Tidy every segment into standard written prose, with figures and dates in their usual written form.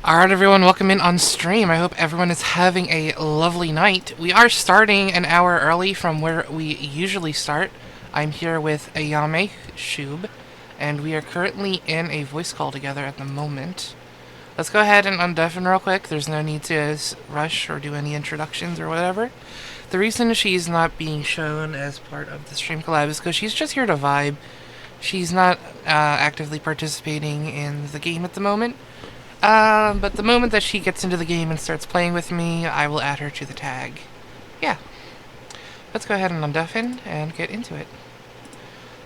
Alright, everyone, welcome in on stream. I hope everyone is having a lovely night. We are starting an hour early from where we usually start. I'm here with Ayame, Shub, and we are currently in a voice call together at the moment. Let's go ahead and undeafen real quick. There's no need to rush or do any introductions or whatever. The reason she's not being shown as part of the stream collab is because she's just here to vibe. She's not actively participating in the game at the moment. But the moment that she gets into the game and starts playing with me, I will add her to the tag. Yeah. Let's go ahead and undeafen and get into it.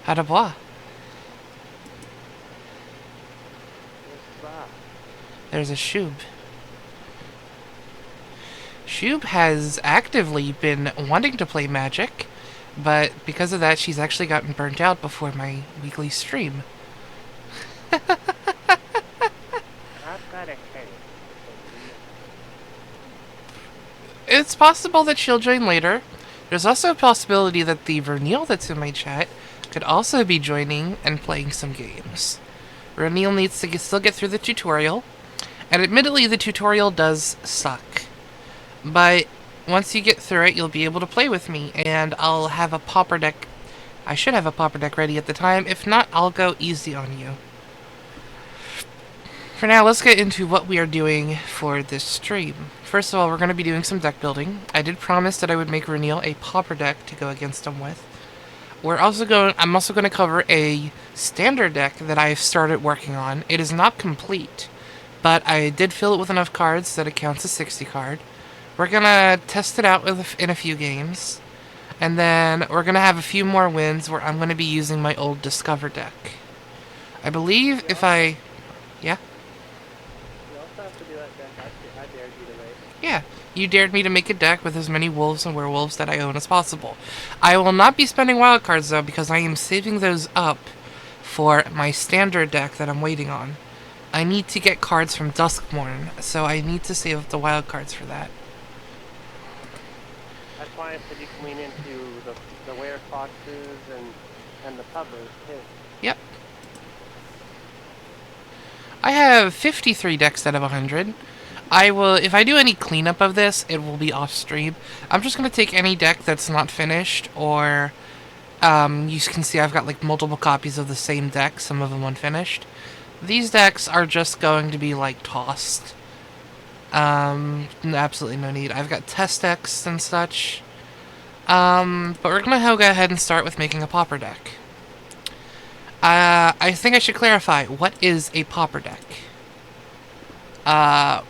Au revoir. There's a Shub. Shub has actively been wanting to play Magic, but because of that, she's actually gotten burnt out before my weekly stream. It's possible that she'll join later. There's also a possibility that the Vernil that's in my chat could also be joining and playing some games. Vernil needs to still get through the tutorial, and admittedly the tutorial does suck. But once you get through it, you'll be able to play with me, and I'll have a pauper deck. I should have a pauper deck ready at the time. If not, I'll go easy on you. For now, let's get into what we are doing for this stream. First of all, we're going to be doing some deck building. I did promise that I would make Vernil a pauper deck to go against him with. I'm also going to cover a standard deck that I've started working on. It is not complete, but I did fill it with enough cards that it counts as 60 card. We're going to test it out in a few games, and then we're going to have a few more wins where I'm going to be using my old Discover deck. I believe if I... Yeah? Yeah, you dared me to make a deck with as many wolves and werewolves that I own as possible. I will not be spending wildcards, though, because I am saving those up for my standard deck that I'm waiting on. I need to get cards from Duskmourn, so I need to save up the wild cards for that. That's why I said you can lean into the Were Foxes and the Pubbers too. Yep. I have 53 decks out of 100. I will, if I do any cleanup of this, it will be off stream. I'm just going to take any deck that's not finished, or you can see I've got like multiple copies of the same deck, some of them unfinished. These decks are just going to be like tossed. Absolutely no need. I've got test decks and such. But we're going to go ahead and start with making a pauper deck. I think I should clarify, what is a pauper deck? A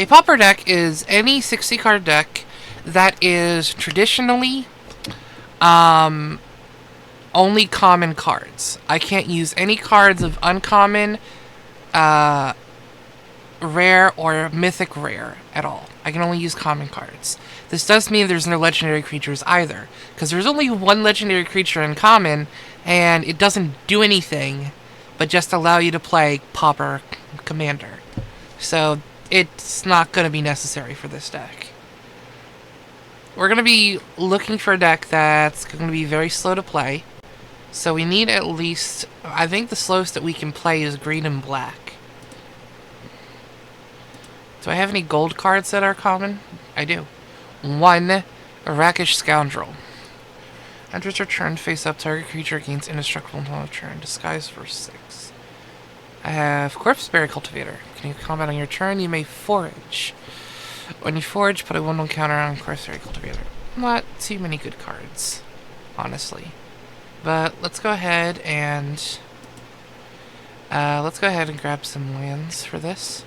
pauper deck is any 60-card deck that is traditionally only common cards. I can't use any cards of uncommon, rare, or mythic rare at all. I can only use common cards. This does mean there's no legendary creatures either, because there's only one legendary creature in common, and it doesn't do anything but just allow you to play Pauper Commander. So it's not going to be necessary for this deck. We're going to be looking for a deck that's going to be very slow to play. So we need at least, I think the slowest that we can play is green and black. Do I have any gold cards that are common? I do. 1, Rakish Scoundrel. Enters your turn, face up, target creature gains indestructible until turn. Disguise for 6. I have Corpseberry Cultivator. Can you combat on your turn? You may forage. When you forage, put a 1/1 counter on Corpseberry Cultivator. Not too many good cards, honestly. But let's go ahead and grab some lands for this.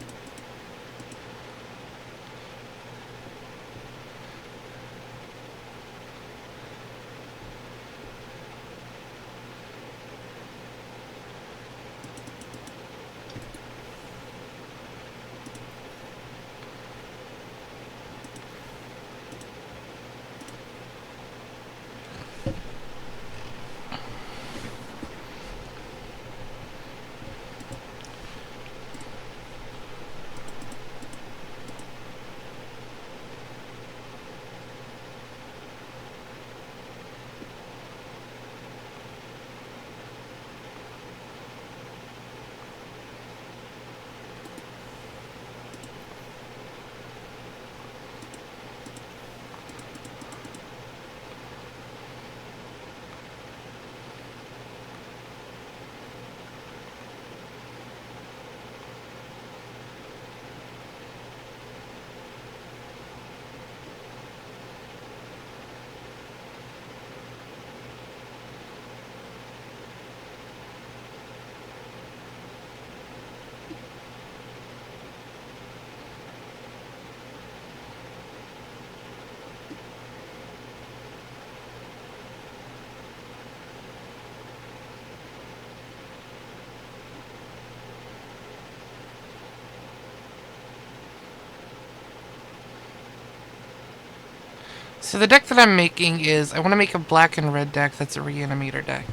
So the deck that I'm making is, I want to make a black and red deck that's a Reanimator deck.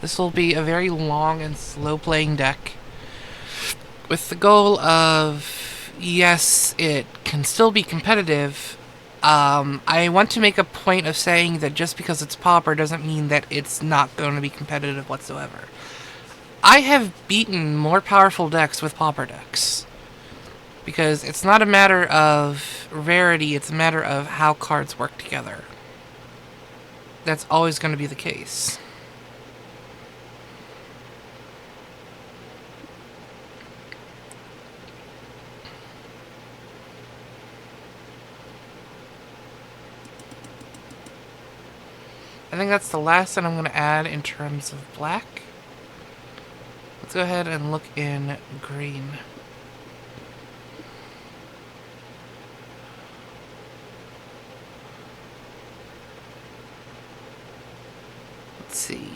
This will be a very long and slow playing deck, with the goal of, yes, it can still be competitive. I want to make a point of saying that just because it's Pauper doesn't mean that it's not going to be competitive whatsoever. I have beaten more powerful decks with Pauper decks. Because it's not a matter of rarity, it's a matter of how cards work together. That's always going to be the case. I think that's the last that I'm going to add in terms of black. Let's go ahead and look in green. Let's see.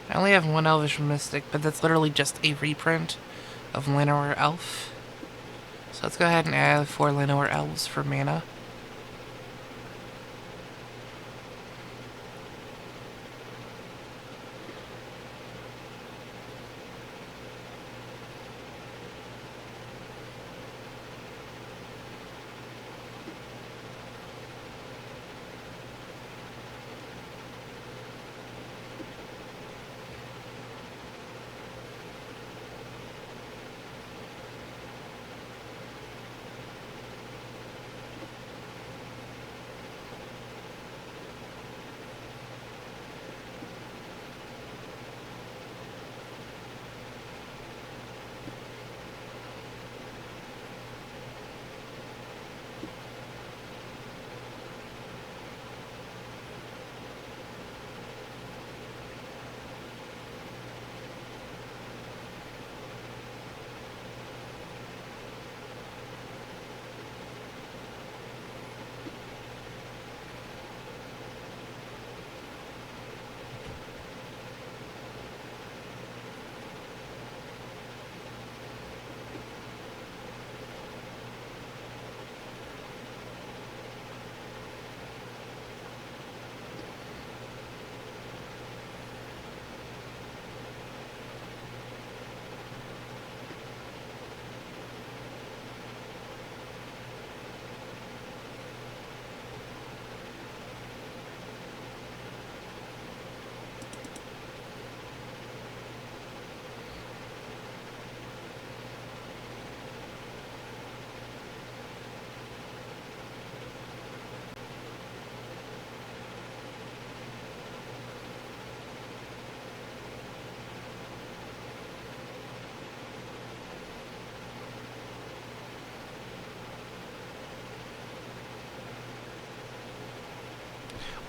I only have one Elvish Mystic, but that's literally just a reprint of Llanowar Elf. So let's go ahead and add 4 Llanowar Elves for mana.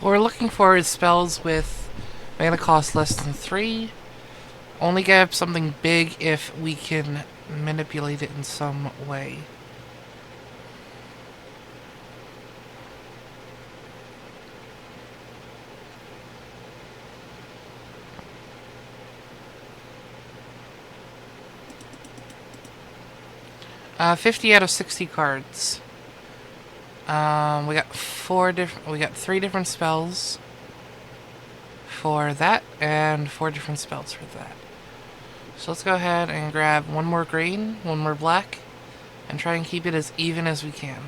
What we're looking for is spells with mana cost less than 3. Only get something big if we can manipulate it in some way. Uh, 50 out of 60 cards. We got 3 different spells for that, and 4 different spells for that. So let's go ahead and grab one more green, one more black, and try and keep it as even as we can.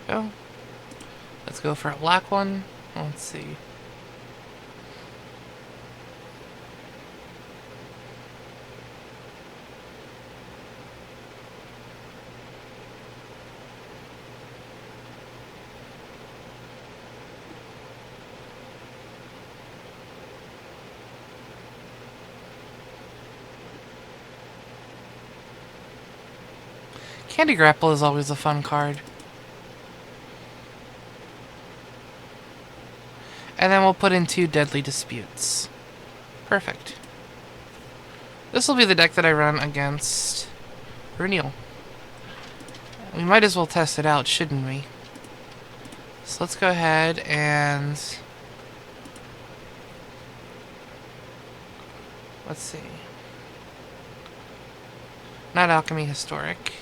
Go. Let's go for a black one. Let's see. Candy Grapple is always a fun card. And then we'll put in 2 Deadly Disputes. Perfect. This will be the deck that I run against Runiel. We might as well test it out, shouldn't we? So let's go ahead and... let's see. Not Alchemy Historic.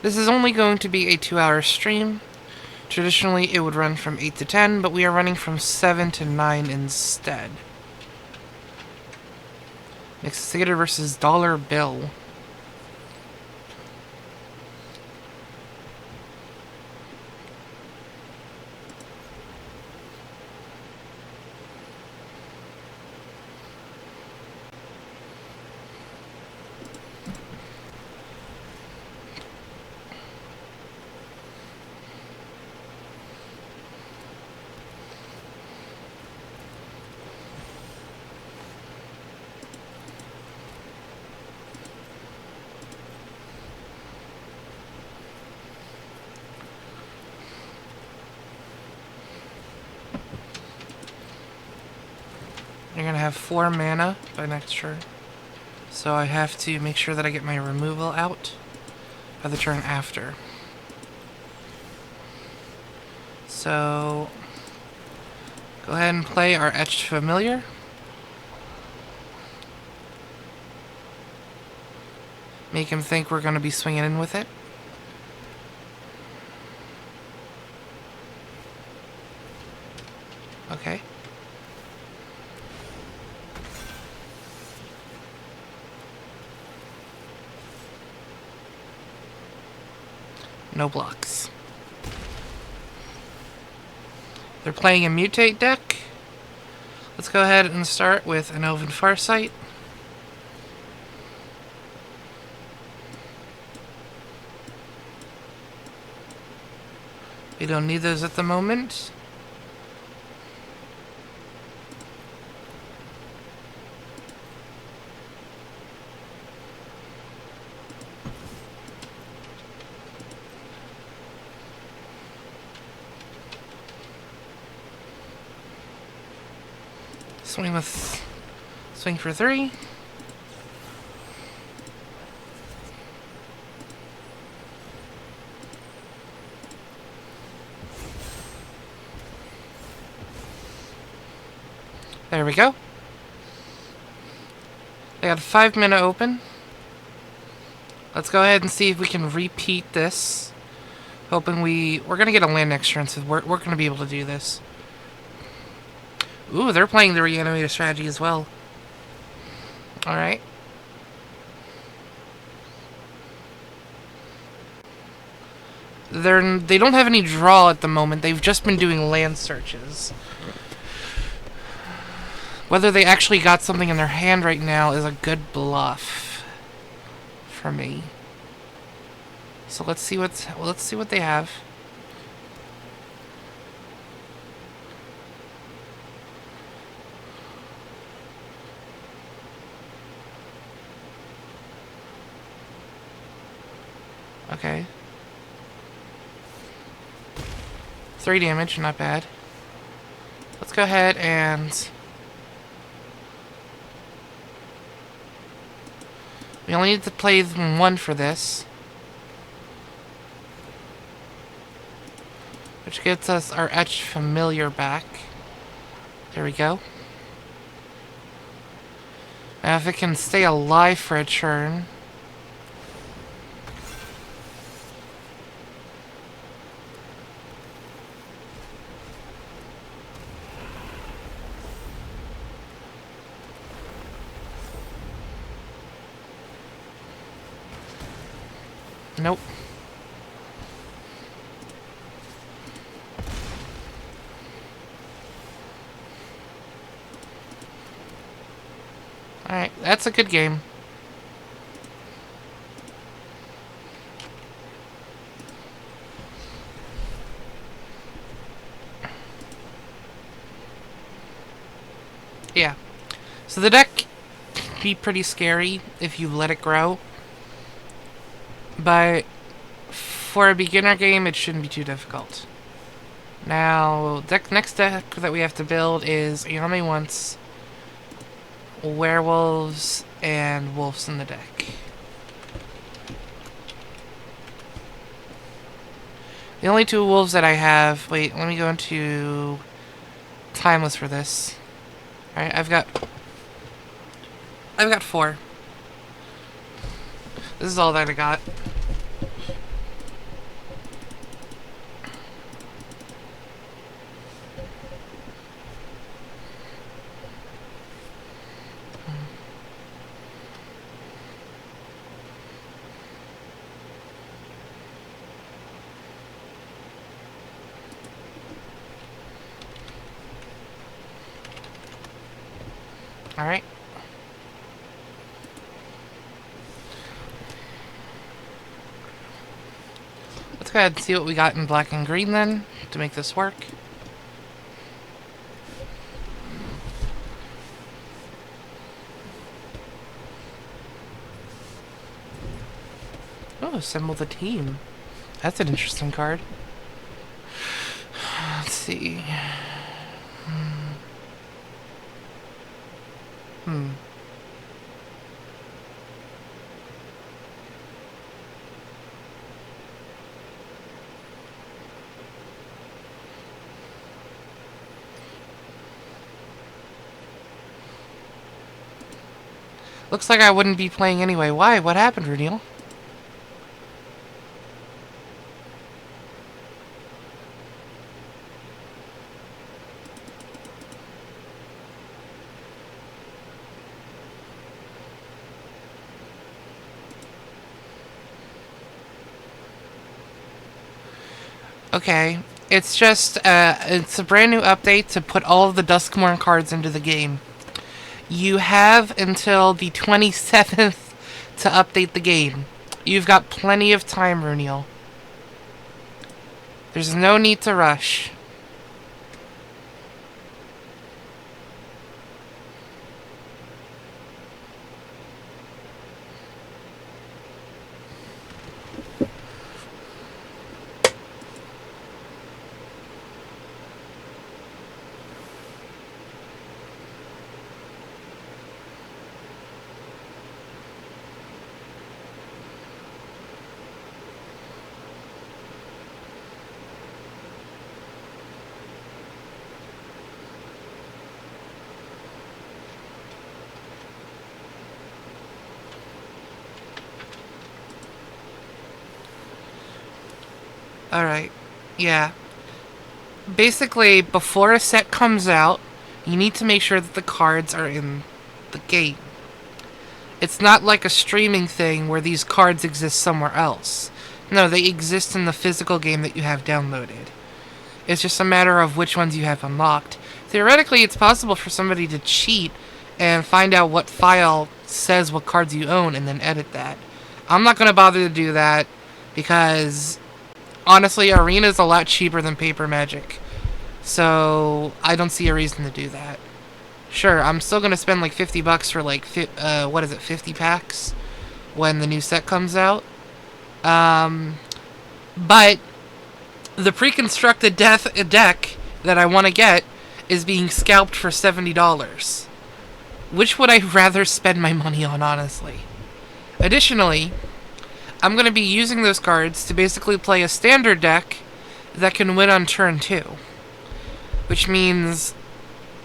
This is only going to be a 2-hour stream. Traditionally, it would run from 8 to 10, but we are running from 7 to 9 instead. Next, Theater versus Dollar Bill. You're gonna have 4 mana by next turn. So I have to make sure that I get my removal out by the turn after. So go ahead and play our Etched Familiar. Make him think we're gonna be swinging in with it. Okay. No blocks. They're playing a Mutate deck. Let's go ahead and start with an Elven Farsight. We don't need those at the moment. Swing for 3. There we go. I got a 5-minute open. Let's go ahead and see if we can repeat this. Hoping we're gonna get a land extra, so we're gonna be able to do this. Ooh, they're playing the reanimator strategy as well. Alright. They don't have any draw at the moment. They've just been doing land searches. Whether they actually got something in their hand right now is a good bluff for me. So let's see what they have. Okay. 3 damage, not bad. Let's go ahead and... we only need to play 1 for this. Which gets us our Etched Familiar back. There we go. Now if it can stay alive for a turn... Nope. Alright, that's a good game. Yeah. So the deck can be pretty scary if you let it grow. But for a beginner game, it shouldn't be too difficult. Now, next deck that we have to build is Ayame wants werewolves and wolves in the deck. The only 2 wolves that I have... wait, let me go into Timeless for this. Alright, I've got 4. This is all that I got. Alright. Let's go ahead and see what we got in black and green then, to make this work. Oh, assemble the team. That's an interesting card. Let's see. Looks like I wouldn't be playing anyway. Why? What happened, Runiel? Okay, it's just, it's a brand new update to put all of the Duskmourn cards into the game. You have until the 27th to update the game. You've got plenty of time, Runiel. There's no need to rush. Alright. Yeah. Basically, before a set comes out, you need to make sure that the cards are in the game. It's not like a streaming thing where these cards exist somewhere else. No, they exist in the physical game that you have downloaded. It's just a matter of which ones you have unlocked. Theoretically, it's possible for somebody to cheat and find out what file says what cards you own and then edit that. I'm not going to bother to do that because, honestly, Arena is a lot cheaper than Paper Magic. So, I don't see a reason to do that. Sure, I'm still going to spend like $50 for like, 50 packs when the new set comes out. But the pre-constructed deck that I want to get is being scalped for $70. Which would I rather spend my money on, honestly? Additionally, I'm going to be using those cards to basically play a standard deck that can win on turn 2. Which means,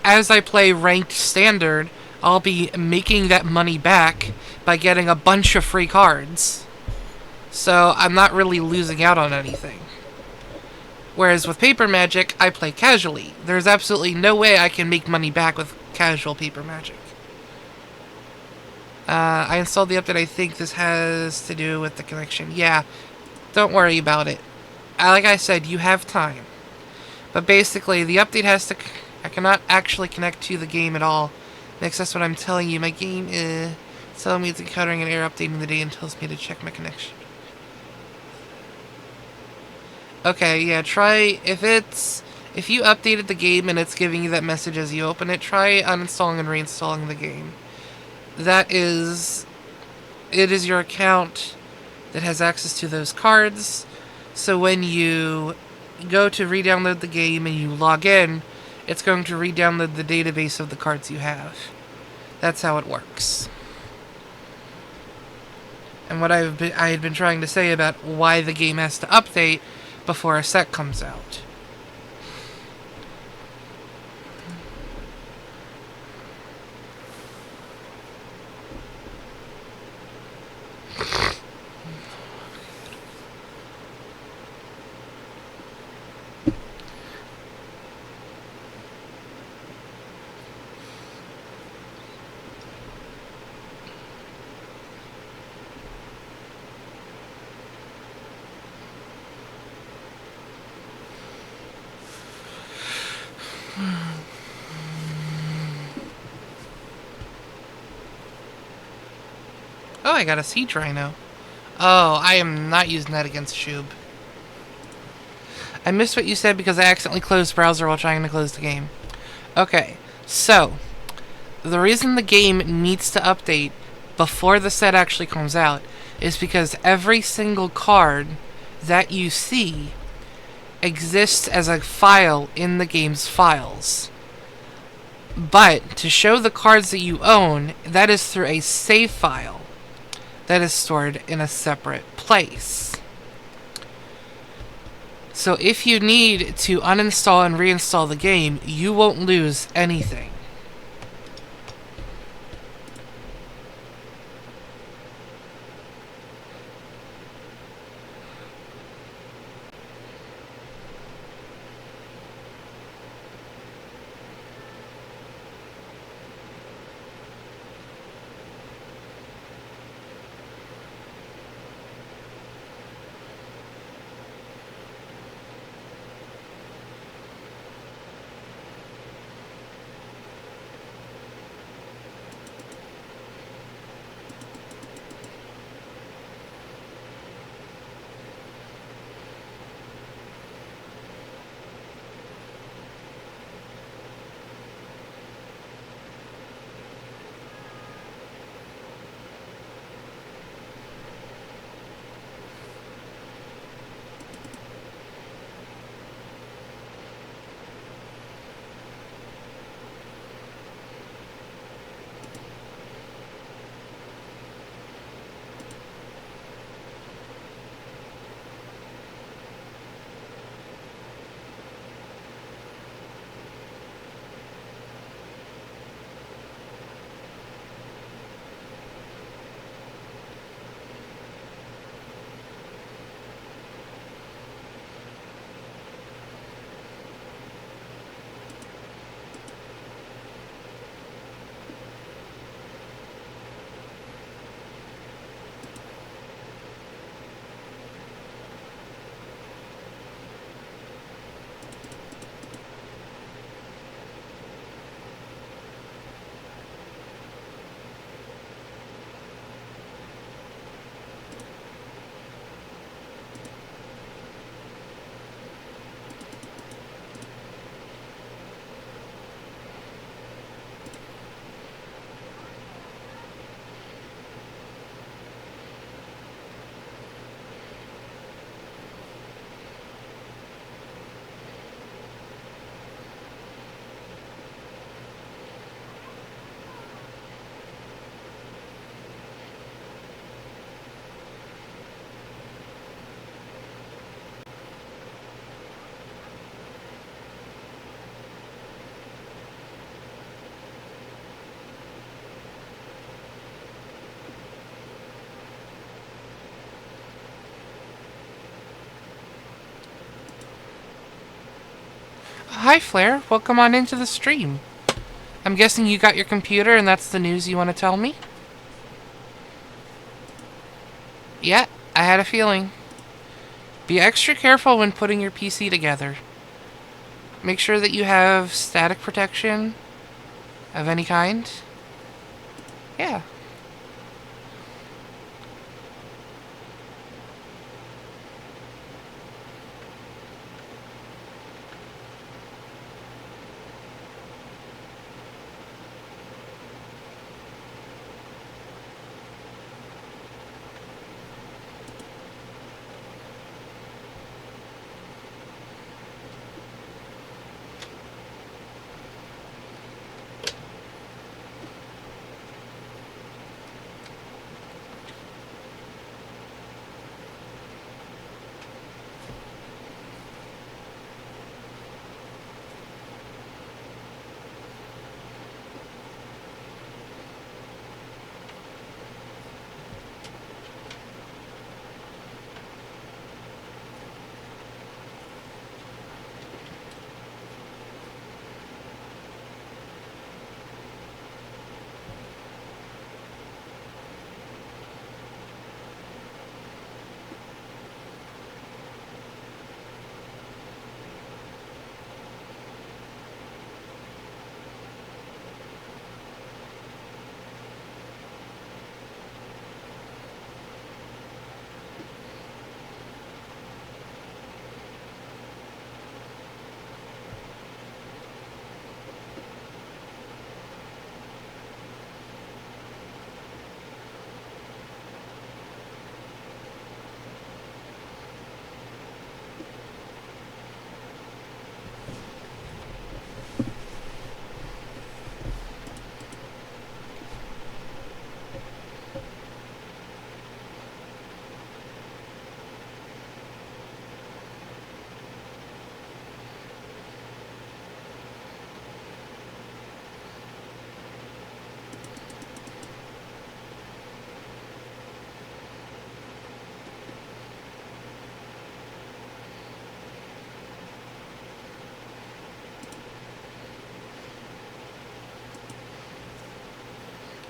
as I play ranked standard, I'll be making that money back by getting a bunch of free cards. So I'm not really losing out on anything. Whereas with Paper Magic, I play casually. There's absolutely no way I can make money back with casual Paper Magic. I installed the update. I think this has to do with the connection. Yeah, don't worry about it. Like I said, you have time. But basically, the update has to... I cannot actually connect to the game at all. Next, that's what I'm telling you. My game is telling me it's encountering an error updating the day and tells me to check my connection. Okay, yeah, try... If you updated the game and it's giving you that message as you open it, try uninstalling and reinstalling the game. It is your account that has access to those cards. So when you go to re-download the game and you log in, it's going to re-download the database of the cards you have. That's how it works. And what I had been trying to say about why the game has to update before a set comes out. Oh, I got a Siege Rhino. Oh, I am not using that against Shub. I missed what you said because I accidentally closed browser while trying to close the game. Okay, so the reason the game needs to update before the set actually comes out is because every single card that you see exists as a file in the game's files. But to show the cards that you own, that is through a save file that is stored in a separate place. So if you need to uninstall and reinstall the game, you won't lose anything. hi Flair. Welcome on into the stream. I'm guessing you got your computer and that's the news you want to tell me? Yeah, I had a feeling. Be extra careful when putting your PC together. Make sure that you have static protection of any kind. Yeah.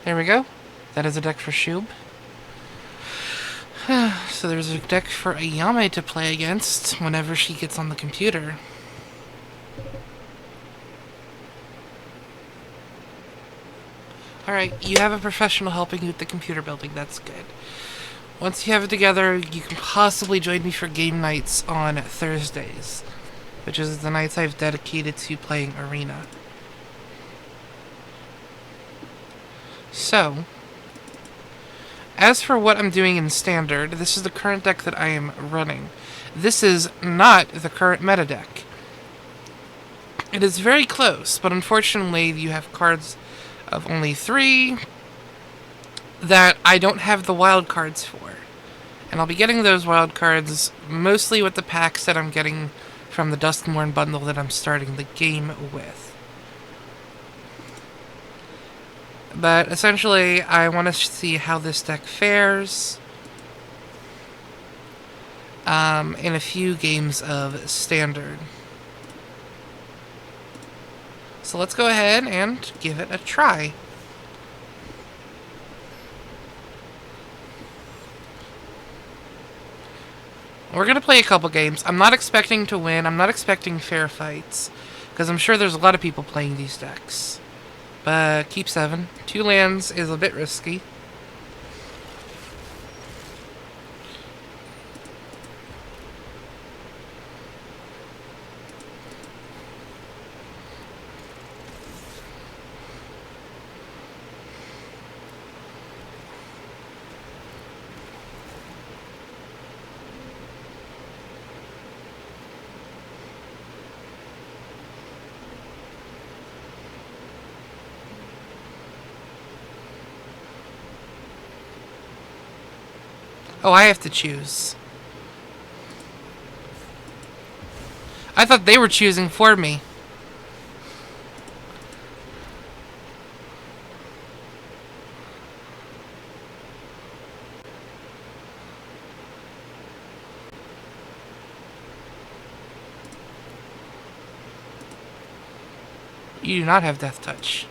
There we go. That is a deck for Shub. So there's a deck for Ayame to play against whenever she gets on the computer. Alright, you have a professional helping you with the computer building. That's good. Once you have it together, you can possibly join me for game nights on Thursdays, which is the nights I've dedicated to playing Arena. So, as for what I'm doing in Standard, this is the current deck that I am running. This is not the current meta deck. It is very close, but unfortunately you have cards of only 3 that I don't have the wild cards for. And I'll be getting those wild cards mostly with the packs that I'm getting from the Duskmourn bundle that I'm starting the game with. But essentially, I want to see how this deck fares in a few games of Standard. So let's go ahead and give it a try. We're going to play a couple games. I'm not expecting to win. I'm not expecting fair fights, because I'm sure there's a lot of people playing these decks. But keep 7. 2 lands is a bit risky. Oh, I have to choose. I thought they were choosing for me. You do not have Death Touch.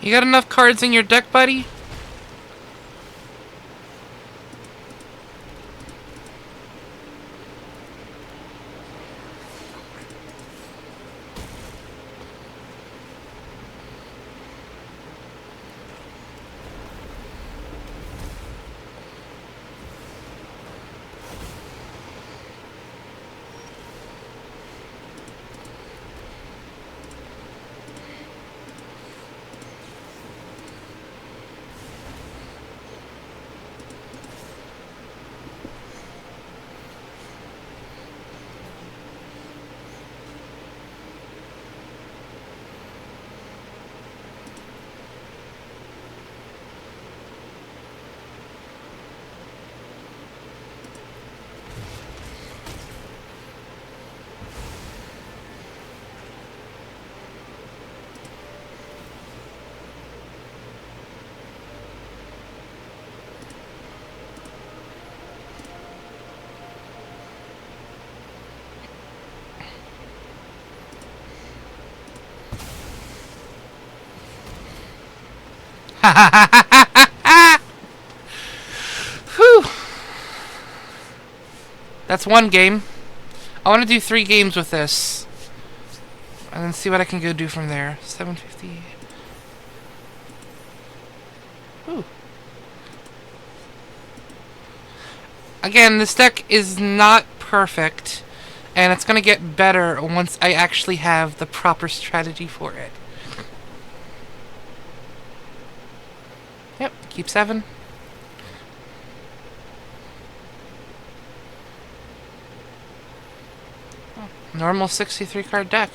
You got enough cards in your deck, buddy? Whew. That's one game. I want to do 3 games with this. And then see what I can go do from there. 750. Ooh. Again, this deck is not perfect. And it's going to get better once I actually have the proper strategy for it. Yep, keep 7. Oh, normal 63 card deck.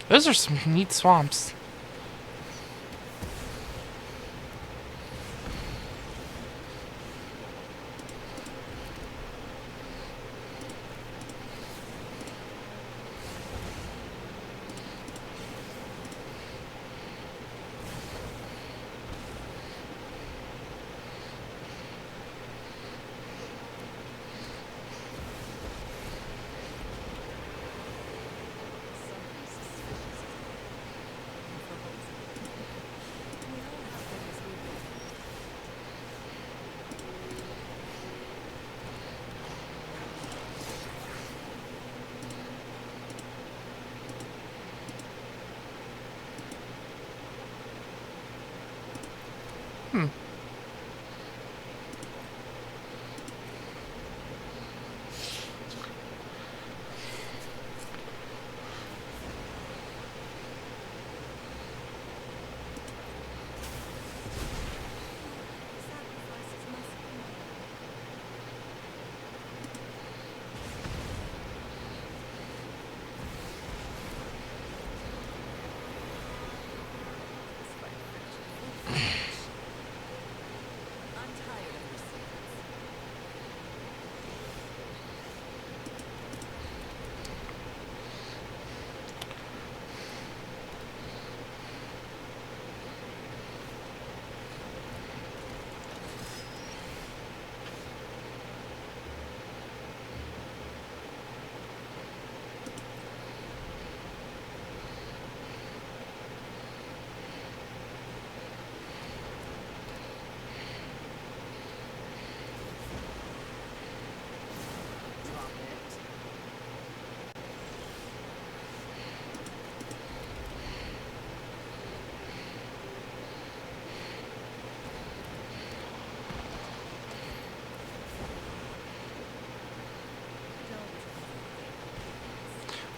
Those are some neat swamps.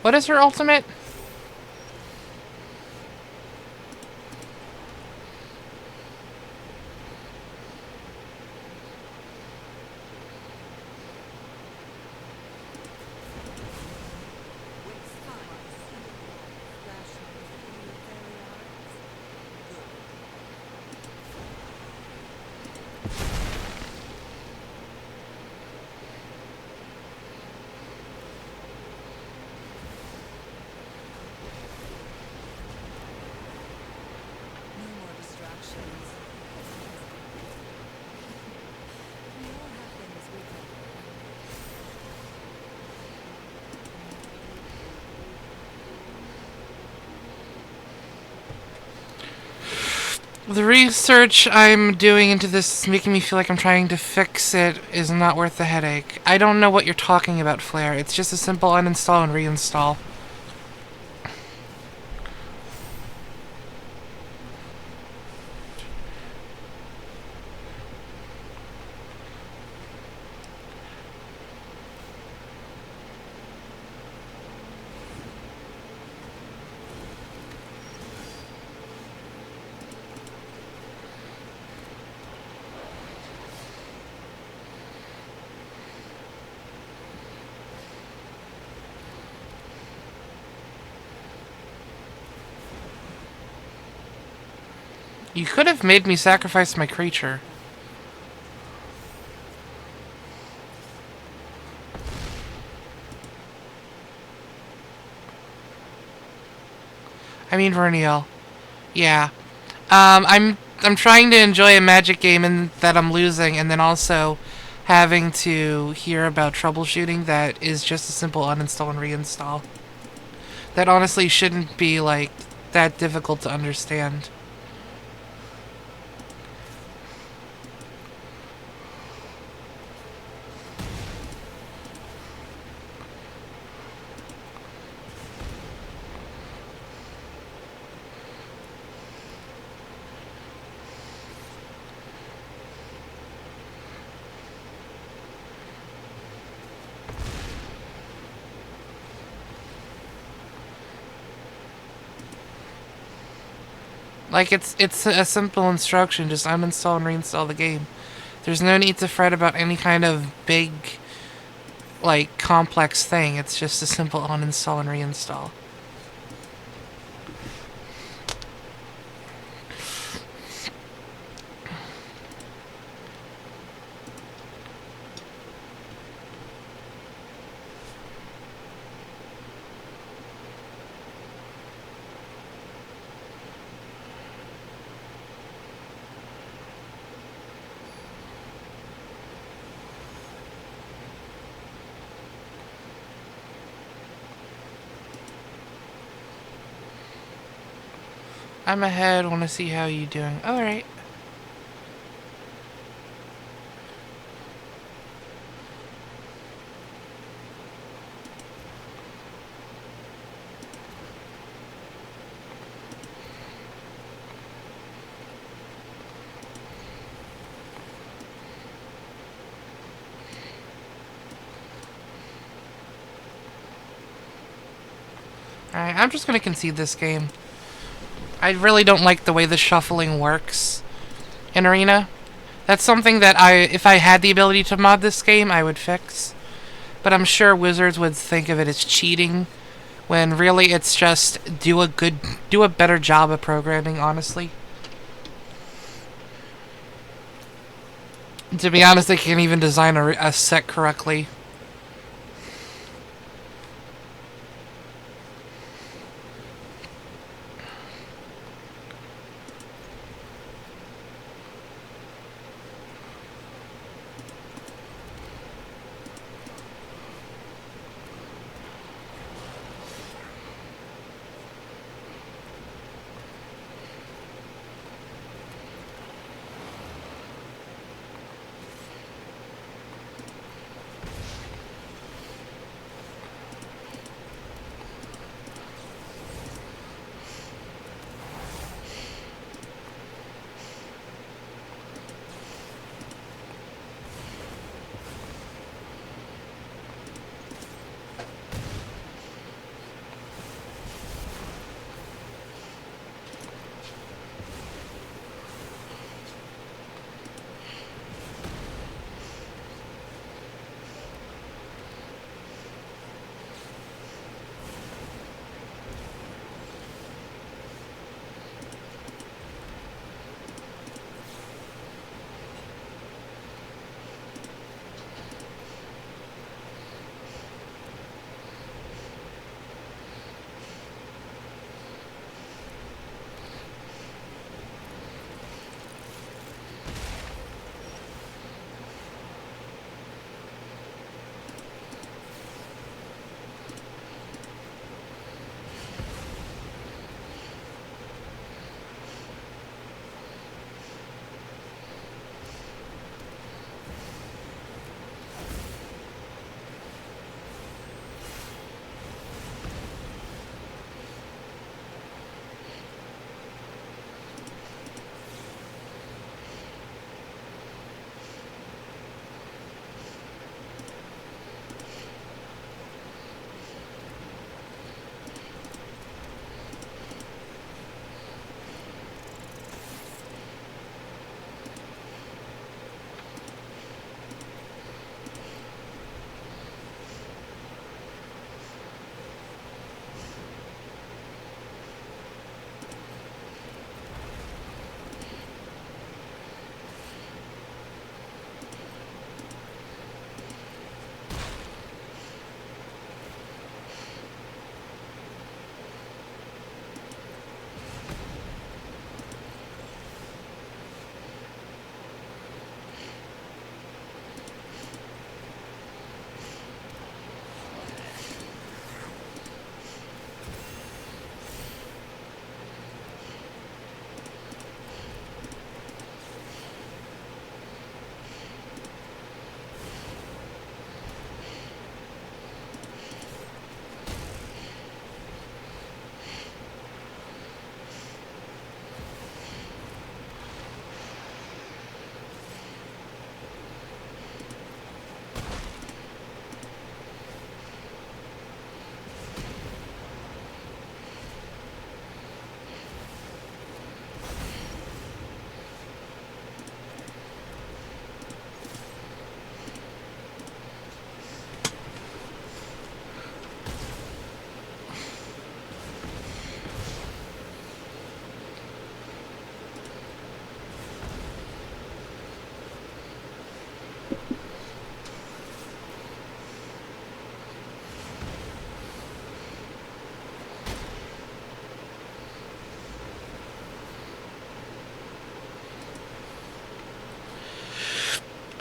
What is her ultimate? The research I'm doing into this is making me feel like I'm trying to fix it is not worth the headache. I don't know what you're talking about, Flare. It's just a simple uninstall and reinstall. You could have made me sacrifice my creature. I mean, Verniel. Yeah. I'm trying to enjoy a Magic game and that I'm losing, and then also having to hear about troubleshooting that is just a simple uninstall and reinstall. That honestly shouldn't be, like, that difficult to understand. Like, it's a simple instruction, just uninstall and reinstall the game. There's no need to fret about any kind of big, like, complex thing. It's just a simple uninstall and reinstall. I'm ahead, want to see how you doing. Alright. Alright, I'm just gonna concede this game. I really don't like the way the shuffling works in Arena. That's something that if I had the ability to mod this game, I would fix. But I'm sure Wizards would think of it as cheating, when really it's just do a better job of programming, honestly. To be honest, they can't even design a set correctly.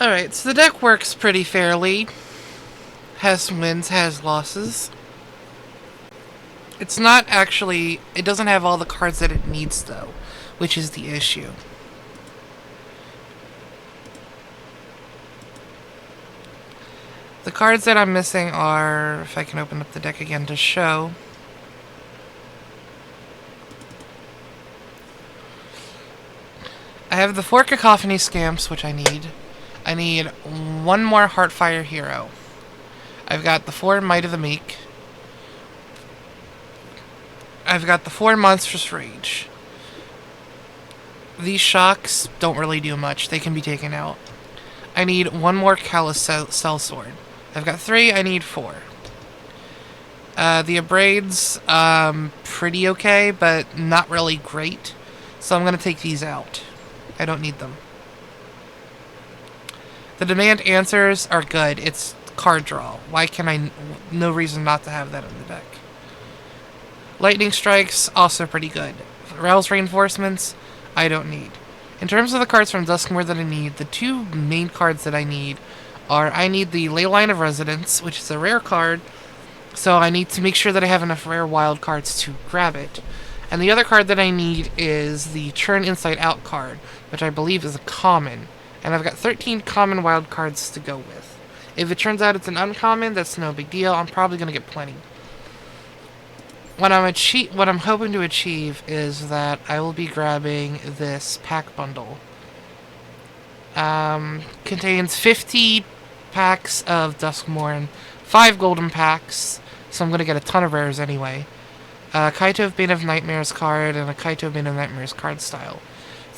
Alright, so the deck works pretty fairly. Has some wins, has losses. It's not actually... It doesn't have all the cards that it needs, though, which is the issue. The cards that I'm missing are... If I can open up the deck again to show... I have the 4 Cacophony Scamps, which I need. I need 1 more Heartfire Hero. I've got the 4 Might of the Meek. I've got the 4 Monstrous Rage. These shocks don't really do much. They can be taken out. I need 1 more Callous Sellsword. I've got 3, I need 4. The Abrades, pretty okay, but not really great. So I'm going to take these out. I don't need them. The Demand Answers are good. It's card draw. Why can I... No reason not to have that in the deck. Lightning Strikes, also pretty good. Rel's Reinforcements, I don't need. In terms of the cards from Duskmoor that I need, the 2 main cards that I need are... I need the Leyline of Residence, which is a rare card, so I need to make sure that I have enough rare wild cards to grab it. And the other card that I need is the Churn Inside Out card, which I believe is a common. And I've got 13 common wild cards to go with. If it turns out it's an uncommon, that's no big deal. I'm probably going to get plenty. What I'm hoping to achieve is that I will be grabbing this pack bundle. Contains 50 packs of Duskmourn, 5 golden packs, so I'm going to get a ton of rares anyway. Kaito of Bane of Nightmares card, and a Kaito of Bane of Nightmares card style.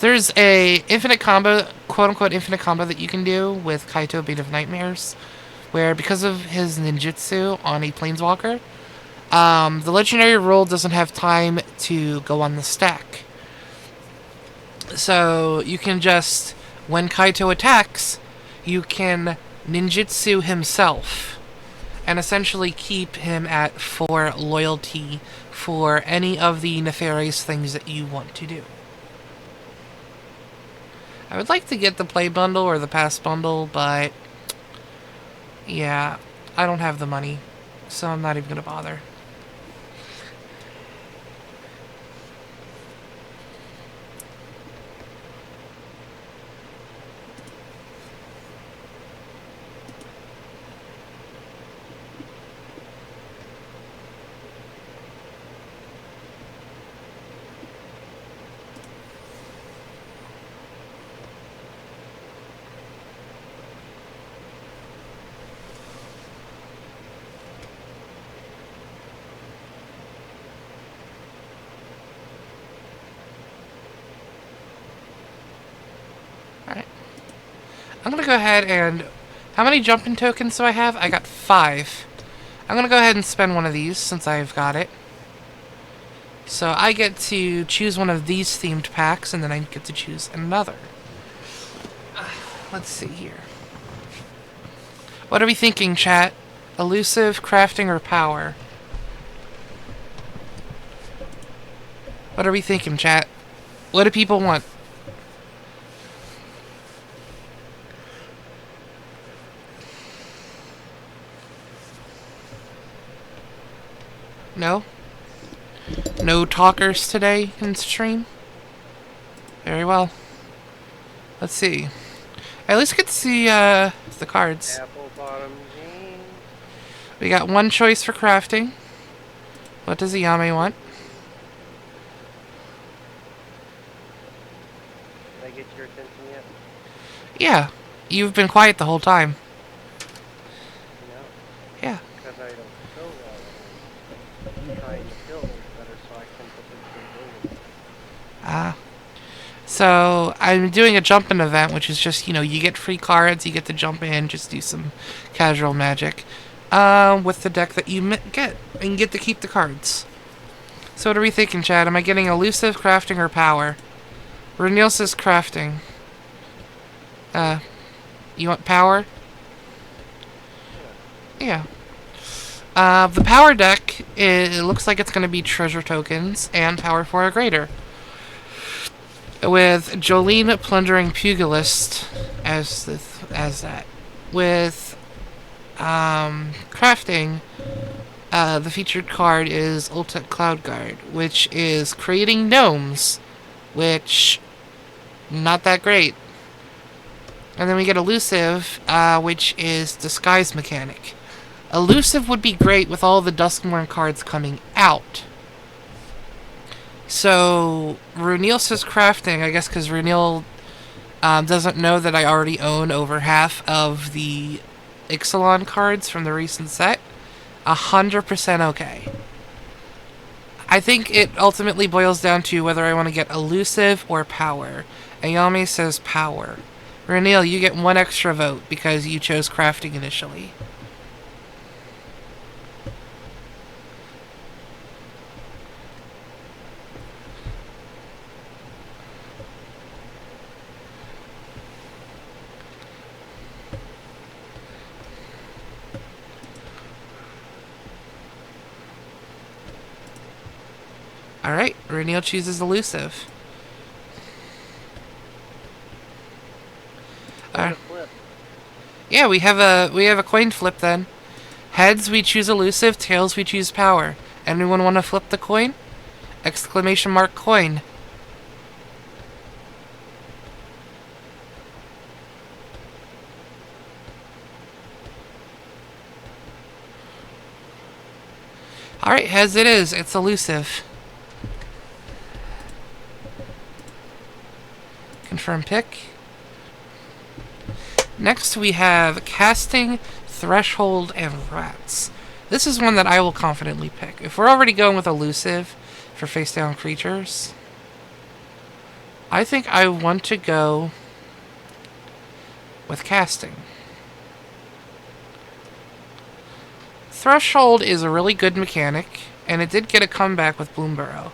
There's a infinite combo, quote-unquote infinite combo that you can do with Kaito of Bane of Nightmares, where because of his ninjutsu on a Planeswalker, the legendary rule doesn't have time to go on the stack. So you can just, when Kaito attacks, you can ninjutsu himself and essentially keep him at 4 loyalty for any of the nefarious things that you want to do. I would like to get the play bundle or the pass bundle, but yeah, I don't have the money, so I'm not even going to bother. Alright. I'm going to go ahead and... How many jumping tokens do I have? I got 5. I'm going to go ahead and spend one of these since I've got it. So I get to choose one of these themed packs, and then I get to choose another. Let's see here. What are we thinking, chat? Elusive, crafting, or power? What are we thinking, chat? What do people want? No? No talkers today in stream? Very well. Let's see. I at least get to see the cards. Apple bottom jeans. We got 1 choice for crafting. What does Ayame want? Did I get your attention yet? Yeah. You've been quiet the whole time. No. Yeah. Because I don't feel well. I'm trying to feel better so I can participate in it. Ah. So, I'm doing a jump-in event, which is just, you know, you get free cards, you get to jump in, just do some casual magic. With the deck that you get. And you get to keep the cards. So what are we thinking, Chad? Am I getting elusive, crafting, or power? Renil says crafting. You want power? Yeah. The power deck, it looks like it's going to be treasure tokens and power 4 or greater. With Jolene Plundering Pugilist as as that. With crafting, the featured card is Ultec Cloud Guard, which is creating gnomes, which not that great. And then we get Elusive, which is Disguise Mechanic. Elusive would be great with all the Duskmourn cards coming out. So, Runil says crafting, I guess because Runil doesn't know that I already own over half of the Ixalan cards from the recent set. 100% okay. I think it ultimately boils down to whether I want to get Elusive or Power. Ayame says Power. Runil, you get 1 extra vote because you chose crafting initially. Alright, Runil chooses Elusive. Flip. Yeah, we have a coin flip then. Heads we choose Elusive, tails we choose Power. Anyone want to flip the coin? Exclamation mark coin. Alright, heads it is. It's Elusive. Confirm pick. Next we have Casting, Threshold, and Rats. This is one that I will confidently pick. If we're already going with Elusive for face-down creatures, I think I want to go with Casting. Threshold is a really good mechanic, and it did get a comeback with Bloomburrow.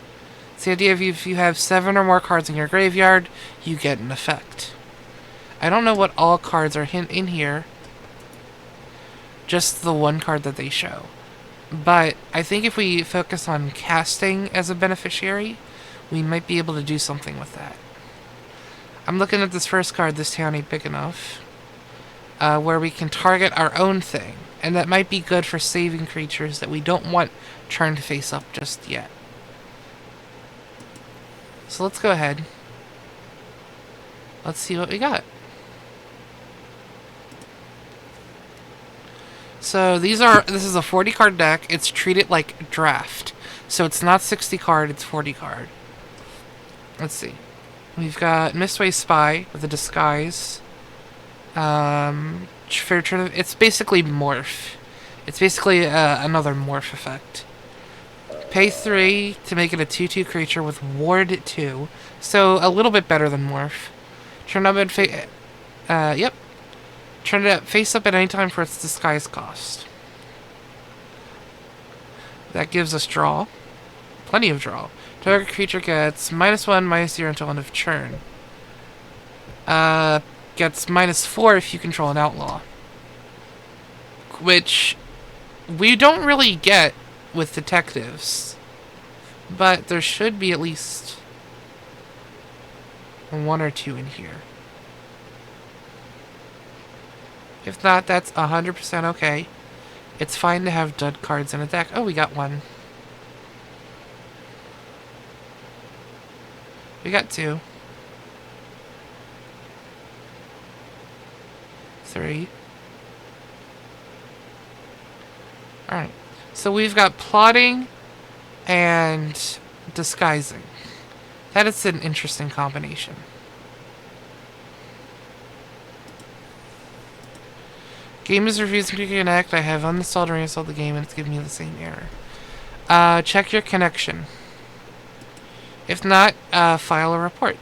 It's the idea of if you have 7 or more cards in your graveyard, you get an effect. I don't know what all cards are in here. Just the one card that they show. But I think if we focus on casting as a beneficiary, we might be able to do something with that. I'm looking at this first card, This Town Ain't Big Enough, where we can target our own thing. And that might be good for saving creatures that we don't want turned face up just yet. So let's go ahead. Let's see what we got. So this is a 40 card deck. It's treated like draft. So it's not 60 card, it's 40 card. Let's see. We've got Mistway Spy with a disguise. It's basically morph. It's basically another morph effect. Pay 3 to make it a 2/2 creature with ward 2. So a little bit better than morph. Turn up and yep. Turn it face up at any time for its disguise cost. That gives us draw. Plenty of draw. Target creature gets -1, -0 until end of turn. Gets -4 if you control an outlaw. Which we don't really get with detectives. But there should be at least 1 or 2 in here. If not, that's 100% okay. It's fine to have dud cards in a deck. Oh, we got 1. We got 2. 3. Alright. So we've got plotting and disguising. That is an interesting combination. Game is refusing to connect. I have uninstalled or reinstalled the game and it's giving me the same error. Check your connection. If not, file a report.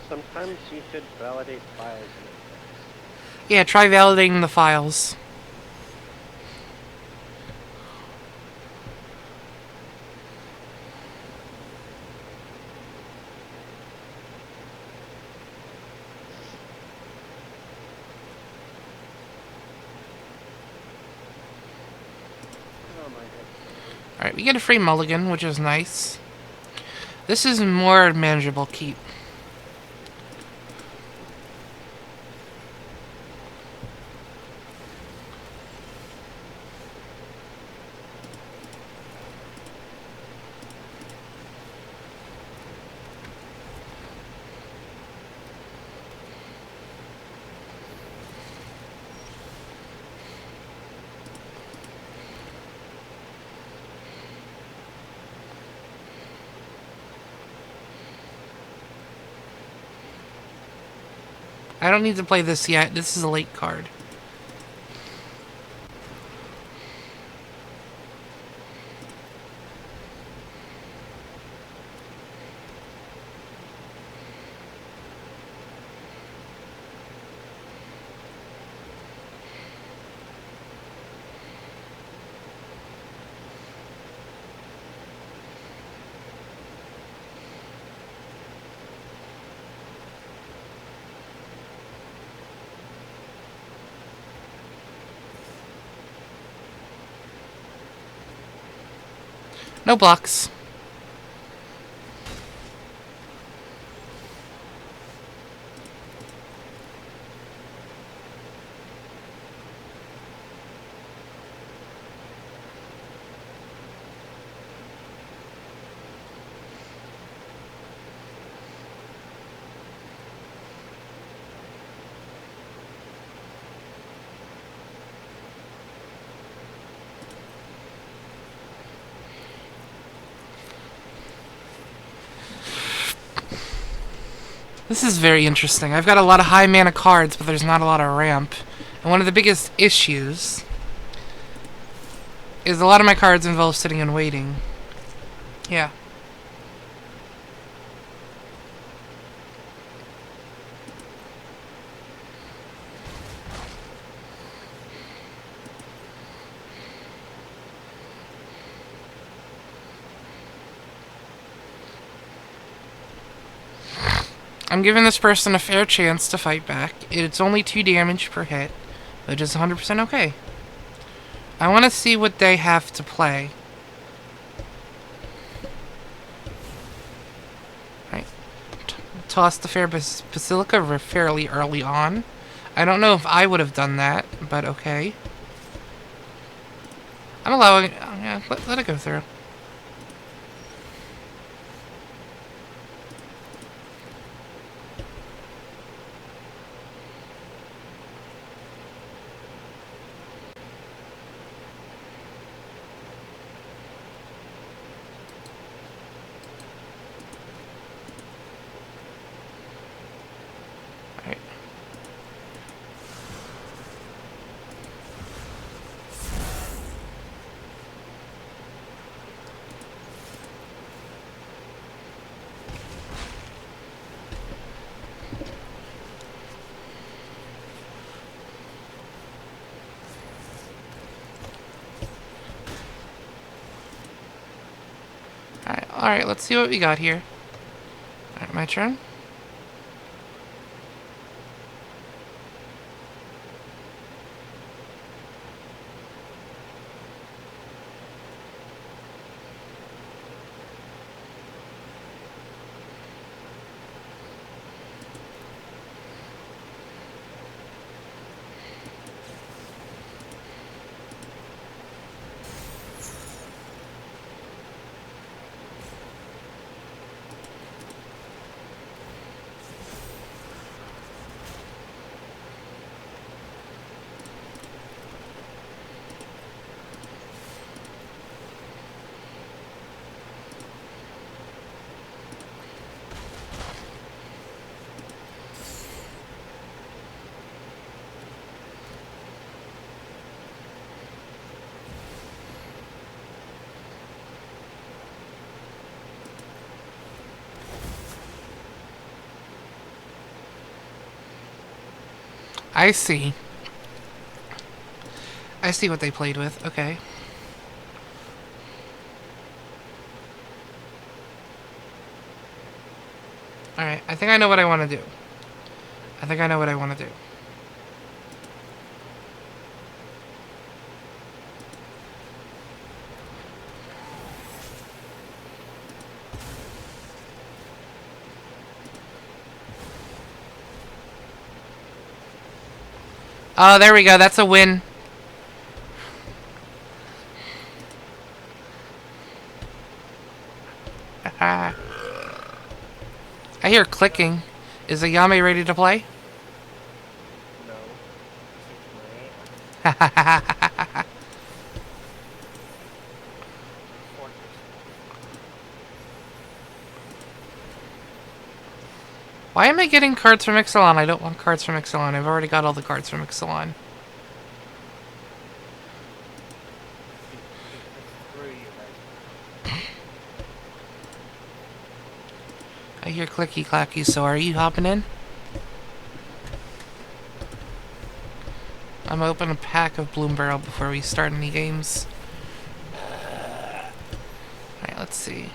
Sometimes you should validate files. Yeah, try validating the files. Alright, we get a free mulligan, which is nice. This is more manageable keep. I don't need to play this yet. This is a late card. No blocks. This is very interesting. I've got a lot of high mana cards, but there's not a lot of ramp. And one of the biggest issues is a lot of my cards involve sitting and waiting. Yeah. I'm giving this person a fair chance to fight back. It's only 2 damage per hit, which is 100% okay. I want to see what they have to play. Right. Toss the fair Basilica fairly early on. I don't know if I would have done that, but okay. I'm allowing... yeah, let it go through. Alright, let's see what we got here. Alright, my turn. I see. I see what they played with. Okay. Alright, I think I know what I want to do. I think I know what I want to do. Oh, there we go. That's a win. I hear clicking. Is Ayame ready to play? No. 6 Fortress. Why am I getting cards from Ixalan? I don't want cards from Ixalan. I've already got all the cards from Ixalan. Screw you guys. I hear clicky clacky, so are you hopping in? I'm gonna open a pack of Bloom Barrel before we start any games. Alright, let's see.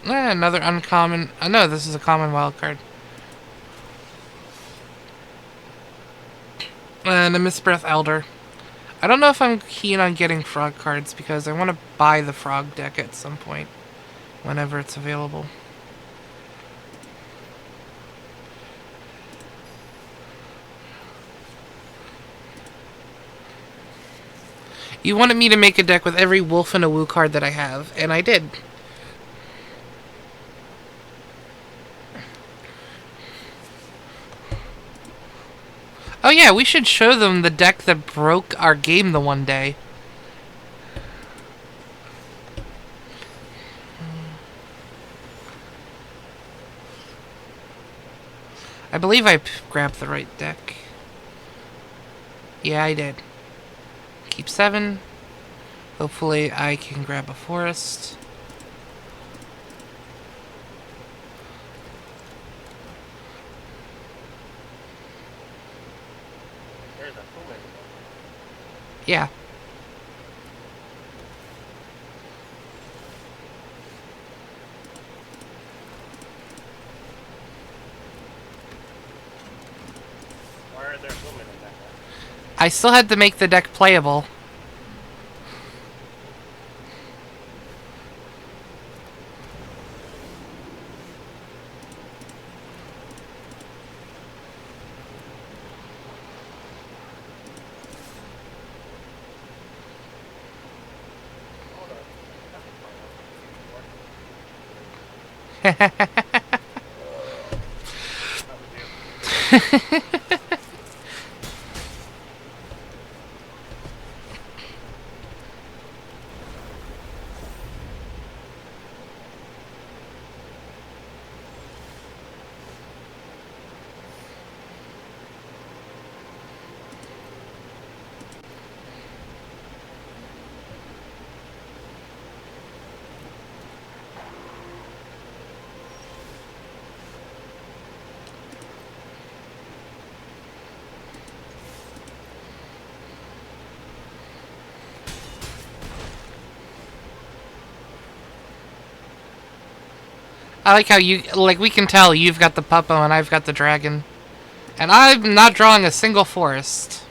Another uncommon. No, this is a common wild card. And a Misbreath Elder. I don't know if I'm keen on getting frog cards because I want to buy the frog deck at some point. Whenever it's available. You wanted me to make a deck with every Wolf and a Woo card that I have, and I did. Oh yeah, we should show them the deck that broke our game the one day. I believe I grabbed the right deck. Yeah, I did. Keep 7. Hopefully I can grab a forest. There's a human. Yeah. Why are there human in that one? I still had to make the deck playable. Hold on. That was you. I like how you, like, we can tell you've got the Puppo and I've got the dragon. And I'm not drawing a single forest.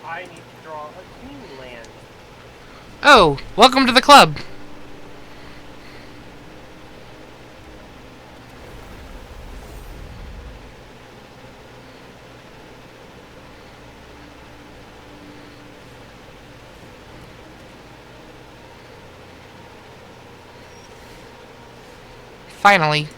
I need to draw a green land. Oh, welcome to the club. Finally.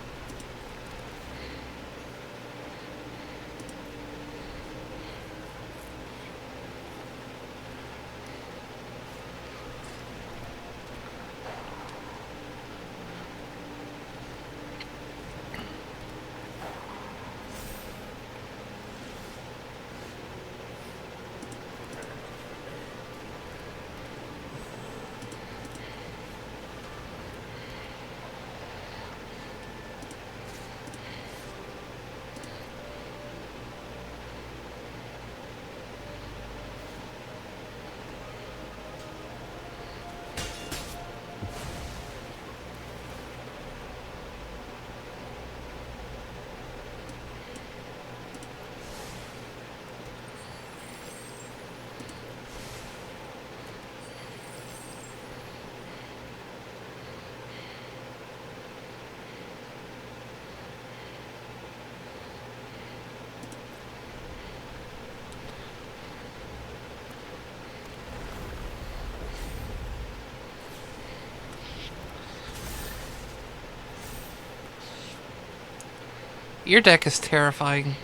Your deck is terrifying.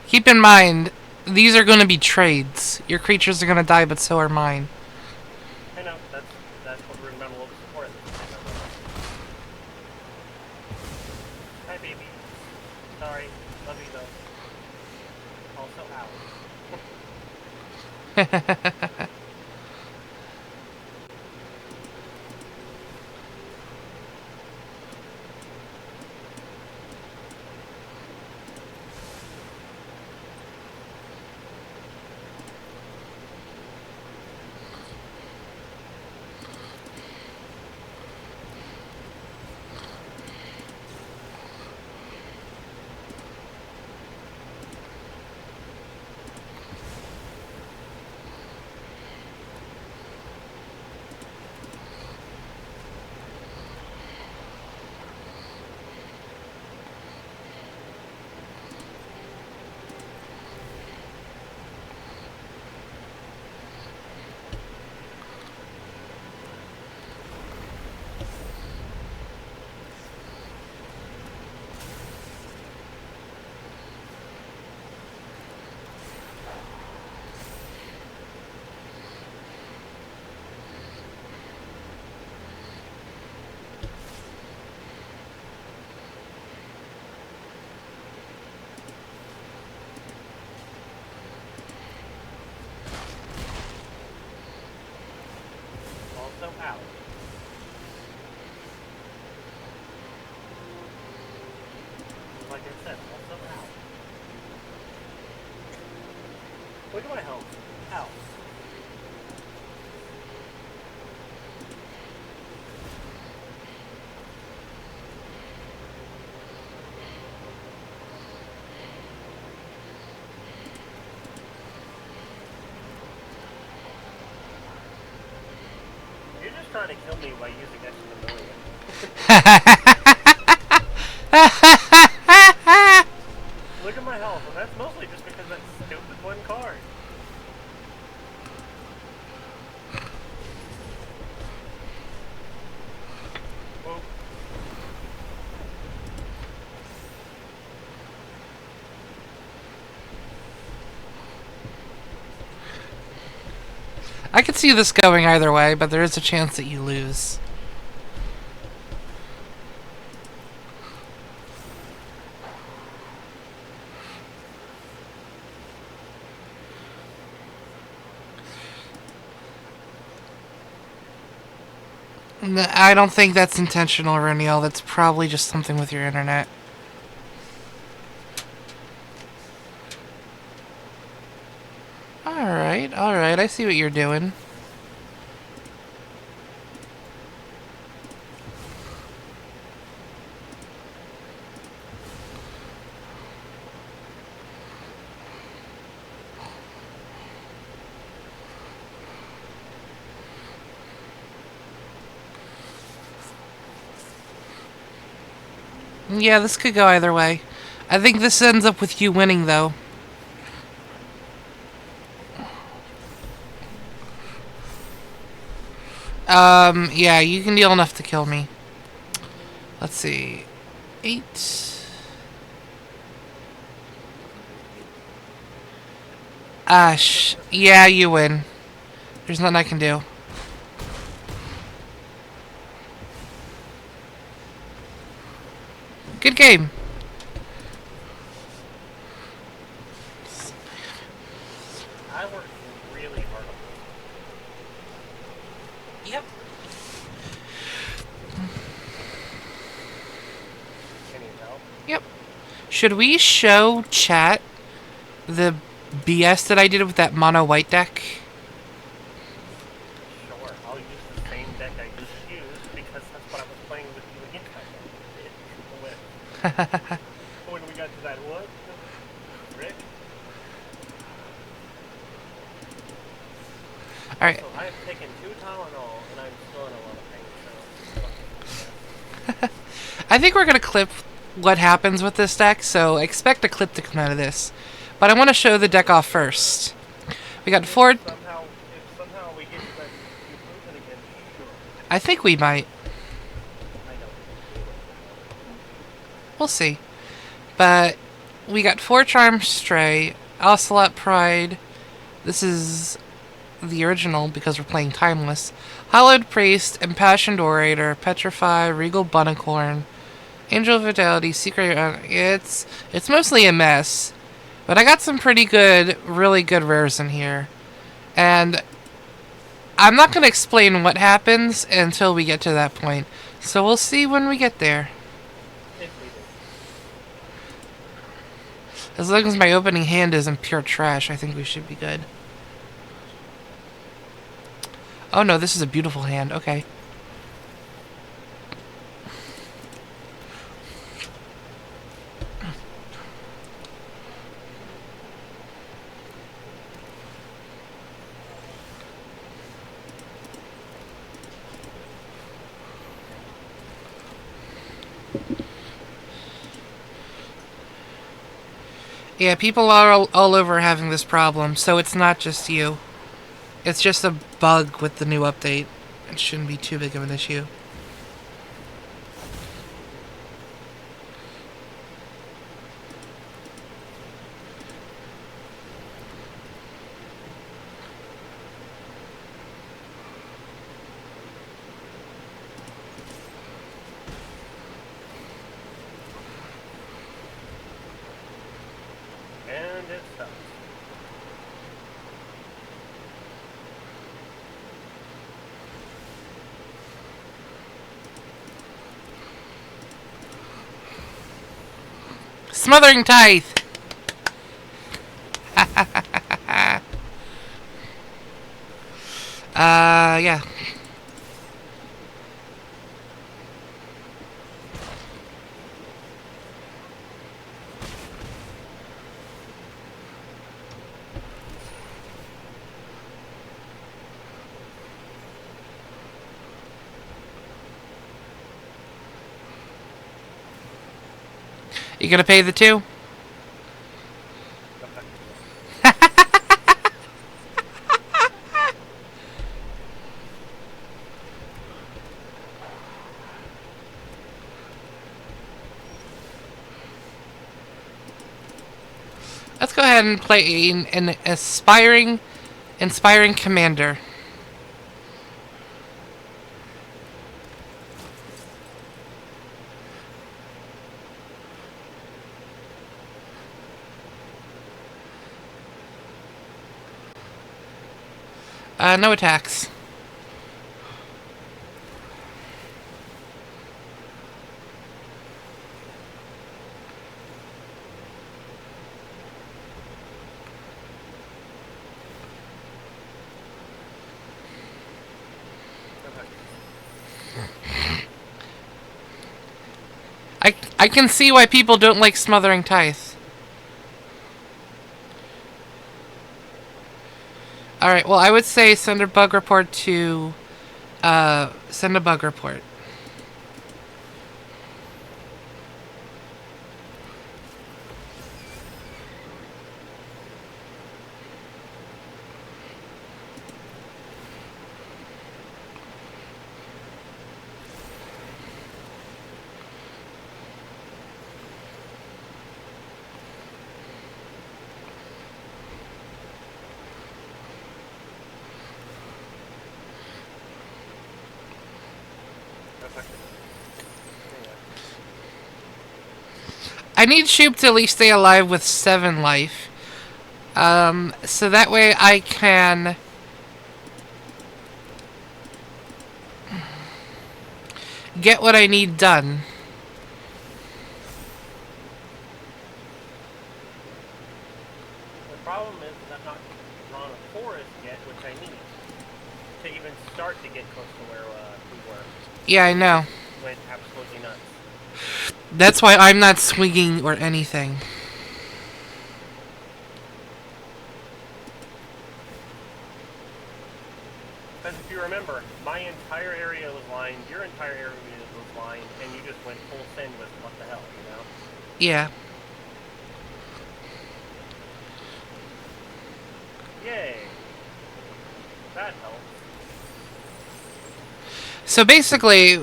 Keep in mind, these are going to be trades. Your creatures are going to die, but so are mine. I know, that's what we're gonna look for. Hi, baby. Sorry, love you though. Also, ow. Also, ow. Like I said, also, ow. Look at my health. Ow. You're just trying to kill me by using X to the million. Look at my health, and that's mostly just because that stupid one card. Whoa. I could see this going either way, but there is a chance that you lose. I don't think that's intentional, Reniel. That's probably just something with your internet. Alright, I see what you're doing. Yeah, this could go either way. I think this ends up with you winning, though. Yeah, you can deal enough to kill me. Let's see. 8. Yeah, you win. There's nothing I can do. Good game. I worked really hard on this. Yep. Can you tell? Yep. Should we show chat the BS that I did with that mono white deck? Sure, I'll use the same deck I just used because that's what I was playing with you against. When we got to that wood, Rick? Alright. Also, I have taken 2 Tylenol, and I'm still in a lot of pain, so... I think we're going to clip what happens with this deck, so expect a clip to come out of this. But I want to show the deck off first. We got 4... If somehow we get to that conclusion again, sure. I think we might. I don't. We'll see. But we got 4 Charm Stray, Ocelot Pride. This is the original because we're playing Timeless. Hallowed Priest, Impassioned Orator, Petrify, Regal Bunicorn, Angel of Fidelity, Secret... it's mostly a mess. But I got some pretty good, really good rares in here. And I'm not going to explain what happens until we get to that point. So we'll see when we get there. If we do. As long as my opening hand isn't pure trash, I think we should be good. Oh no, this is a beautiful hand. Okay. Yeah, people are all over having this problem, so it's not just you. It's just a bug with the new update. It shouldn't be too big of an issue. And it stops. Smothering Tithe! Yeah. You gonna pay the 2? Let's go ahead and play an inspiring commander. No attacks. I can see why people don't like Smothering Tithe. Alright, well I would say send a bug report to send a bug report. I need Shoop to at least stay alive with 7 life. So that way I can get what I need done. The problem is I'm not drawn a forest yet, which I need to even start to get close to where we were. Yeah, I know. Went absolutely nuts. That's why I'm not swinging or anything. Because if you remember, my entire area was lined, your entire area was lined, and you just went full send with what the hell, you know? Yeah. Yay. That helps. So basically,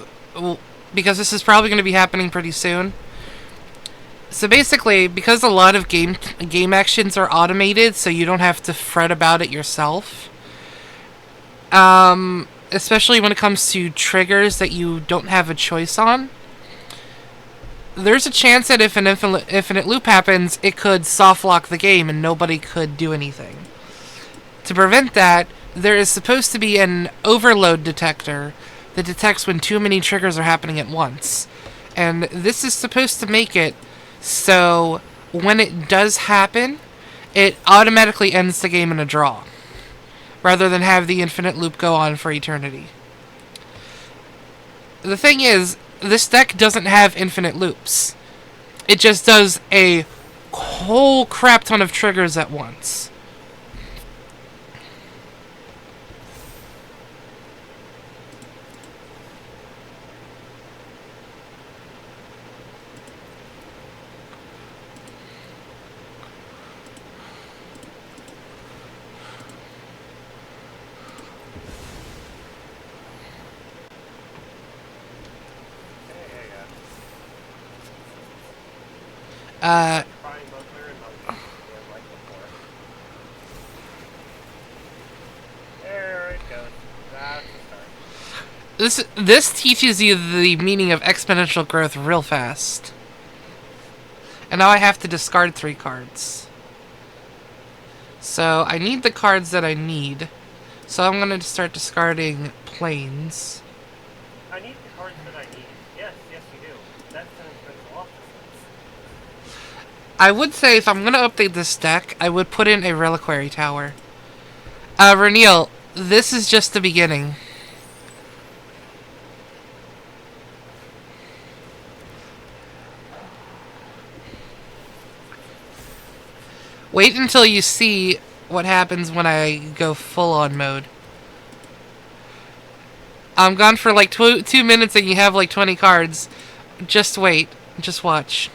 because this is probably going to be happening pretty soon. So basically, because a lot of game actions are automated, so you don't have to fret about it yourself. Especially when it comes to triggers that you don't have a choice on. There's a chance that if an infinite loop happens, it could soft lock the game and nobody could do anything. To prevent that, there is supposed to be an overload detector that detects when too many triggers are happening at once. And this is supposed to make it so when it does happen, it automatically ends the game in a draw, rather than have the infinite loop go on for eternity. The thing is, this deck doesn't have infinite loops. It just does a whole crap ton of triggers at once. Prime Butler and Monkey, yeah, like before. There it goes. That's the start. This teaches you the meaning of exponential growth real fast. And now I have to discard 3 cards. So I need the cards that I need. So I'm going to start discarding planes. I need the cards that I need. Yes, you do. That's an expensive office. I would say if I'm going to update this deck, I would put in a Reliquary Tower. Reniel, this is just the beginning. Wait until you see what happens when I go full-on mode. I'm gone for like 2 minutes and you have like 20 cards. Just wait. Just watch.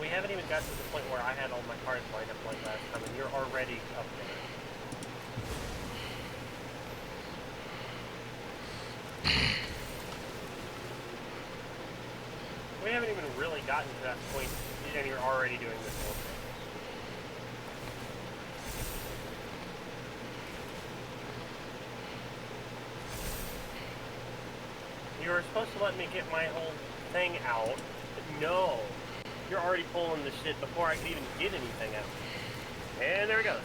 We haven't even got to the point where I had all my cards lined up like last time, and you're already up there. We haven't even really gotten to that point, and you're already doing this whole thing. You were supposed to let me get my whole thing out, but no. You're already pulling the shit before I could even get anything out. And there it goes.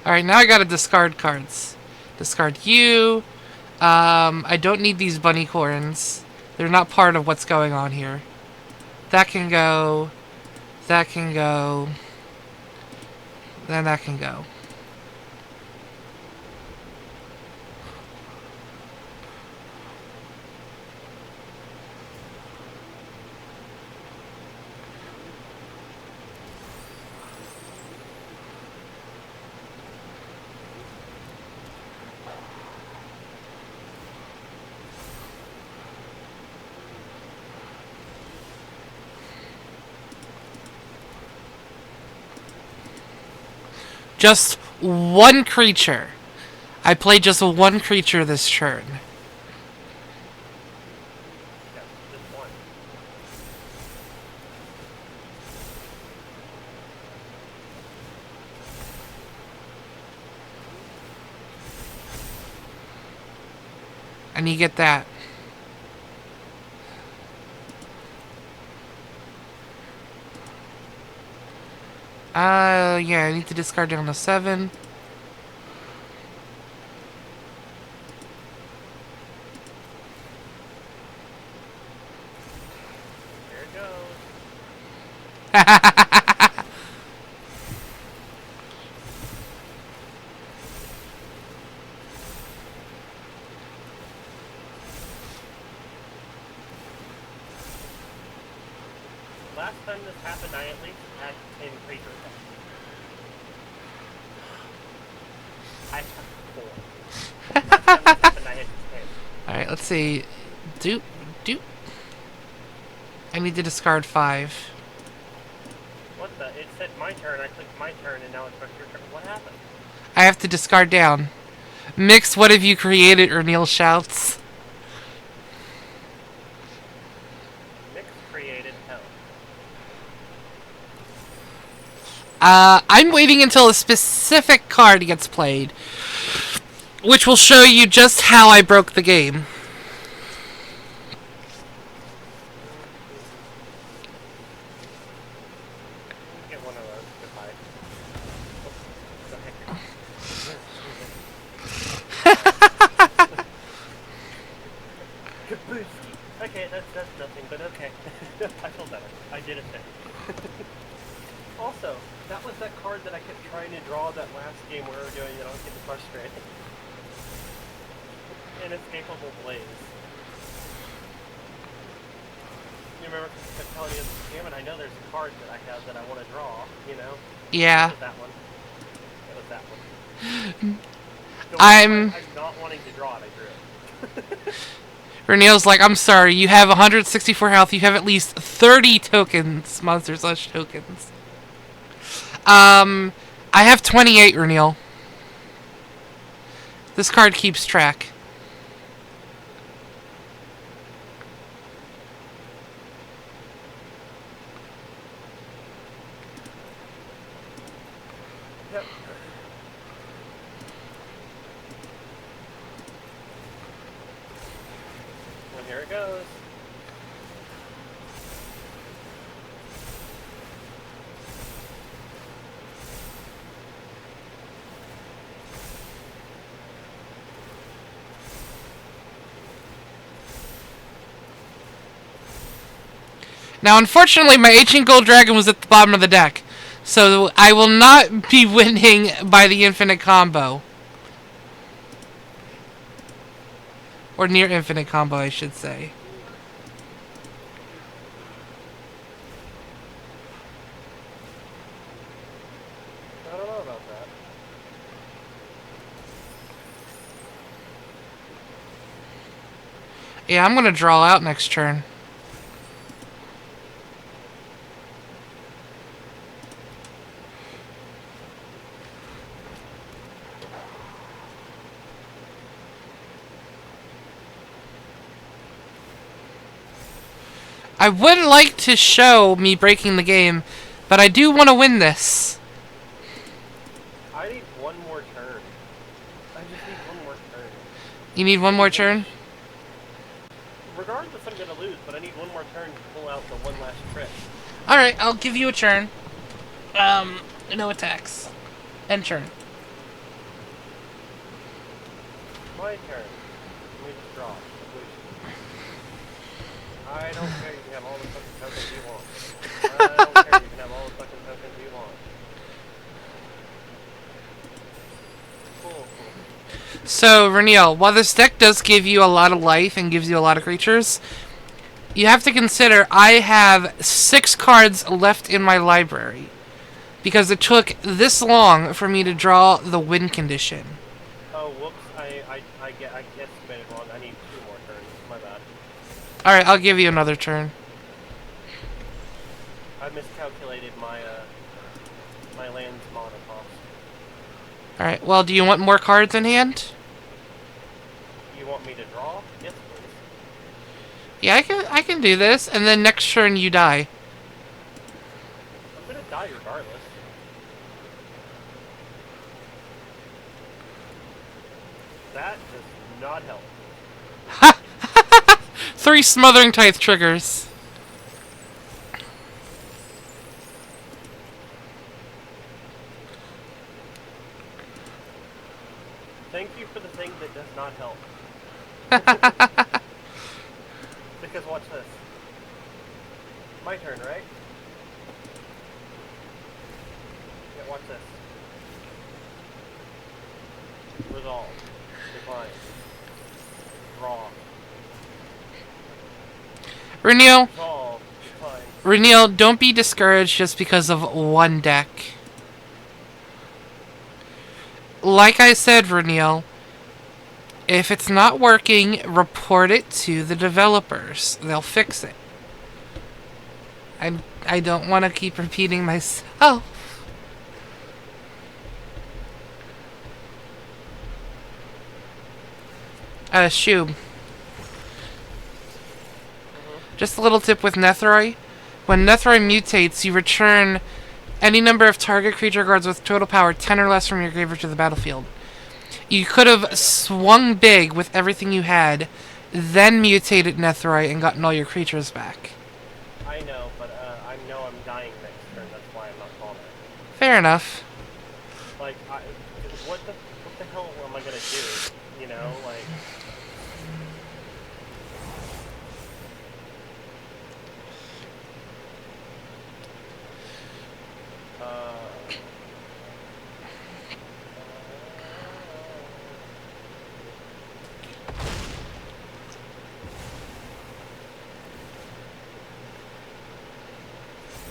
Alright, now I gotta discard cards. Discard you. I don't need these bunny corns. They're not part of what's going on here. That can go. That can go. Then that can go. Just one creature. I played just one creature this turn. Yes, just one. And you get that. Yeah, I need to discard down to 7. Here it goes. Last time this happened, I at least had 10 creatures. I have 4. Last time this happened, I had 10. Alright, let's see. Doop. I need to discard 5. What the? It said my turn, I clicked my turn, and now it's back to your turn. What happened? I have to discard down. Mix, what have you created? Ernil shouts. Mix created hell. I'm waiting until a specific card gets played, which will show you just how I broke the game. Get one of those. Goodbye. Kabooski. Okay, that's nothing, but okay. I feel better. I did a thing. Also, that was that card that I kept trying to draw that last game we were doing, and I was getting frustrated. Inescapable Blaze. You remember I kept telling you, damn it, I know there's a card that I have that I want to draw, you know? Yeah. It was that one. It was that one. I'm not wanting to draw it, I drew it. Ernil's like, I'm sorry, you have 164 health, you have at least 30 tokens, monster/tokens. I have 28, Ernil. This card keeps track. Yep. Well, here it goes. Now, unfortunately, my Ancient Gold Dragon was at the bottom of the deck, so I will not be winning by the infinite combo. Or near infinite combo, I should say. I don't know about that. Yeah, I'm gonna draw out next turn. I would like to show me breaking the game, but I do want to win this. I need one more turn. I just need one more turn. You need one more turn? Regardless, I'm gonna lose, but I need one more turn to pull out the one last crit. Alright, I'll give you a turn. No attacks. End turn. My turn. Let me just draw. I don't care, you can have all the fucking tokens you want. I don't care, you can have all the fucking tokens you want. Cool. So, Reniel, while this deck does give you a lot of life and gives you a lot of creatures, you have to consider I have 6 cards left in my library. Because it took this long for me to draw the win condition. Oh, whoops, I estimated wrong. I need 2 more turns. My bad. Alright, I'll give you another turn. I miscalculated my land's mana cost. Alright, well, do you want more cards in hand? You want me to draw? Yes, please. Yeah, I can do this, and then next turn you die. I'm gonna die regardless. That does not help. 3 Smothering Tithe triggers. Thank you for the thing that does not help. Because watch this. My turn, right? Yeah, watch this. Resolve. Decline. Draw. Reniel, Resolve. Decline. Reniel, don't be discouraged just because of one deck. Like I said, Reniel, if it's not working, report it to the developers. They'll fix it. I don't want to keep repeating myself. Shub. Just a little tip with Nethroi. When Nethroi mutates, you return any number of target creature cards with total power 10 or less from your graveyard to the battlefield. You could have swung big with everything you had, then mutated Nethroi and gotten all your creatures back. I know, but I know I'm dying next turn. That's why I'm not calling it. Fair enough. Like, what the hell am I gonna do? You know, like.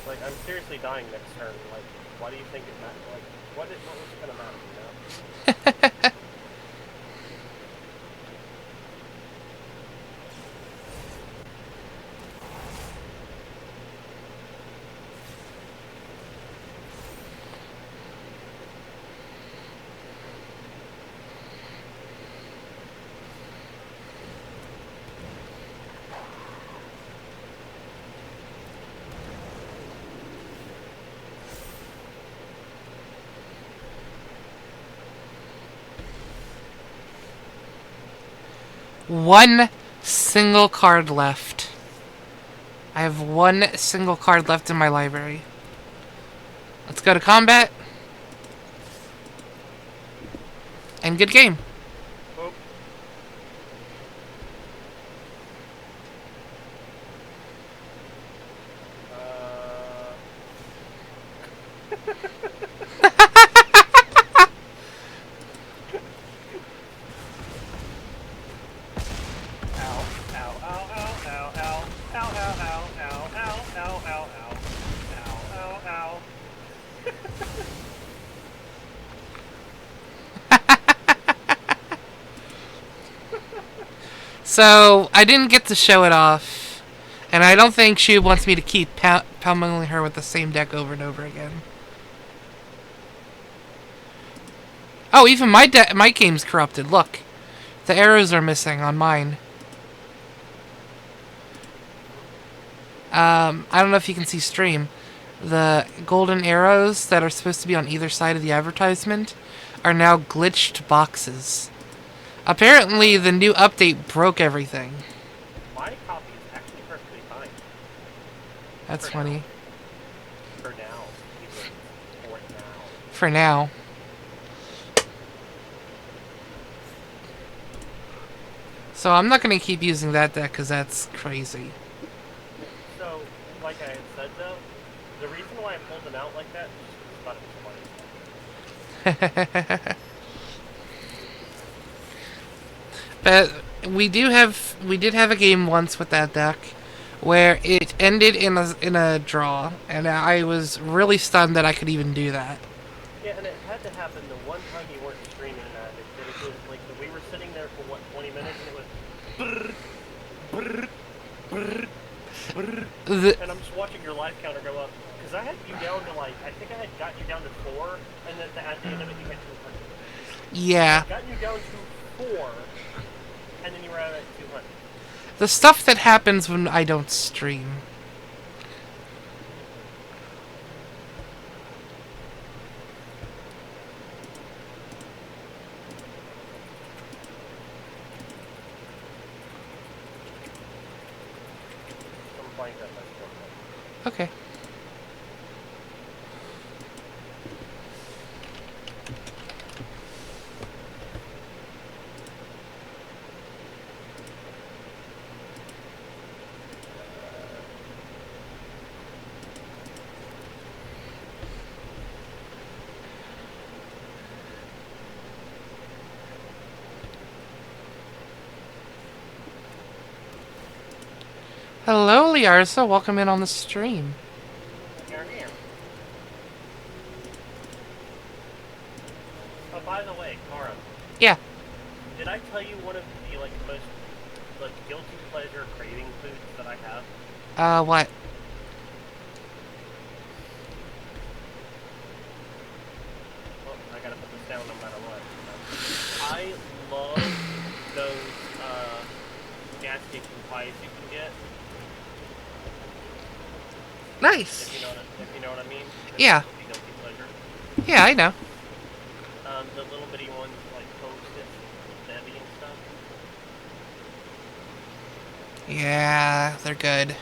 Like, I'm seriously dying next turn. Like, why do you think it matters? Like, what was it gonna matter, you know? One single card left. I have one single card left in my library. Let's go to combat. And good game. Oh. So, I didn't get to show it off. And I don't think she wants me to keep pummeling her with the same deck over and over again. Oh, even my game's corrupted. Look. The arrows are missing on mine. I don't know if you can see stream. The golden arrows that are supposed to be on either side of the advertisement are now glitched boxes. Apparently, the new update broke everything. My copy is actually perfectly fine. That's funny. For now. For now. For now. So I'm not going to keep using that deck because that's crazy. So, like I had said though, the reason why I pulled them out like that is just thought it was funny. But we did have a game once with that deck where it ended in a draw, and I was really stunned that I could even do that. Yeah, and it had to happen the one time you weren't streaming that. It was like we were sitting there for what 20 minutes, and it was. and I'm just watching your life counter go up. Because I had you down to like, I think I had got you down to 4, and then at the end of it you had 200. Yeah. I got you down to 4, and then you were at 200. The stuff that happens when I don't stream. I'm playing that last one. Okay. Hello, Liarza. Welcome in on the stream. Oh, by the way, Kara, Yeah. did I tell you one of the like most like guilty pleasure craving foods that I have? What? Well, I gotta put this down no matter what. I love those gas station pies you can get. Nice. If you know what I mean. Yeah. Guilty pleasure. Yeah, I know. The little bitty ones like Hostess, Debbie and stuff. Yeah, they're good.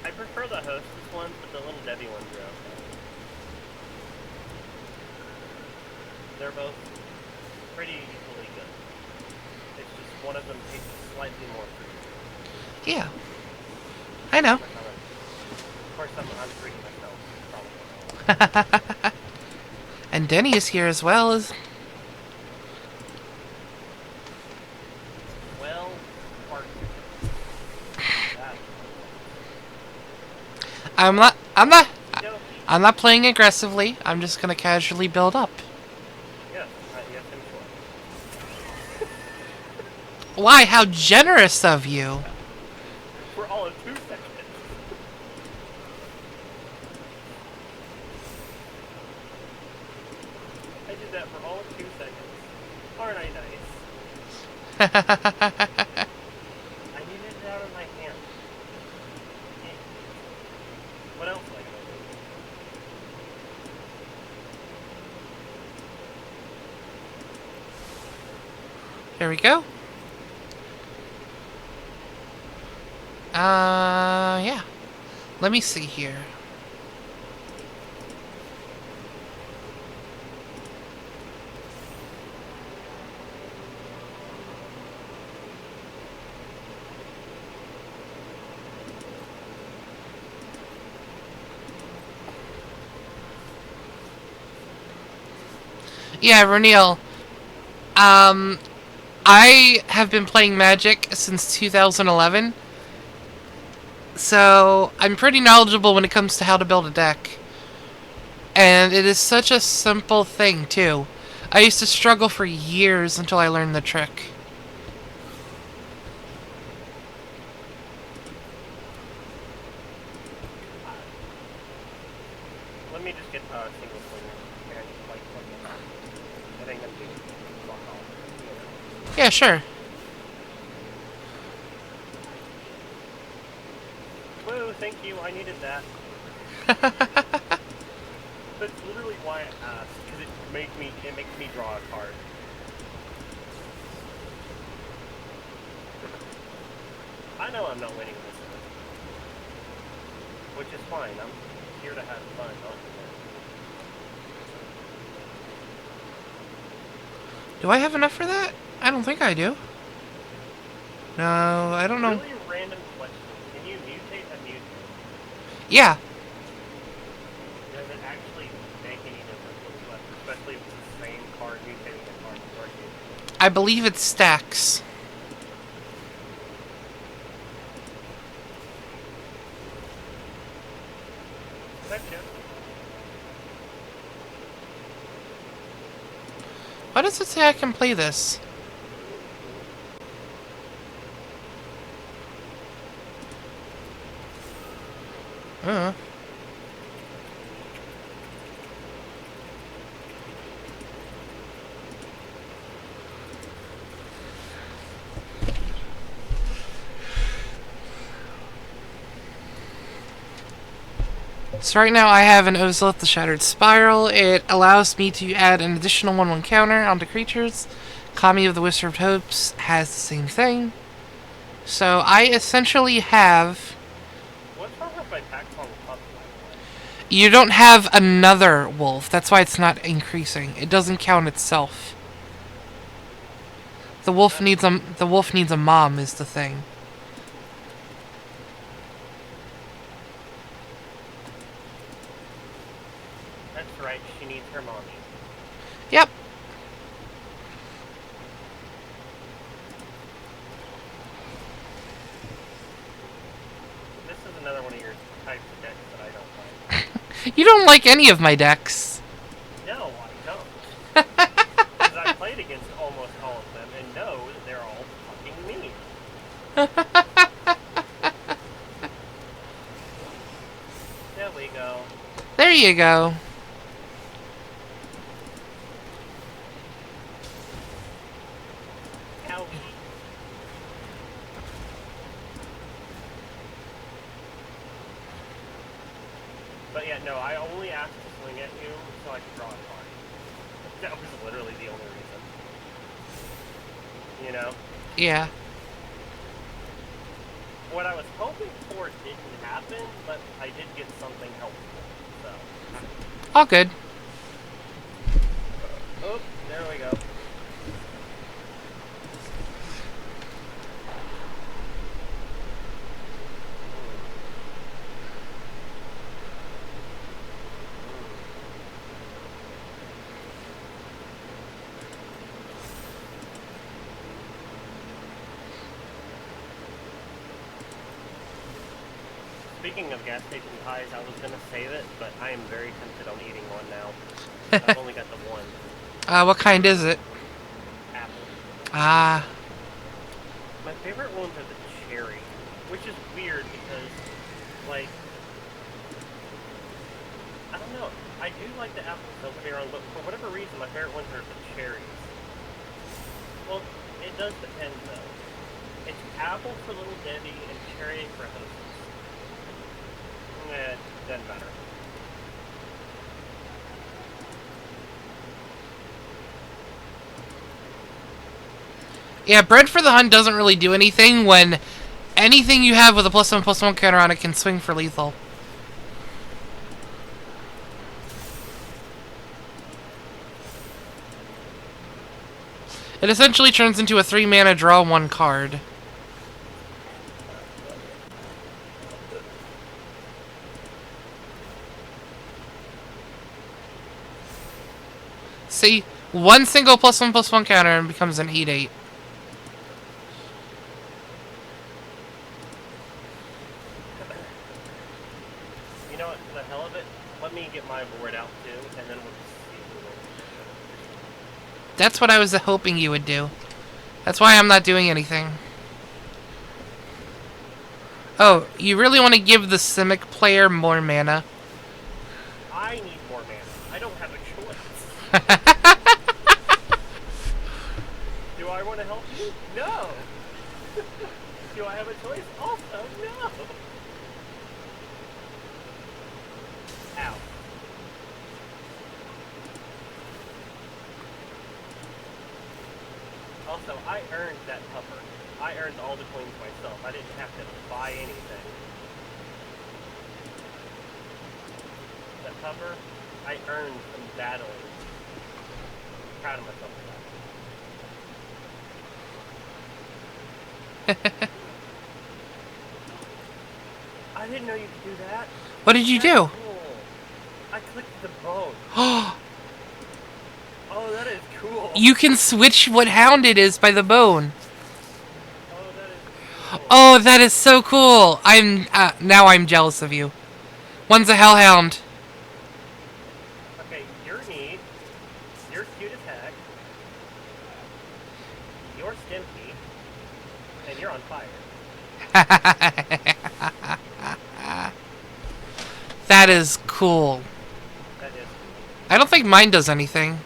I prefer the Hostess ones, but the little Debbie ones are okay. They're both pretty equally good. It's just one of them tastes slightly more fruity. Yeah. I know. Of course, I'm treating myself, probably. And Denny is here as well as... Well, part that. I'm not playing aggressively. I'm just gonna casually build up. Yes, yes, I'm sure. Why? How generous of you. We're all in 2 seconds. I did that for all of 2 seconds. Aren't I nice? I needed it out of my hand. What else am I gonna do? There we go. Yeah. Let me see here. Yeah, Renil. I have been playing Magic since 2011. So, I'm pretty knowledgeable when it comes to how to build a deck. And it is such a simple thing, too. I used to struggle for years until I learned the trick. Let me just get single player. Can I just like something? I think I'm doing fuck off. Yeah, sure. Woo, thank you, I needed that. That's literally why I asked, because it makes me draw a card. I know I'm not winning this one. Which is fine, I'm here to have fun, not to win. Do I have enough for that? I don't think I do. No, I don't know. Really random question. Can you mutate a mutant? Yeah. Does it actually make any difference whatsoever? Especially if it's the same card mutating a card before you. I believe it stacks. Gotcha. Why does it say I can play this? Uh. So right now I have an Ozolith the Shattered Spiral. It allows me to add an additional 1/1 counter onto creatures. Kami of the Whisper of Hopes has the same thing. So I essentially have... What's wrong with my tax on pup? You don't have another wolf. That's why it's not increasing. It doesn't count itself. The wolf needs a mom is the thing. That's right, she needs her mommy. Yep. This is another one of your types of decks that I don't like. You don't like any of my decks. No, I don't. Because I played against almost all of them and know that they're all fucking mean. There we go. There you go. Owie. But yeah, no, I only asked to swing at you so I could draw a card. That was literally the only reason. You know? Yeah. What I was hoping for didn't happen, but I did get something helpful. So. All good. Oh, there we go. Speaking of gas station pies, I was gonna save it, but I am very tempted on eating one now. I've only got the one. What kind is it? Apple. Ah. My favorite ones are the cherry, which is weird because, like, I don't know. I do like the apples, don't get me wrong, but for whatever reason, my favorite ones are the cherries. Well, it does depend, though. It's apple for Little Debbie and cherry for Hostess. Eh, doesn't matter. Yeah, Bread for the Hunt doesn't really do anything when anything you have with a +1/+1 counter on it can swing for lethal. It essentially turns into a 3-mana draw 1 card. See, one single +1/+1 counter and becomes an 8/8. You know what, for the hell of it, let me get my board out too, and then we'll just see. That's what I was hoping you would do. That's why I'm not doing anything. Oh, you really want to give the Simic player more mana? I need more mana. I don't have a choice. Do I want to help you? No. Do I have a choice? Also, no. Ow. Also, I earned that pupper. I earned all the coins myself. I didn't have to buy anything. That pupper, I earned from battling. I'm proud of myself for that. I didn't know you could do that. What did you That's do? cool. I clicked the bone. Oh, that is cool. You can switch what hound it is by the bone. Oh, that is cool. Oh, that is so cool. Now I'm jealous of you. One's a hellhound. Okay, you're neat. You're cute as heck. You're Stimpy. And you're on fire. That is cool. That is. I don't think mine does anything.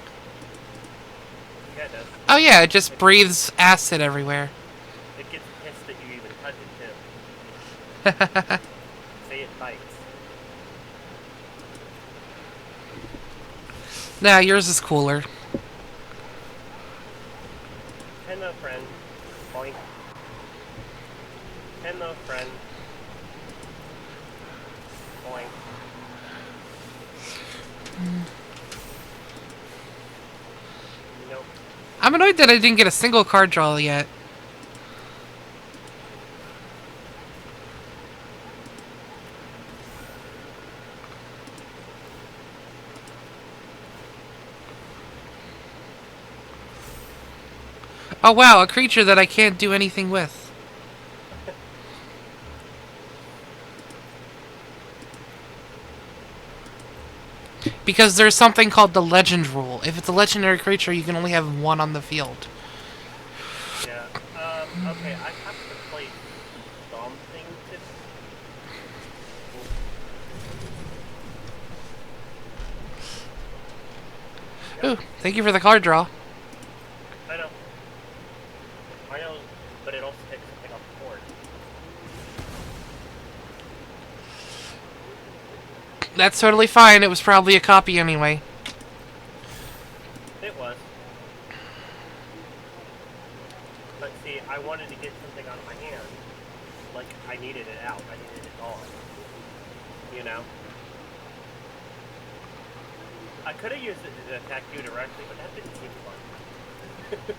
Yeah, it does. Oh yeah, it just breathes acid everywhere. It gets pissed that you even touch it too. Say it bites. Nah, yours is cooler. Hello, friend. Boink. Hello, friend. Boink. Nope. I'm annoyed that I didn't get a single card draw yet. Oh wow, a creature that I can't do anything with. Because there's something called the legend rule. If it's a legendary creature, you can only have one on the field. Yeah. Okay, I have to play something to... Ooh, thank you for the card draw. I know. I know, but it also takes something off the board. That's totally fine. It was probably a copy anyway. It was. But see, I wanted to get something out of my hand. Like, I needed it out. I needed it gone. You know? I could have used it to attack you directly, but that didn't seem fun.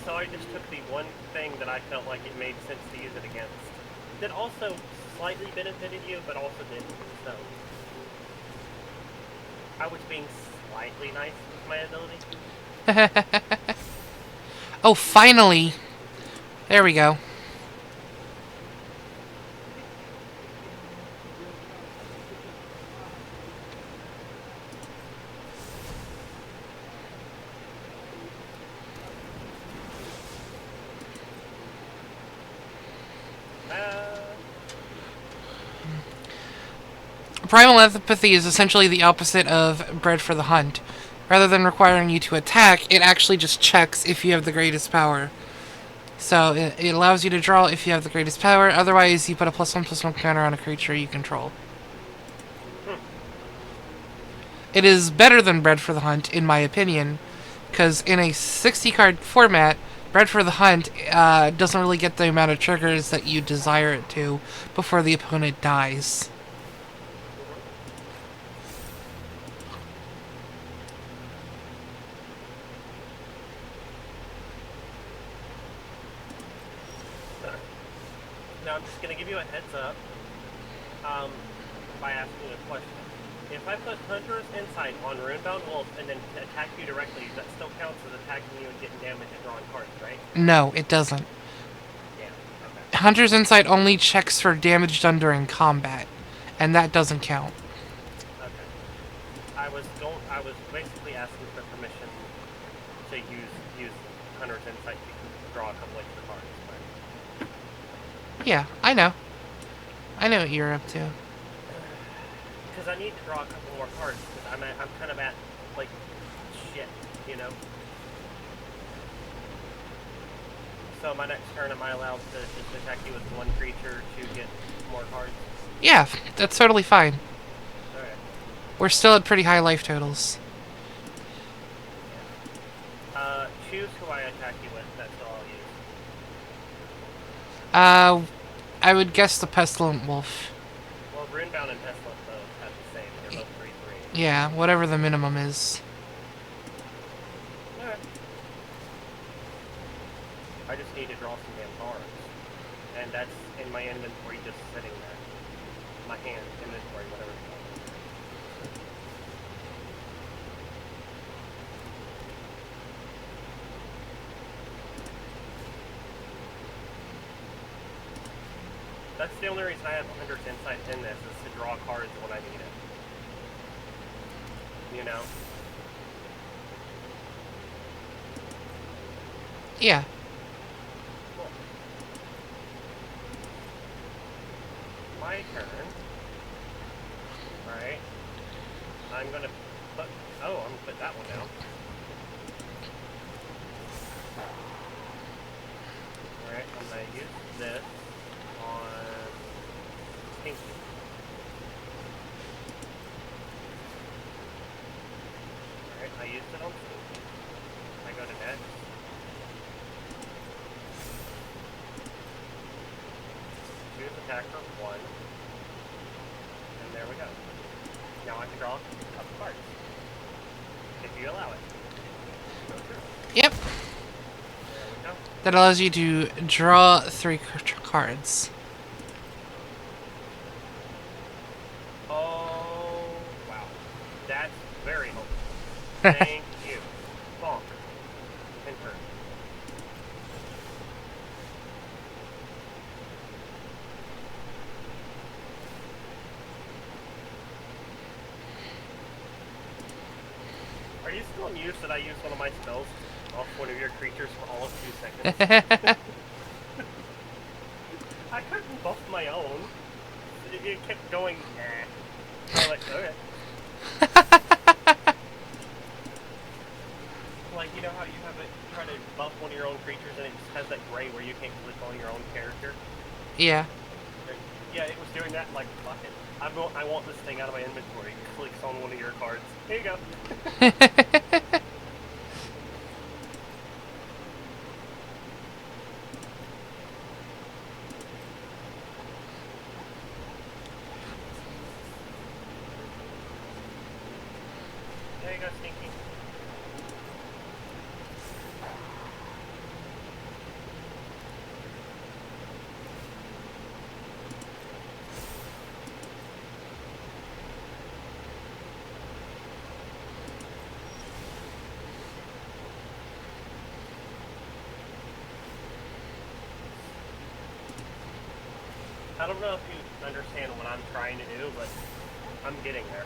So I just took the one thing that I felt like it made sense to use it against. That also slightly benefited you, but also didn't. So I was being slightly nice with my ability. Oh, finally! There we go. Primal Empathy is essentially the opposite of Bred for the Hunt. Rather than requiring you to attack, it actually just checks if you have the greatest power. So it allows you to draw if you have the greatest power, otherwise you put a +1/+1 counter on a creature you control. It is better than Bred for the Hunt, in my opinion, because in a 60-card format, Bred for the Hunt doesn't really get the amount of triggers that you desire it to before the opponent dies. Now I'm just going to give you a heads up by asking a question. If I put Hunter's Insight on Runebound Wolf and then attack you directly, that still counts as attacking you and getting damage and drawing cards, right? No, it doesn't. Yeah, okay. Hunter's Insight only checks for damage done during combat, and that doesn't count. Okay. I was basically asking for permission to use Hunter's Insight to draw a couple extra cards. But... Yeah, I know. I know what you're up to. Because I need to draw a couple more cards, because I'm kind of at, like, shit, you know? So my next turn, am I allowed to just attack you with one creature to get more cards? Yeah, that's totally fine. Alright. We're still at pretty high life totals. Choose who I attack you with, that's all I'll use. I would guess the Pestilent Wolf. Well, Runebound and Pestilent both have the same, they're both 3/3. Yeah, whatever the minimum is. Alright. I just need to draw some damn cards. And that's in my inventory just sitting there. My hand, inventory, whatever it's called. That's the only reason I have Hunter's Insight in this, is to draw cards when I need it. You know? Yeah. Cool. My my turn, right, I'm gonna put, I'm gonna put that one down. Alright, I'm gonna use this on Pinky. Alright, I used it on Pinky. I go to next. Choose attack for 1. And there we go. Now I can draw a couple cards. If you allow it. Go through. Yep. There we go. That allows you to draw 3 cards. Oh, wow. That's very helpful. Thank you. Bonk. Enter. Are you still amused that I used one of my spells off one of your creatures for all of 2 seconds? I couldn't buff my own. It kept going, nah. I'm like, okay. Like, you know how you have it try to buff one of your own creatures and it just has that gray where you can't click on your own character? Yeah. Yeah, it was doing that, like, fuck it. I want this thing out of my inventory. Clicks on one of your cards. Here you go. There you go, Stinky. I don't know if you understand what I'm trying to do, but I'm getting there.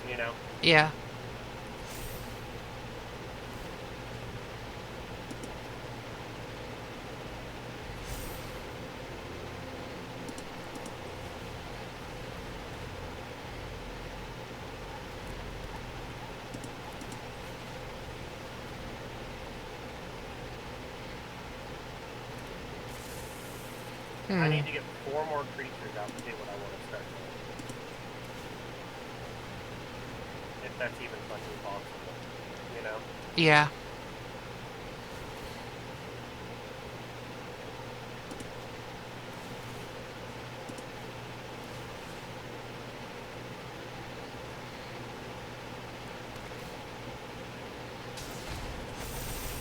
You know? Yeah. I need to get 4 more creatures out to do what I want to start doing. If that's even fucking possible. You know? Yeah.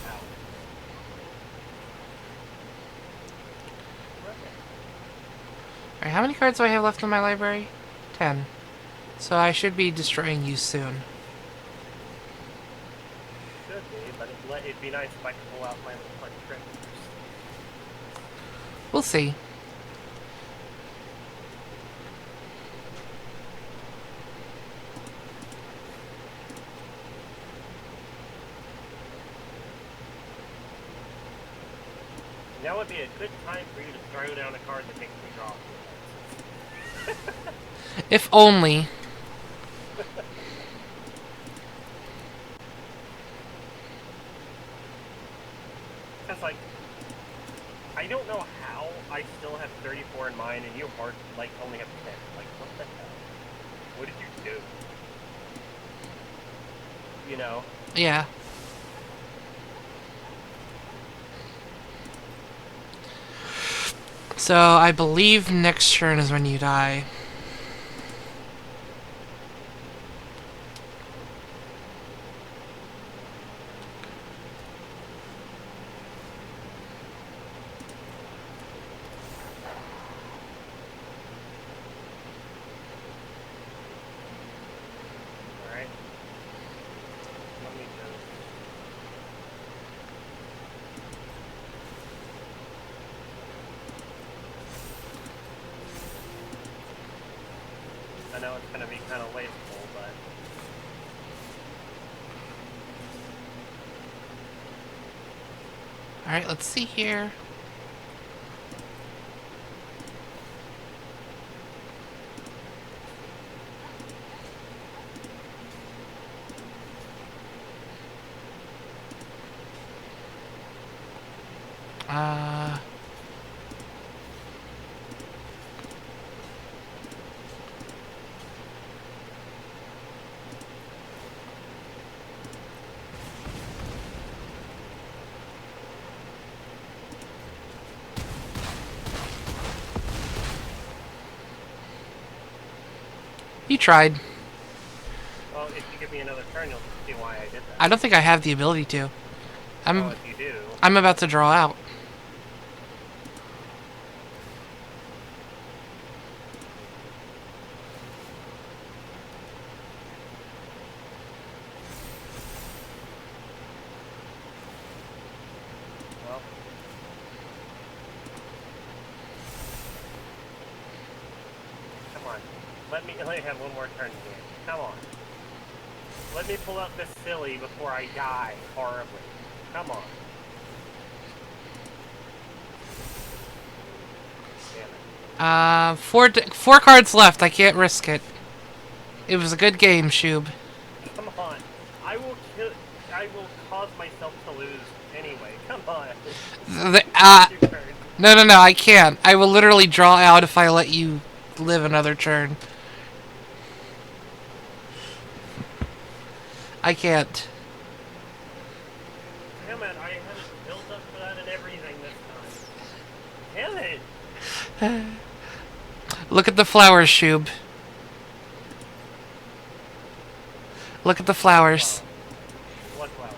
Ow. Okay. Alright, how many cards do I have left in my library? 10. So I should be destroying you soon. Should be, but it'd be nice if I could pull out my little fun trick. We'll see. Now would be a good time for you to throw down a card that makes me draw. If only. Because, like, I don't know how I still have 34 in mine and you like, only have 10. Like, what the hell? What did you do? You know? Yeah. So I believe next turn is when you die. Alright. Let me just... I know it's gonna be kind of wasteful, but... Alright, let's see here. Uh... You tried. Well, if you give me another turn, you'll see why I did that. I don't think I have the ability to. Well, if you do, I'm about to draw out. well. Come on. Let me have one more turn here. Come on. Let me pull out this silly before I die horribly. Come on. Damn it. Four cards left. I can't risk it. It was a good game, Shub. Come on. I will cause myself to lose anyway. Come on. Two turns. No, I can't. I will literally draw out if I let you live another turn. I can't. Damn it, I had it built up for that and everything this time. Damn it! Look at the flowers, Shub. Look at the flowers. What flowers?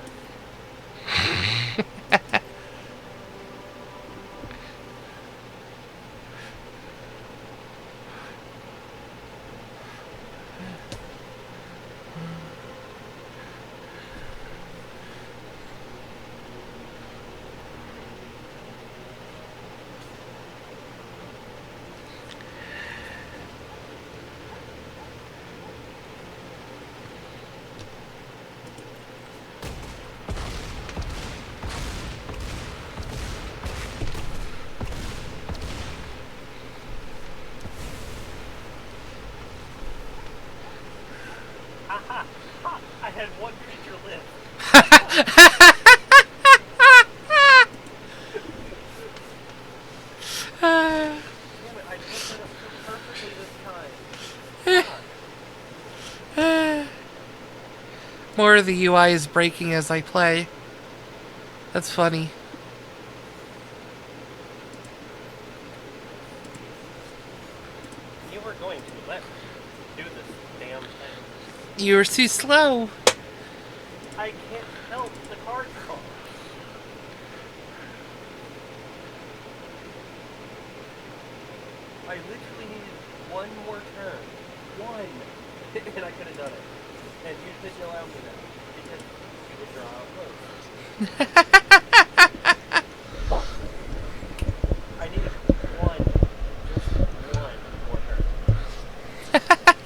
Ha! I had one creature live. Damn it, I built it up so perfectly this time. More of the UI is breaking as I play. That's funny. You were going to let me do this damn thing. You were too slow. I can't help the card call. I literally needed one more turn. One. And I could have done it. And you didn't allow me that. Because you would draw out close. I needed just one more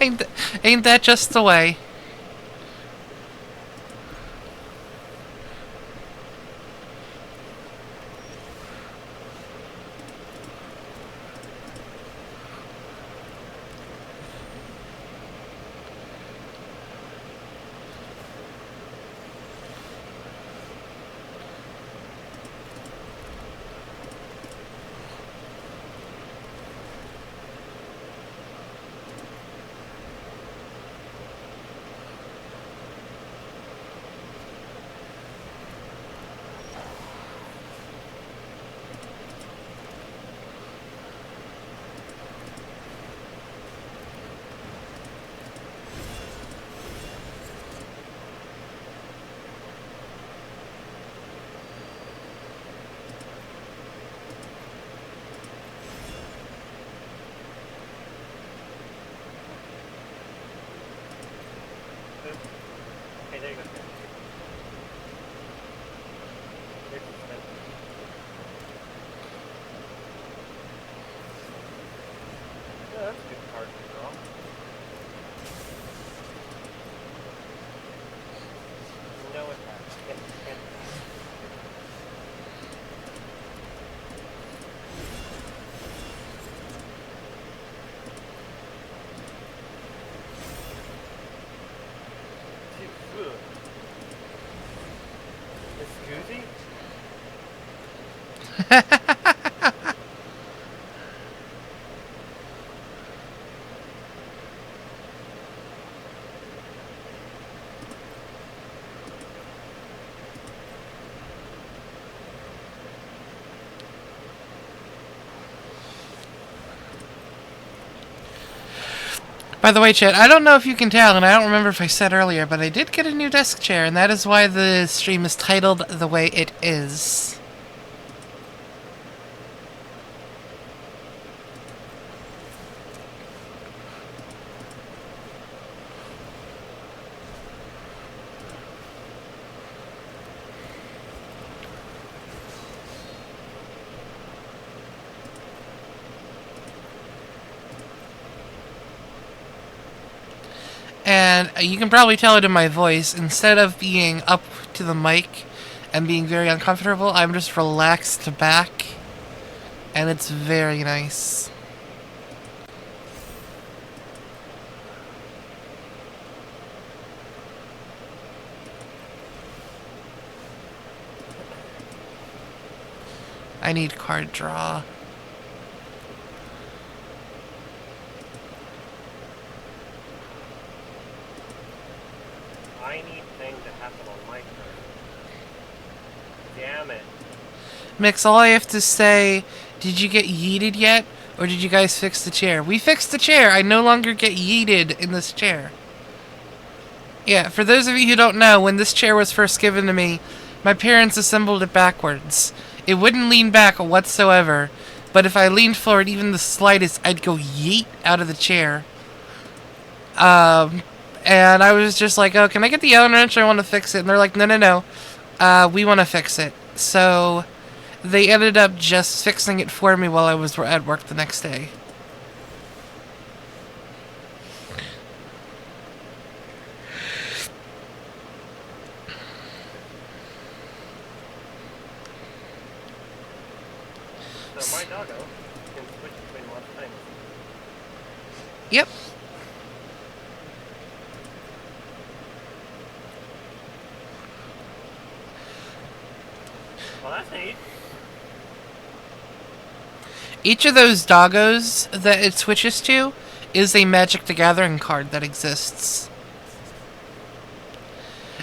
turn. Ain't that just the way? By the way, chat, I don't know if you can tell, and I don't remember if I said earlier, but I did get a new desk chair, and that is why the stream is titled the way it is. And you can probably tell it in my voice. Instead of being up to the mic and being very uncomfortable, I'm just relaxed back. And it's very nice. I need card draw. I need things to happen on my turn. Damn it. Mix, all I have to say, did you get yeeted yet? Or did you guys fix the chair? We fixed the chair. I no longer get yeeted in this chair. Yeah, for those of you who don't know, when this chair was first given to me, my parents assembled it backwards. It wouldn't lean back whatsoever, but if I leaned forward even the slightest, I'd go yeet out of the chair. And I was just like, oh, can I get the Allen wrench? I want to fix it. And they're like, no. We want to fix it. So they ended up just fixing it for me while I was at work the next day. So my doggo can switch between lots of things. Yep. Well, that's neat. Each of those doggos that it switches to is a Magic the Gathering card that exists.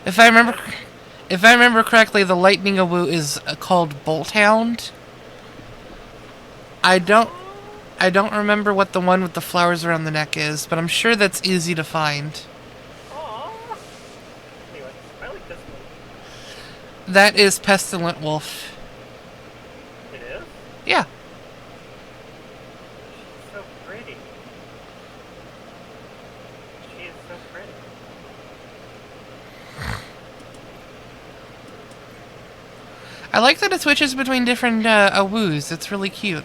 If I remember correctly, the Lightning Awoo is called Bolthound. I don't remember what the one with the flowers around the neck is, but I'm sure that's easy to find. Aww. Anyway, I like this one. That is Pestilent Wolf. It is? Yeah. She's so pretty. She is so pretty. I like that it switches between different Awoos. It's really cute.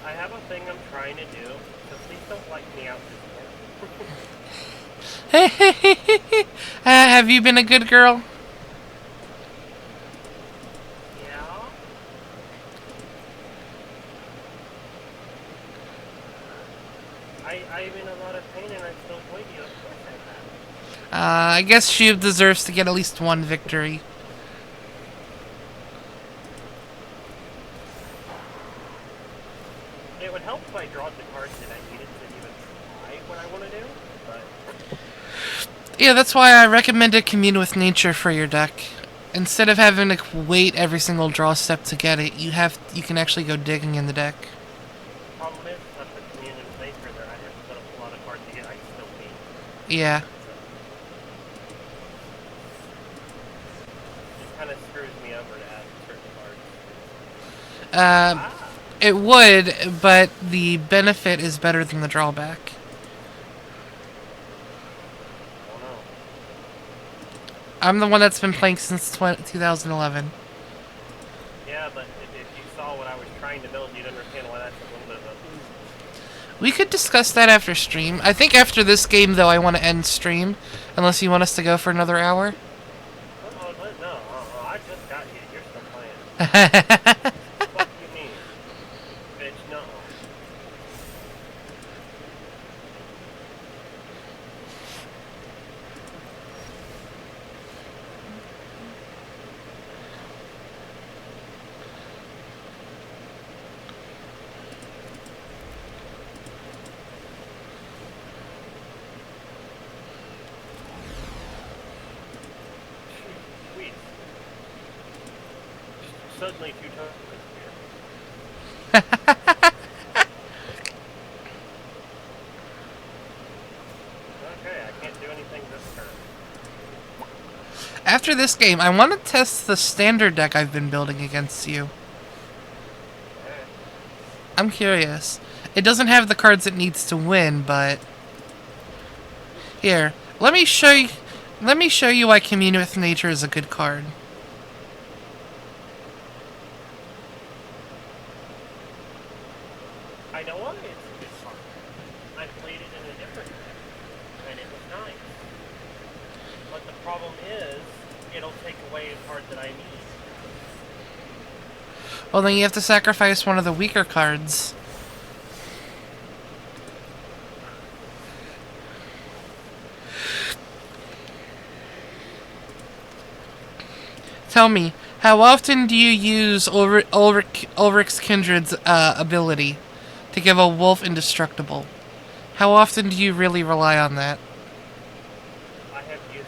I have a thing I'm trying to do, so please don't like me out this year. Have you been a good girl? Yeah? I'm in a lot of pain and I still avoid you. Of course I have. I guess she deserves to get at least one victory. It would help if I drawed the cards that I needed to even try what I want to do, but Yeah, that's why I recommended Commune with Nature for your deck. Instead of having to wait every single draw step to get it, you can actually go digging in the deck. problem is, I put Communion in place for there. I have to put up a lot of cards to get I still need. Yeah. It kind of screws me over to add certain cards. It would, but the benefit is better than the drawback. Oh no. I'm the one that's been playing since 2011. Yeah, but if you saw what I was trying to build, you'd understand why that's a little bit of a... We could discuss that after stream. I think after this game, though, I want to end stream. Unless you want us to go for another hour. No, I just got you. You're still playing. What do you mean? Bitch, no. suddenly 2 tokens appear. Okay, I can't do anything this turn. After this game, I want to test the standard deck I've been building against you. Okay. I'm curious. It doesn't have the cards it needs to win, but... Here, let me show you... Let me show you why Commune with Nature is a good card. I know why it's a good card. I played it in a different deck, and it was nice. But the problem is, it'll take away a card that I need. Well, then you have to sacrifice one of the weaker cards. Tell me, how often do you use Ulrich's Kindred's ability to give a wolf indestructible? How often do you really rely on that? I have used it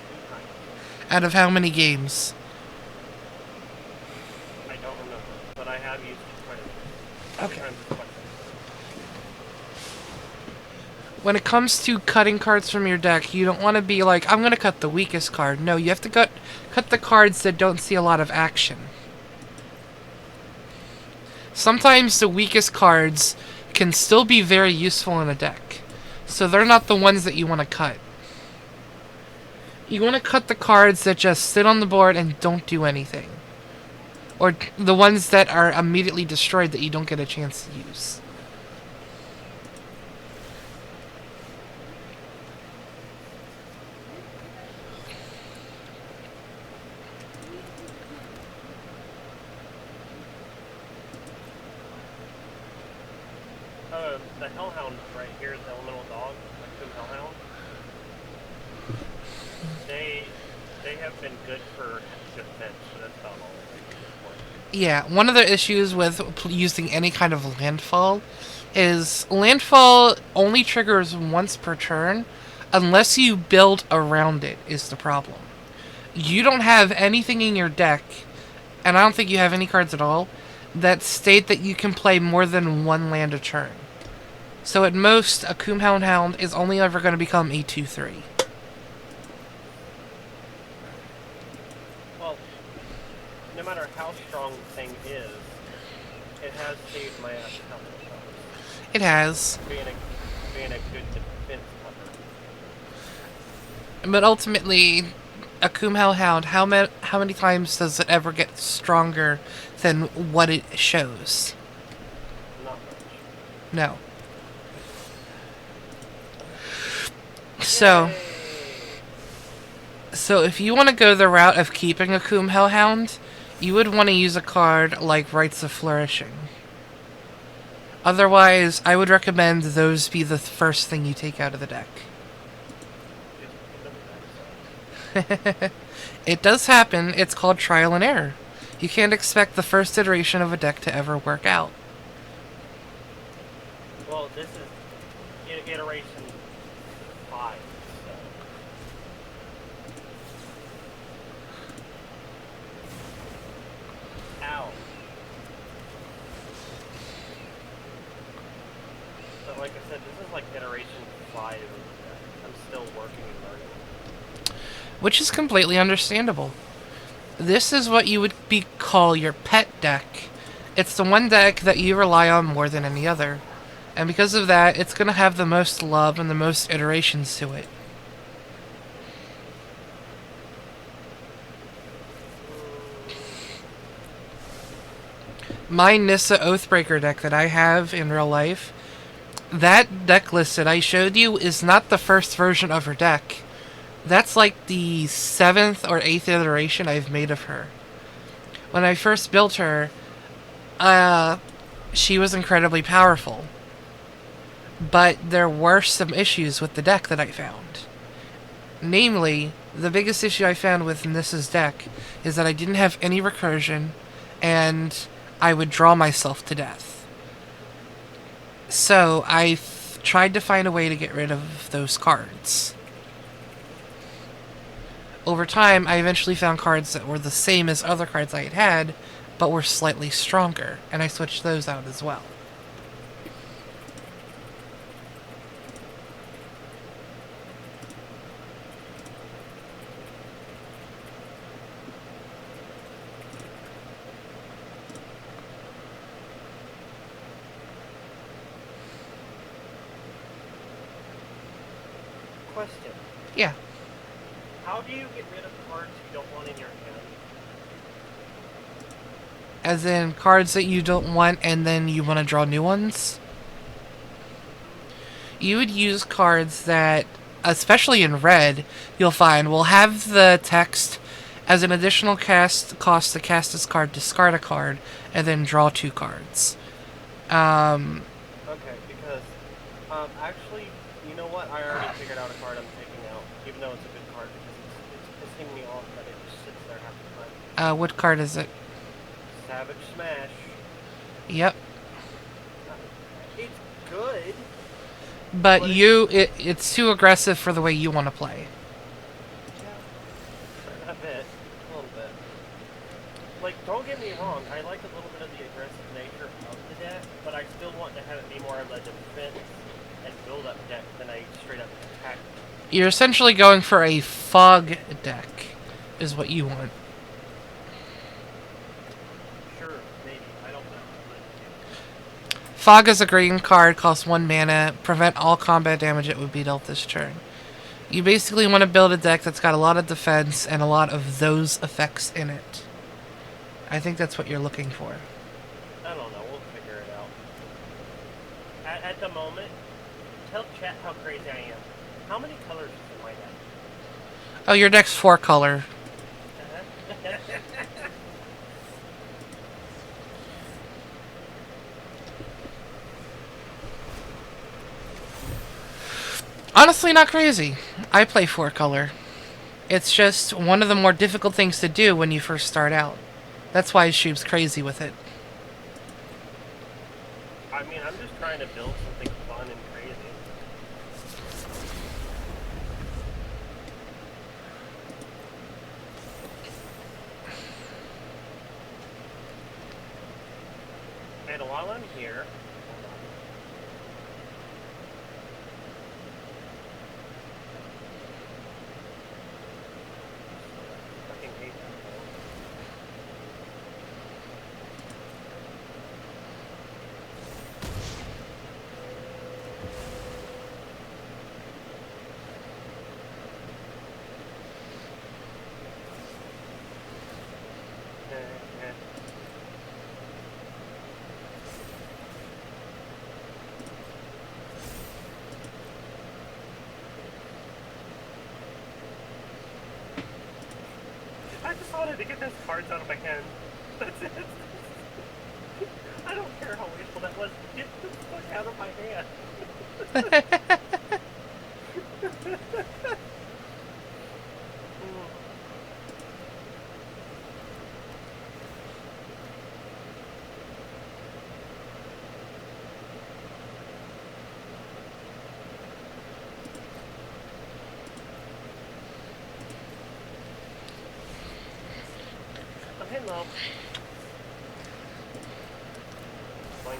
2 times. Out of how many games? I don't remember, but I have used it quite a bit. Okay. Sometimes it's quite a bit. When it comes to cutting cards from your deck, you don't want to be like, I'm going to cut the weakest card. No, you have to cut the cards that don't see a lot of action. Sometimes the weakest cards can still be very useful in a deck. So they're not the ones that you want to cut. You want to cut the cards that just sit on the board and don't do anything. Or the ones that are immediately destroyed that you don't get a chance to use. The Hellhound right here, the elemental dog, like the Hellhound. They have been good for defense, but that's about all they can do for it. Yeah, one of the issues with using any kind of landfall is landfall only triggers once per turn unless you build around it is the problem. You don't have anything in your deck, and I don't think you have any cards at all, that state that you can play more than 1 land a turn. So at most, a Coomhound Hound is only ever going to become a 2/3. Well, no matter how strong the thing is, it has saved my ass a couple of times. It has. Being a good defense cover. But ultimately, a Coomhound Hound, how many times does it ever get stronger than what it shows? Not much. No. So if you want to go the route of keeping a Coomhound Hound, you would want to use a card like Rites of Flourishing. Otherwise, I would recommend those be the first thing you take out of the deck. It does happen. It's called trial and error. You can't expect the first iteration of a deck to ever work out. Well, this is iteration 5, so. Ow. But like I said, this is like iteration 5 of the deck. I'm still working and learning. Which is completely understandable. This is what you would call your pet deck. It's the one deck that you rely on more than any other. And because of that, it's going to have the most love and the most iterations to it. My Nissa Oathbreaker deck that I have in real life, that deck list that I showed you is not the first version of her deck. That's like the 7th or 8th iteration I've made of her. When I first built her, she was incredibly powerful. But there were some issues with the deck that I found. Namely, the biggest issue I found with Nissa's deck is that I didn't have any recursion, and I would draw myself to death. So I tried to find a way to get rid of those cards. Over time, I eventually found cards that were the same as other cards I had, but were slightly stronger, and I switched those out as well. Question. Yeah. How do you get rid of cards you don't want in your hand? As in cards that you don't want and then you want to draw new ones? You would use cards that, especially in red, you'll find will have the text as an additional cost to cast this card, discard a card, and then draw 2 cards. Okay, because actually, you know what? I already figured out a card I'm taking out, even though it's a good card, because it's pissing me off that it just sits there half the time. What card is it? Savage Smash. Yep. It's good. But it's too aggressive for the way you want to play. Yeah. A bit. A little bit. Like, don't get me wrong, I like a little bit of the aggressive nature of the deck, but I still want to have it be more of a defense and build up deck than a straight up attack. You're essentially going for a fog deck, is what you want. Sure, maybe. I don't know. Fog is a green card, costs 1 mana, prevent all combat damage that would be dealt this turn. You basically want to build a deck that's got a lot of defense and a lot of those effects in it. I think that's what you're looking for. I don't know. We'll figure it out. At the moment, tell chat how crazy I am. How many colors is in my deck? Oh, your deck's 4 color. Honestly, not crazy. I play 4 color. It's just one of the more difficult things to do when you first start out. That's why Shoob's crazy with it. I mean, I'm just trying to build something fun and crazy. And while I'm here, hold on. Fucking hate that thing. I just wanted to get those cards out of my hand. That's it. I don't care how wasteful that was. Get the fuck out of my hand. I'm hitting low. Fine.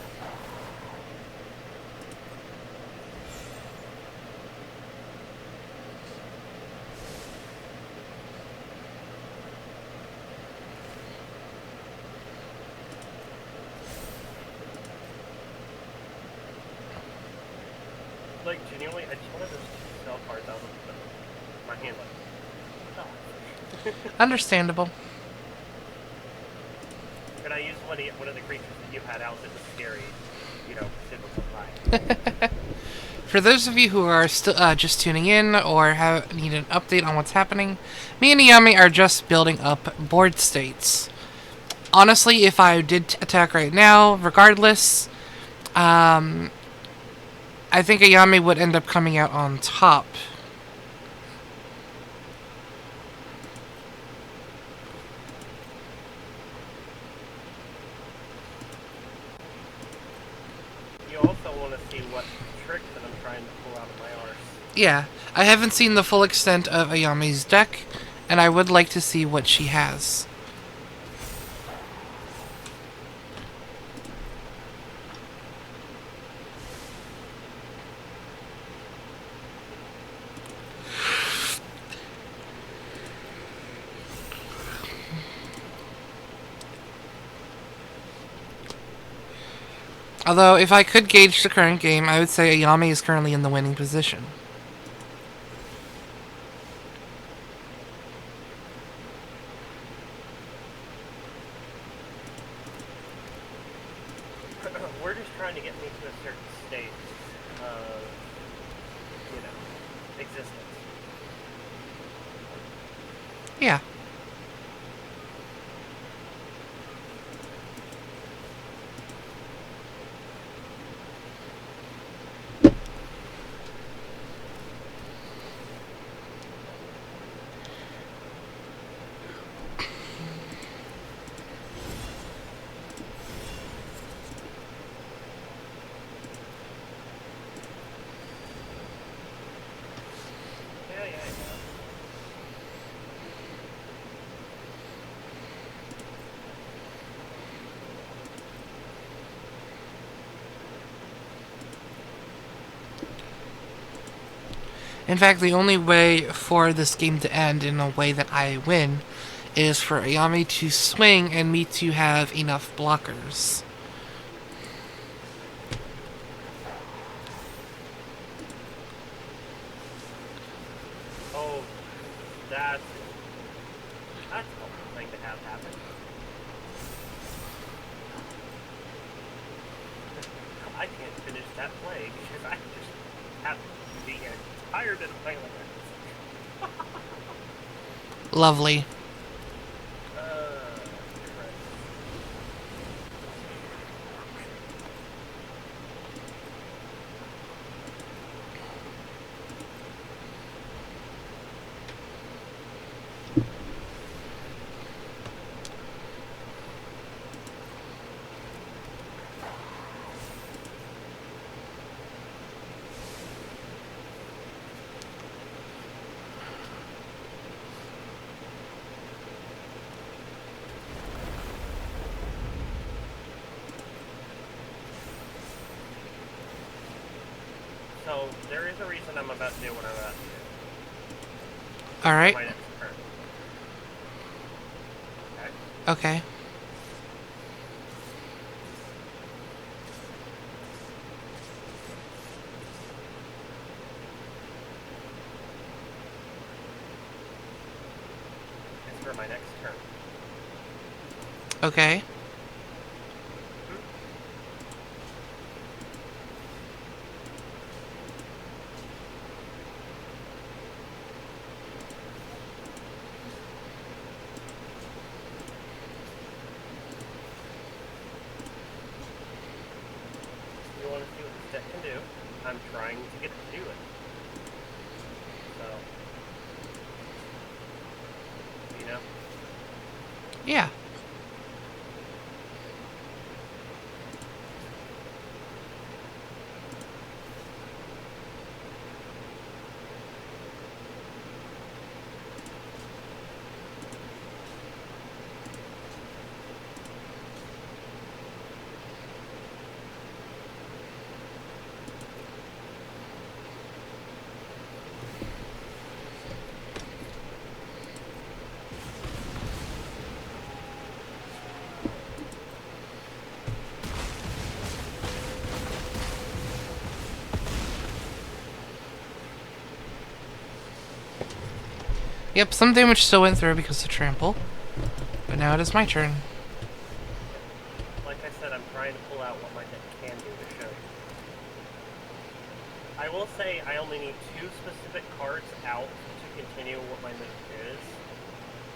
Like, genuinely, I just wanted to sell cards out of my hand. Like, Understandable. and I used one of the creatures that you had out that was scary, you know, typical line. For those of you who are still just tuning in or need an update on what's happening, me and Ayame are just building up board states. Honestly, if I did attack right now, regardless, I think Ayame would end up coming out on top. You also want to see what tricks that I'm trying to pull out of my arse. Yeah, I haven't seen the full extent of Ayame's deck, and I would like to see what she has. Although, if I could gauge the current game, I would say Ayame is currently in the winning position. We're just trying to get me to a certain state of, existence. Yeah. Yeah. In fact, the only way for this game to end in a way that I win is for Ayame to swing and me to have enough blockers. Oh, that's a helpful thing to have happen. I can't finish that play because I just have the entire bit of playing like Lovely. Christ. So, there is a reason I'm about to do what I'm about to do. Alright. My next turn. Okay? Okay. It's for my next turn. Okay. You want to see what this deck can do? I'm trying to get it to do it. So, Yeah. Yep, some damage still went through because of trample. But now it is my turn. like I said, I'm trying to pull out what my deck can do to show you. I will say I only need 2 specific cards out to continue what my move is.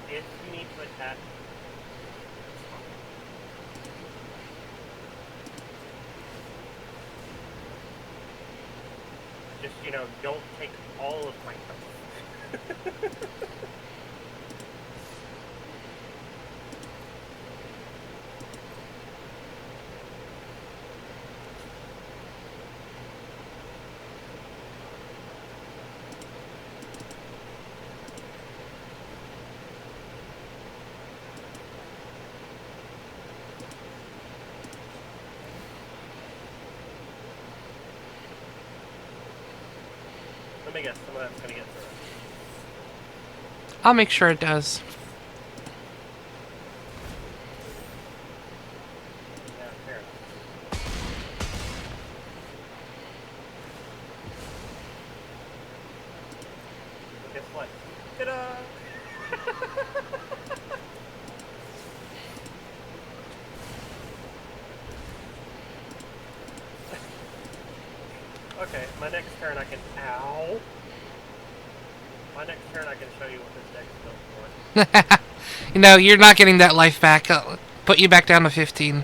If you need to attack, it's fine. Just, don't take all of my health. Let me guess, some of that's gonna get through. I'll make sure it does. Yeah, fair enough. Ta-da! Okay, my next turn I can... Ow! My next turn I can show you what this deck is built for. You know, you're not getting that life back. I'll put you back down to 15.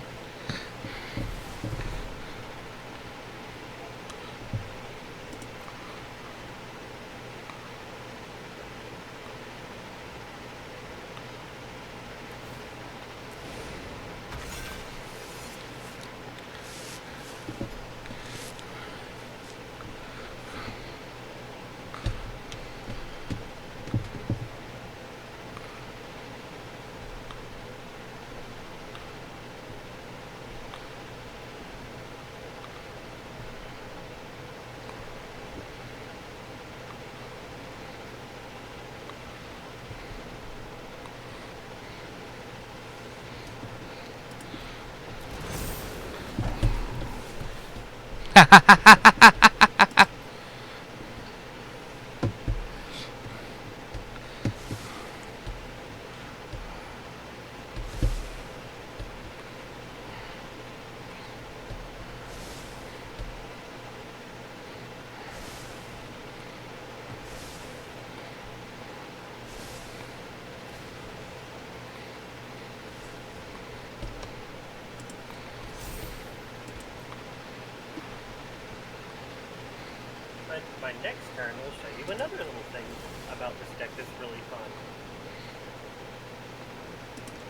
My next turn will show you another little thing about this deck that's really fun.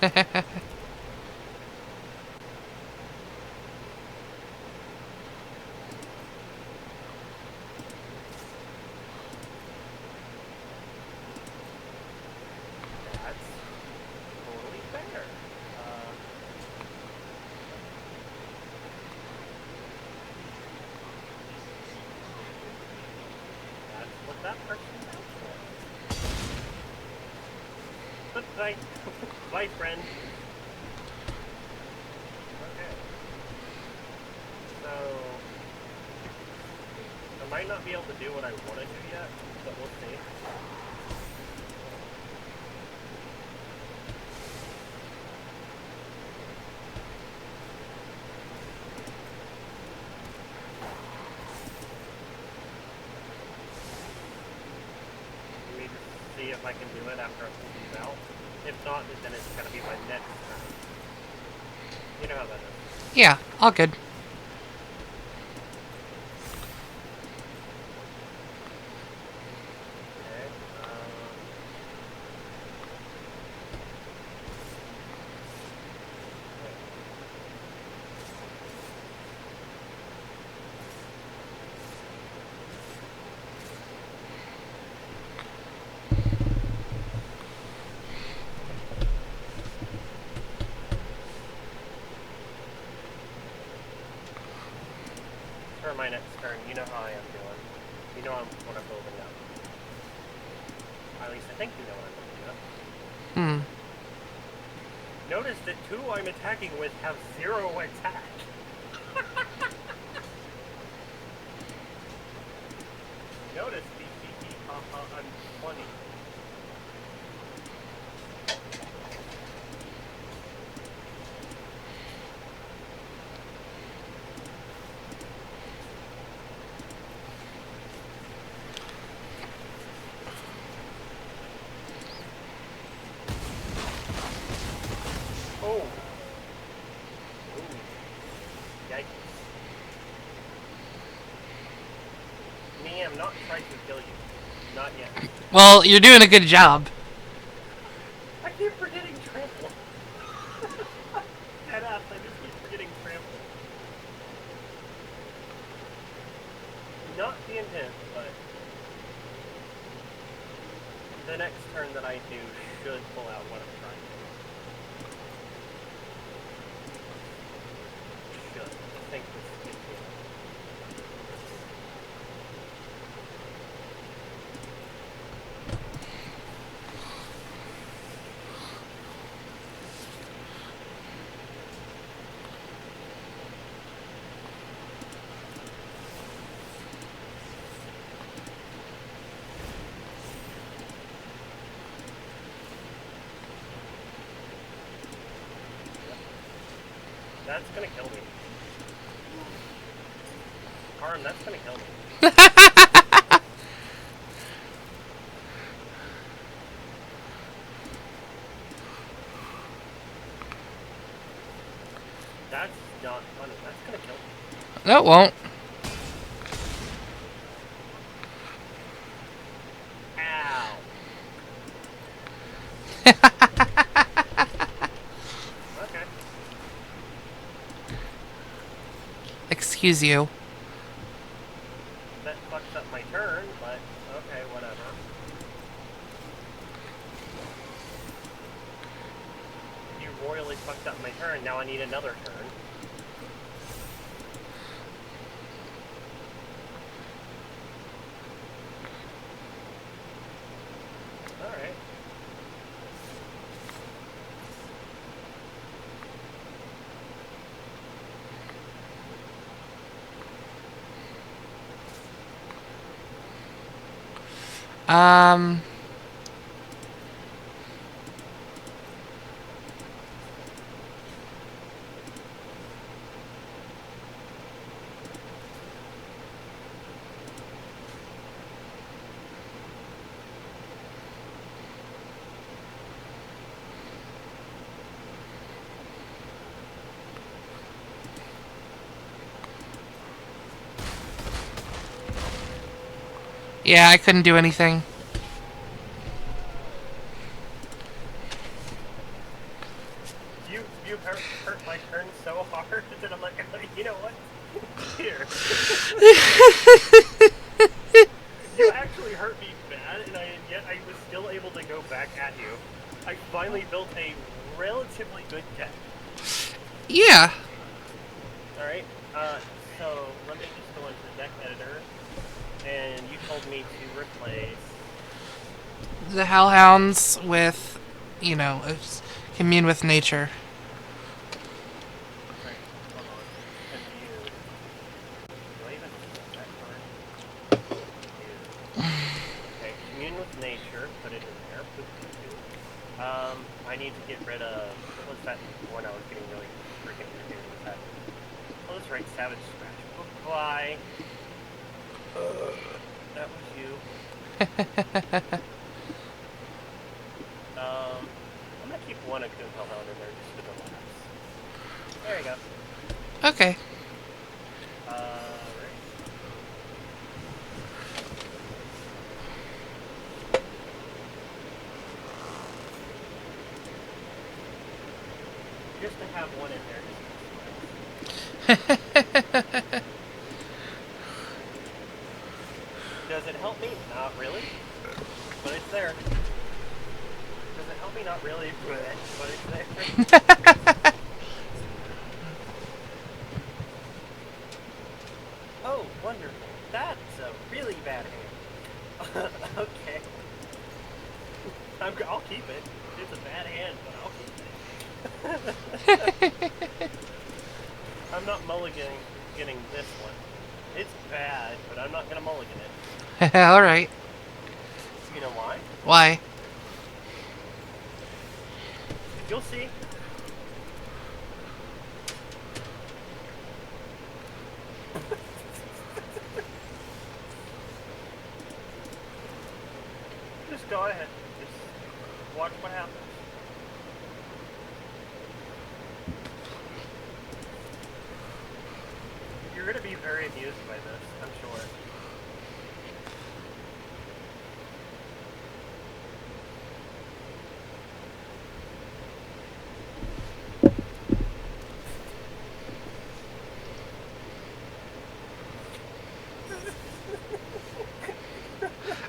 That's totally fair. That's what that person's out for. Bye. Bye, friend. Okay. So, I might not be able to do what I want to do yet, but we'll see. Let me just see if I can do it after I pull these out. If not, then it's gonna be my next turn. You know how that is. Yeah, all good. Okay. For my next turn, you know how I am doing. You know what I'm building up. At least I think you know what I'm building up. Notice that two I'm attacking with have 0 attack. Notice I'm 20. Oh. Ooh. Yikes. Me, I'm not trying to kill you. Not yet. Well, you're doing a good job. I keep forgetting trample. Deadass, I just keep forgetting trample. Not the intent, but the next turn that I do should pull out what I'm trying to do. Should. I think this is good. That's gonna kill me. Karn, that's gonna kill me. That's not funny. That's gonna kill me. No, it won't. Ow. Okay. Excuse you. That fucks up my turn, but okay, whatever. You royally fucked up my turn, now I need another turn. Alright. Um... Yeah, I couldn't do anything. You hurt my turn so hard that I'm like, you know what? Here. You actually hurt me bad, and yet I was still able to go back at you. I finally built a relatively good deck. Yeah. Alright, so let me just go into the deck editor, and you told me to replace... The Hellhounds with, you know, commune with nature. Right, hold on. Commune. Do I even have that card? Commune. Okay, commune with nature, put it in there. Boop, boop, boop. I need to get rid of... What was that one I was getting really freaking irritated with that? Oh, that's right, Savage Scratch. Goodbye. That was you. I'm gonna keep one Akun Hellhound in there just for the laughs. There you go. Okay. Right. Just to have one in there. Does it help me? Not really. But it's there. Does it help me? Not really. But it's there. Oh, wonderful. That's a really bad hand. Okay. I'll keep it. It's a bad hand, but I'll keep it. I'm not mulliganing getting this one. It's bad, but I'm not gonna mulligan it. Alright. You know why? Why? You'll see. Just go ahead. Just watch what happens. You're gonna be very amused by this, I'm sure.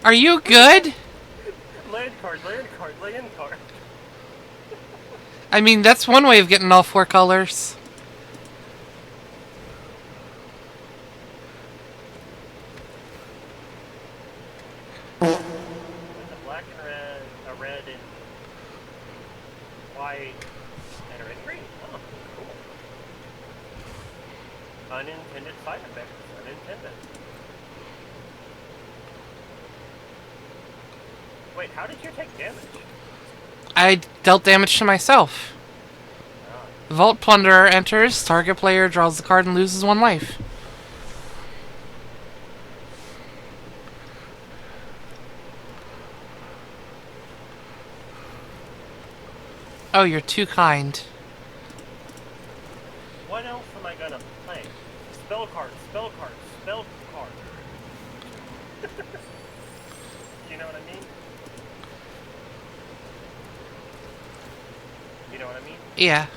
Are you good? Land card, land card, land card. I mean, that's one way of getting all four colors. With a black and red, a red and white, and a red green. Oh, cool. Unintended side effects. Unintended. Wait, how did you take damage? I dealt damage to myself. Oh, Vault Plunderer enters. Target player draws the card and loses 1 life. Oh, you're too kind. What else am I gonna play? Spell card, spell card, spell card. You know what I mean? You know what I mean? Yeah.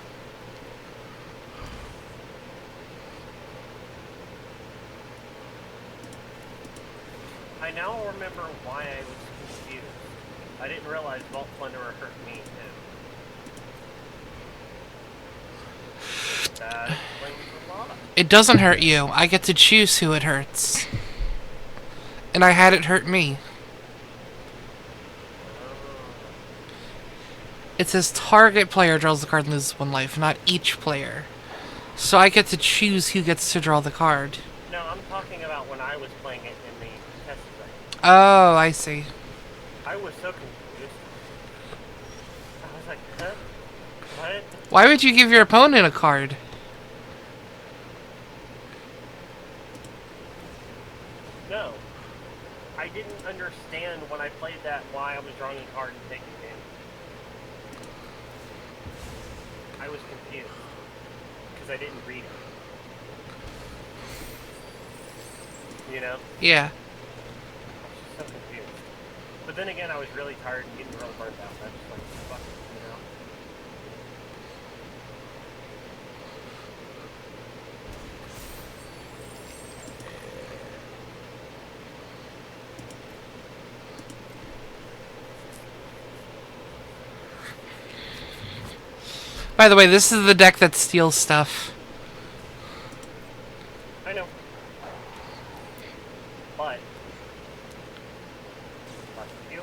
I now remember why I was confused. I didn't realize Vault Plunderer hurt me too. That explains a lot. It doesn't hurt you. I get to choose who it hurts. And I had it hurt me. It says target player draws the card and loses 1 life, not each player. So I get to choose who gets to draw the card. No, I'm talking about when I was playing it in the test thing. Oh, I see. I was so confused. I was like, huh? What? Why would you give your opponent a card? No. I didn't understand when I played that why I was drawing a card and taking damage. I was confused. Because I didn't read it. You know? Yeah. I was just so confused. But then again, I was really tired and getting real burnt out. I was just like, fuck it, you know? By the way, this is the deck that steals stuff. I know. But you.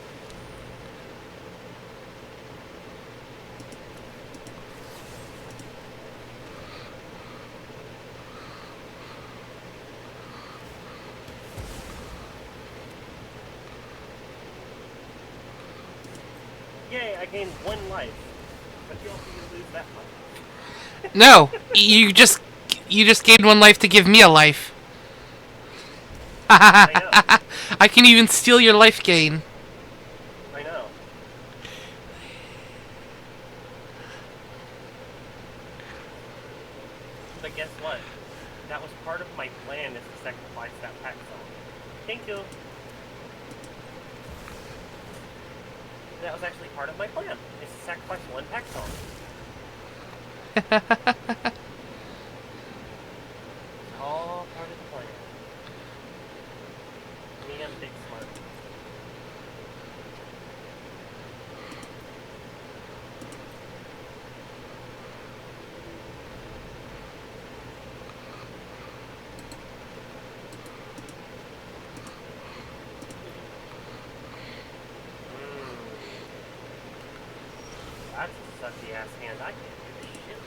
Yay, I gained 1 life. But you also didn't lose that much. No, you just gained 1 life to give me a life. I I can even steal your life gain. know. I know. But guess what? That was part of my plan is to sacrifice that pack song. Thank you. That was actually part of my plan, is to sacrifice 1 pack song. All part of the plan. Me and Big Smart. That's a sucky ass hand. I can't do this shit.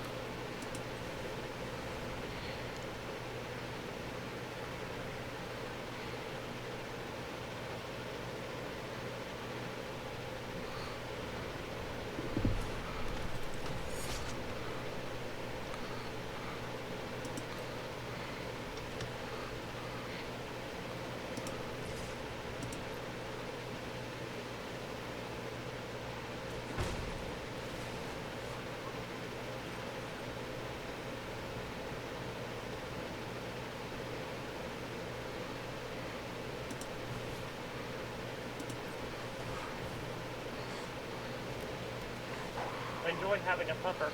Enjoy having a pupper.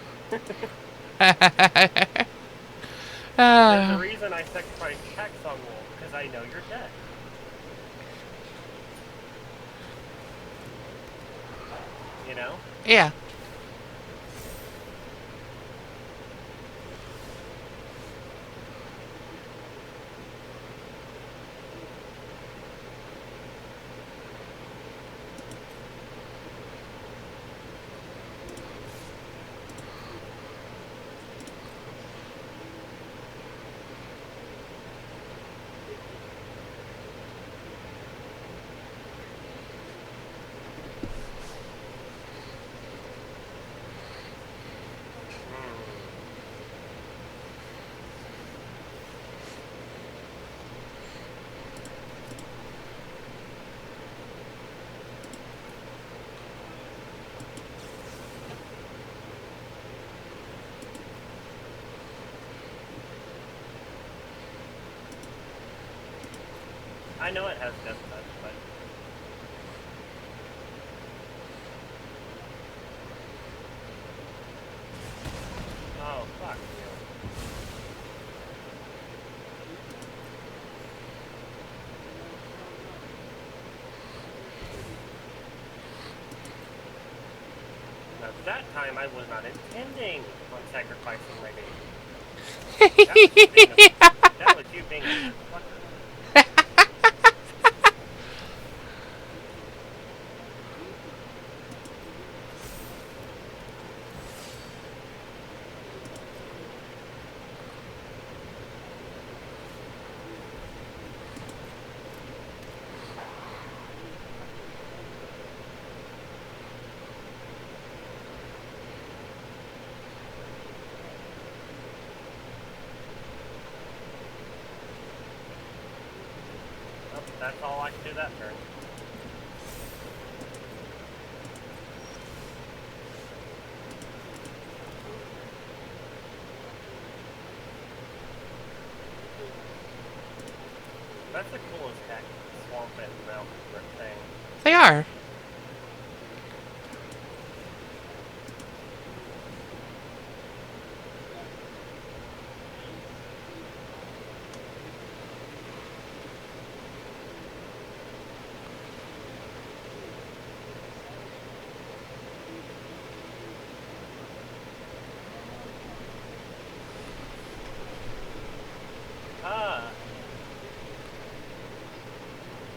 There's a reason I sacrificed Taxon Wolf, because I know you're dead. You know? Yeah. I know it has death touch, but oh fuck you. Now that time I was not intending on sacrificing my baby. That was you being a fucker. Well, that's all I can do that turn. That's the coolest cactus swamp and mountain thing. They are.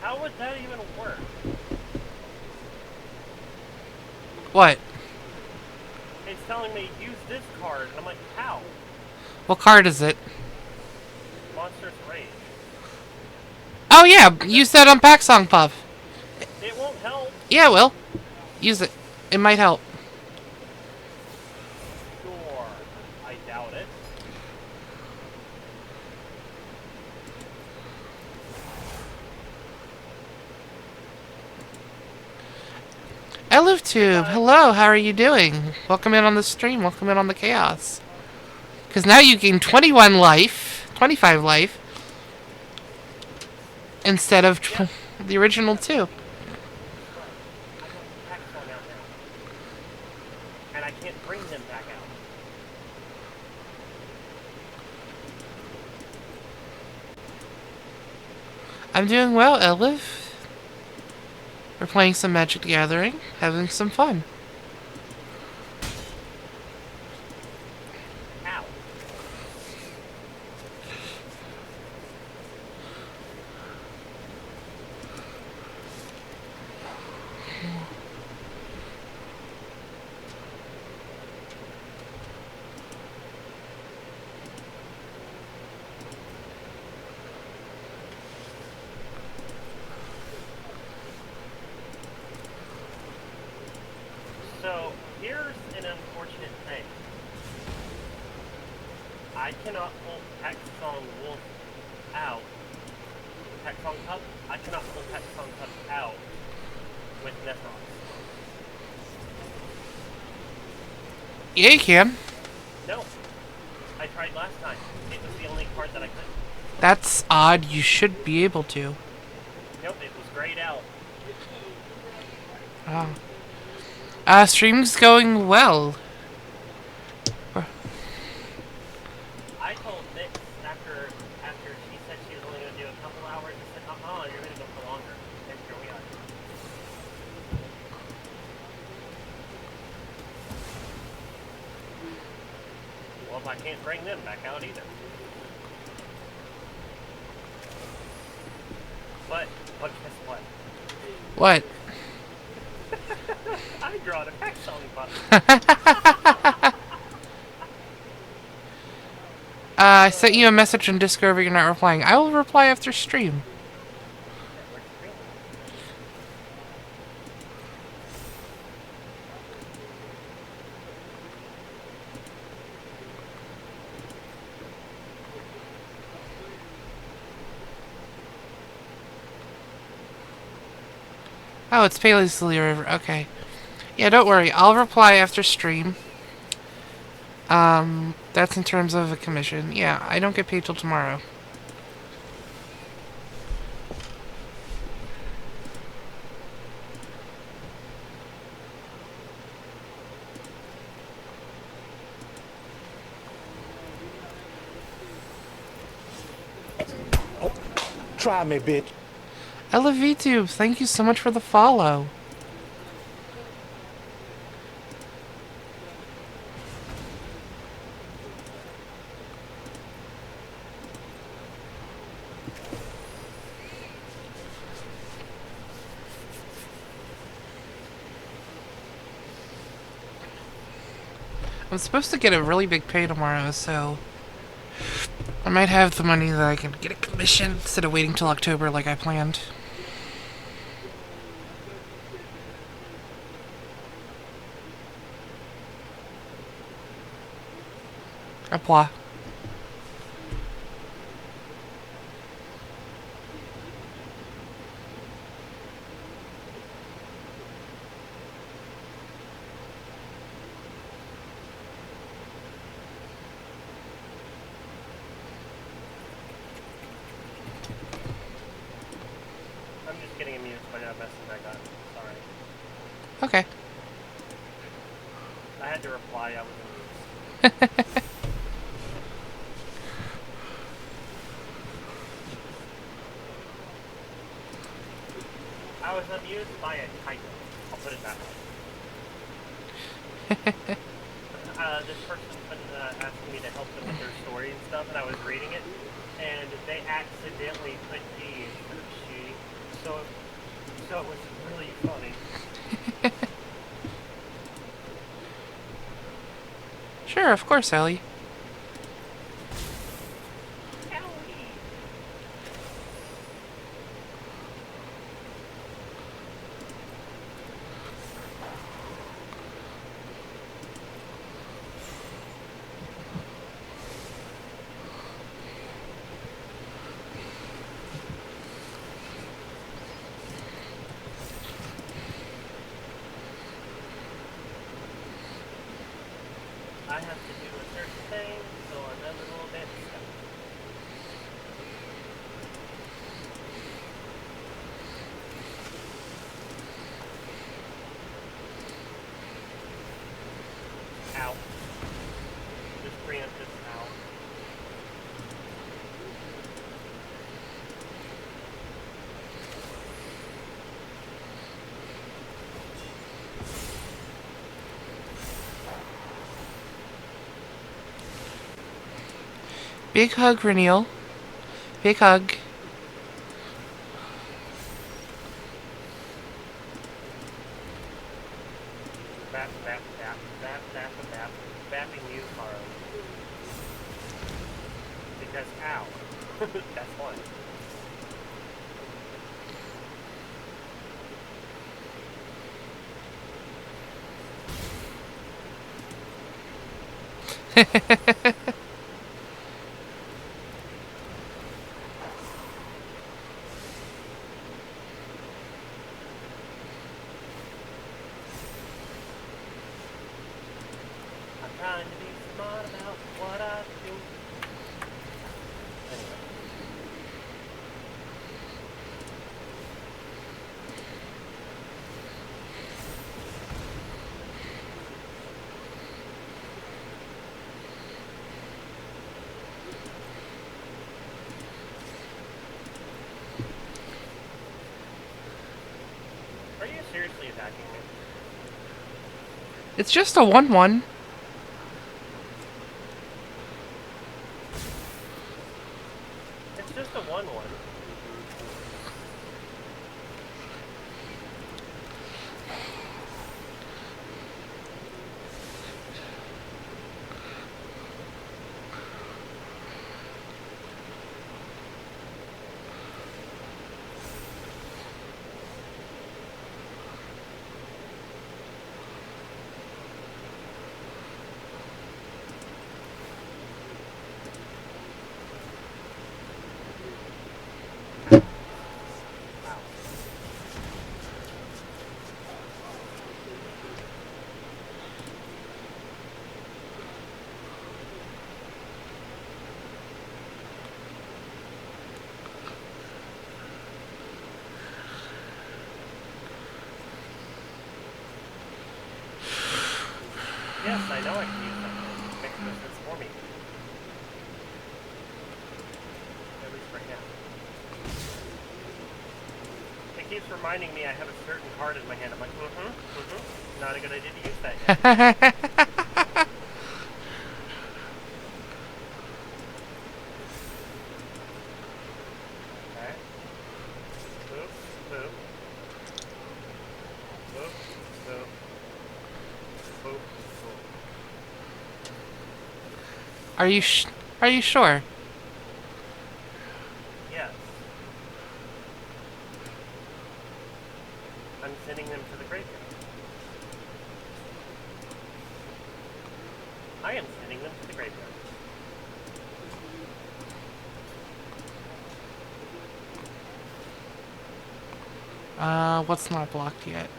How would that even work? What? It's telling me use this card, and I'm like, how? What card is it? Monsters Rage. Oh yeah, use that on Pack Song Puff. It won't help. Yeah, it will. Use it. It might help. Sure. I doubt it. ElephTube, hello, how are you doing? Welcome in on the stream, welcome in on the chaos. Because now you gain 21 life, 25 life, instead of the original 2. I got Pack Song out now. And I can't bring them back out. I'm doing well, Elif. We're playing some Magic the Gathering, having some fun. Ow. So, here's an unfortunate thing. I cannot pull Pack Song Wolf out. Pack Song Pup? I cannot pull Pack Song Pup out with Nethros. Yeah, you can. No. I tried last time. It was the only card that I could. That's odd, you should be able to. Nope, it was grayed out. Oh. Stream's going well. I told Nick after she said she was only going to do a couple hours, I said, you're going to go for longer. And here we are. Well, I can't bring them back out either. But guess what? What? I draw a Pack Song Pup. I sent you a message on Discord, but you're not replying. I will reply after stream. Oh, it's Paisley River. Okay. Yeah, don't worry. I'll reply after stream. That's in terms of a commission. Yeah, I don't get paid till tomorrow. Try me, bitch. Ella VTube, thank you so much for the follow. I'm supposed to get a really big pay tomorrow, so I might have the money that I can get a commission instead of waiting till October like I planned. Apply. I'm just getting amused by that message I got. Sorry. Okay. I had to reply, I was amused. I was amused by a typo. I'll put it that way. This person's been asking me to help them with their story and stuff, and I was reading it, and they accidentally put D instead of she, so it was really funny. Sure, of course, Ellie. I have to do a certain thing, so another little bit stuff. Ow. Just preemptive ow. Big hug, Reneel. Big hug. Bap, bap, bap, bap, bap, bap, bapping you, Carl. Because ow. That's one. I'm trying to be smart about what I do. Anyway. Are you seriously attacking me? It's just a 1-1. It's just a 1-1. Wow. Yes, I know I can use that. It makes no sense for me. At least right now. keeps reminding me I have a certain card in my hand. I'm like, not a good idea to use that yet. Okay. Boop, boop. Boop, boop. Boop, boop. Are you sure? Yes. I'm sending them to the graveyard. I am sending them to the graveyard. What's not blocked yet?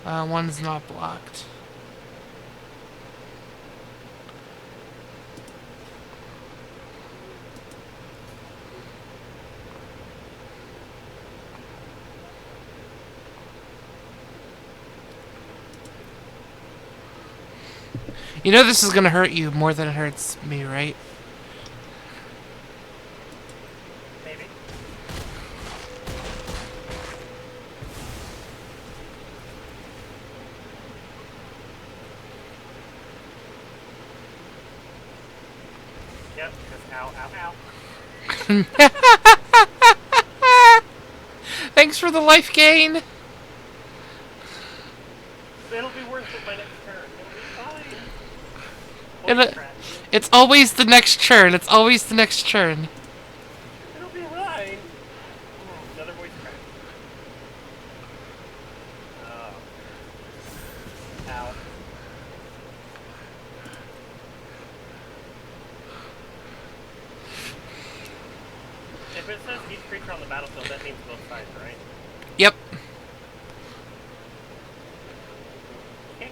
One's not blocked. You know this is gonna hurt you more than it hurts me, right? Maybe. Yep, because ow, ow, ow. Thanks for the life gain! It'll be worth it my next turn. It'll be fine. It'll- Voice crack. It's always the next churn. It's always the next churn. It'll be fine. Another voice crack. Oh. Ow. If it says each creature on the battlefield, that means both sides, right? Yep. Okay.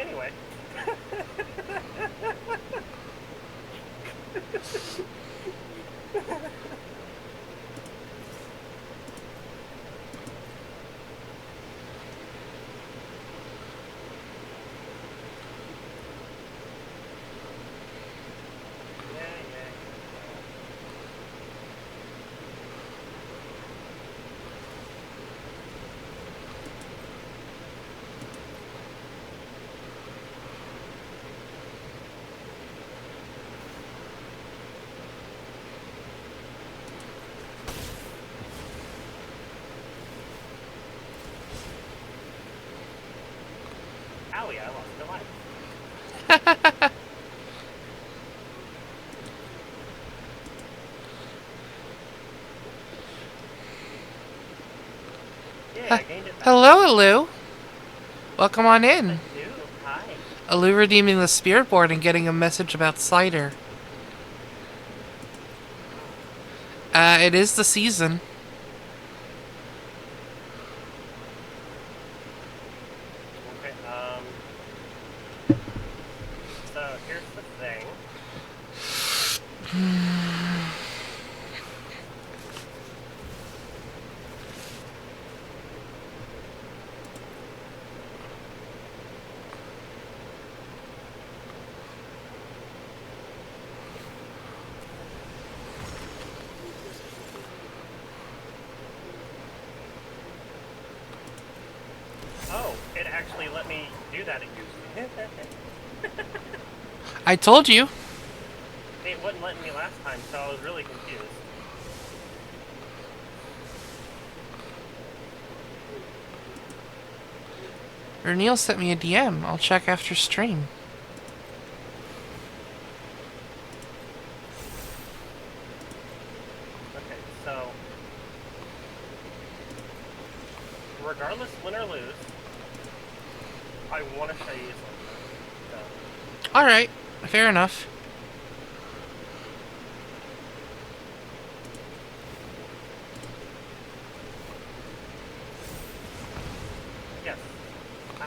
Anyway. Yeah. Owie, I lost my life. Yeah, I gained it back. Hello, Alu. Welcome on I in. do. Hi. Alu redeeming the spirit board and getting a message about cider. It is the season. Okay, so here's the thing. Oh, it actually let me do that again. I told you. It wasn't letting me last time, so I was really confused. Or Neil sent me a DM. I'll check after stream. Okay, so regardless, win or lose, I want to show you something. So, Alright. Fair enough. yes. Ow.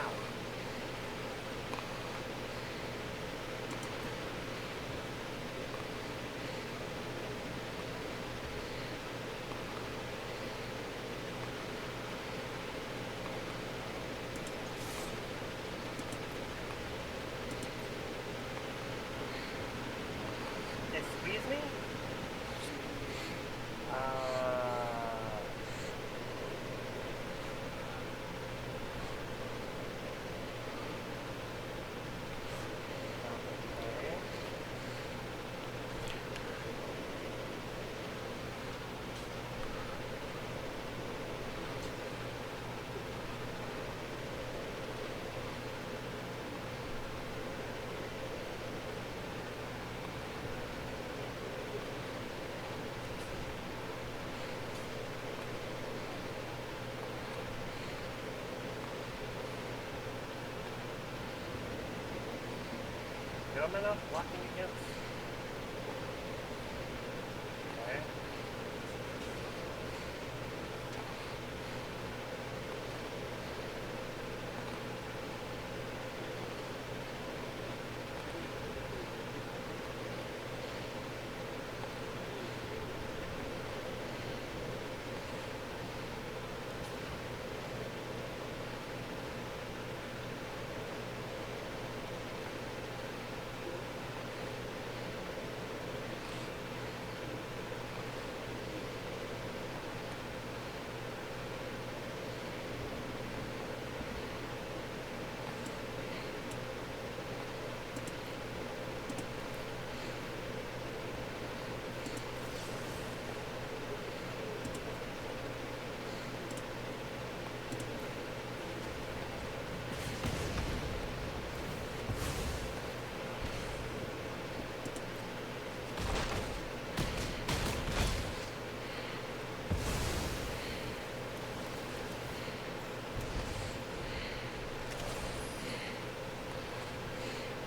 Excuse me? Okay. Dumb enough blocking against. Okay.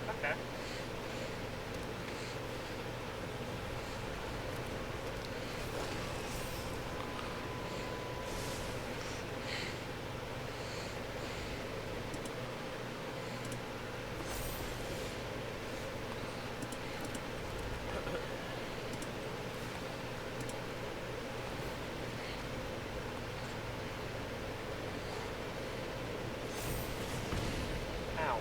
Okay. Ow.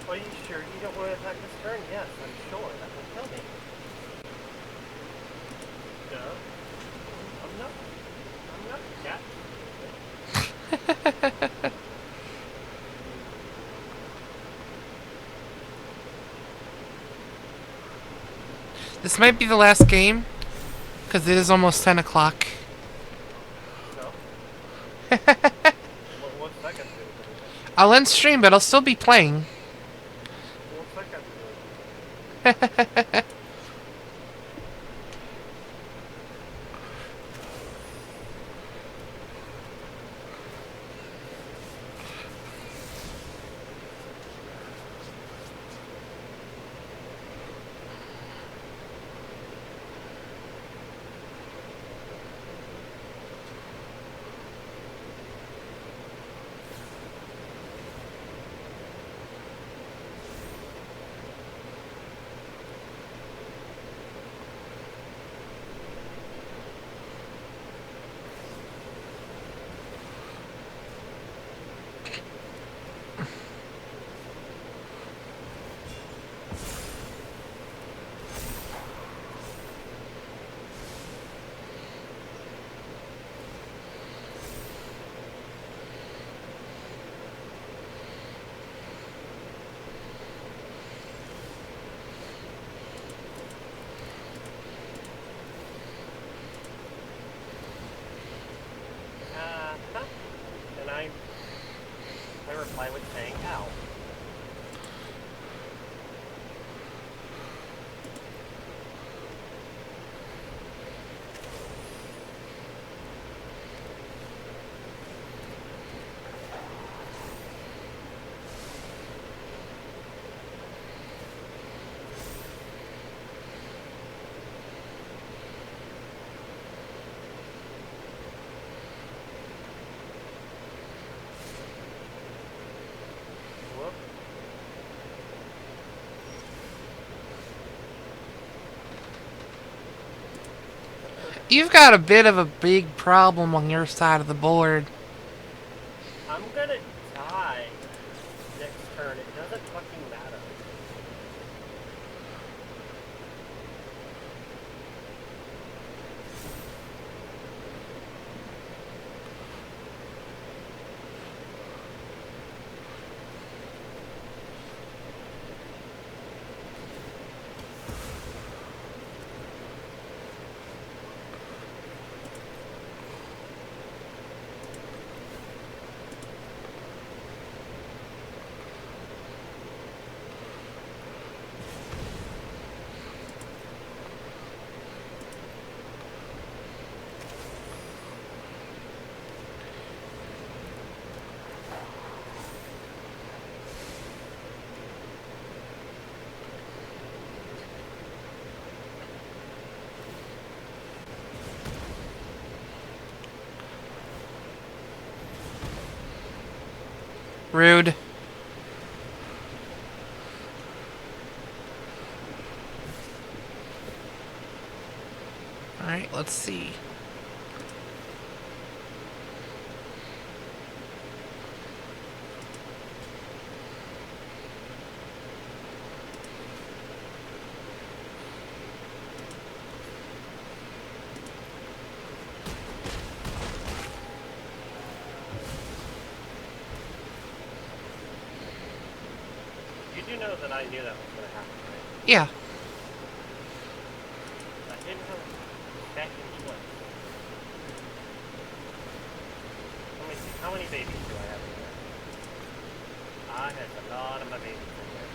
Are you sure you don't want to attack this turn? Yes, I'm sure. That will kill me. No. I'm not a cat. This might be the last game, because it is almost 10 o'clock. No. What's that gonna do? I'll end stream, but I'll still be playing. What's that gonna do? You've got a bit of a big problem on your side of the board. I'm gonna die next turn. It doesn't fucking matter. Rude. Alright, let's see. You do know that I knew that was gonna happen, right? Yeah. I didn't have a second choice. Let me see. How many babies do I have in there? I had a lot of my babies in there.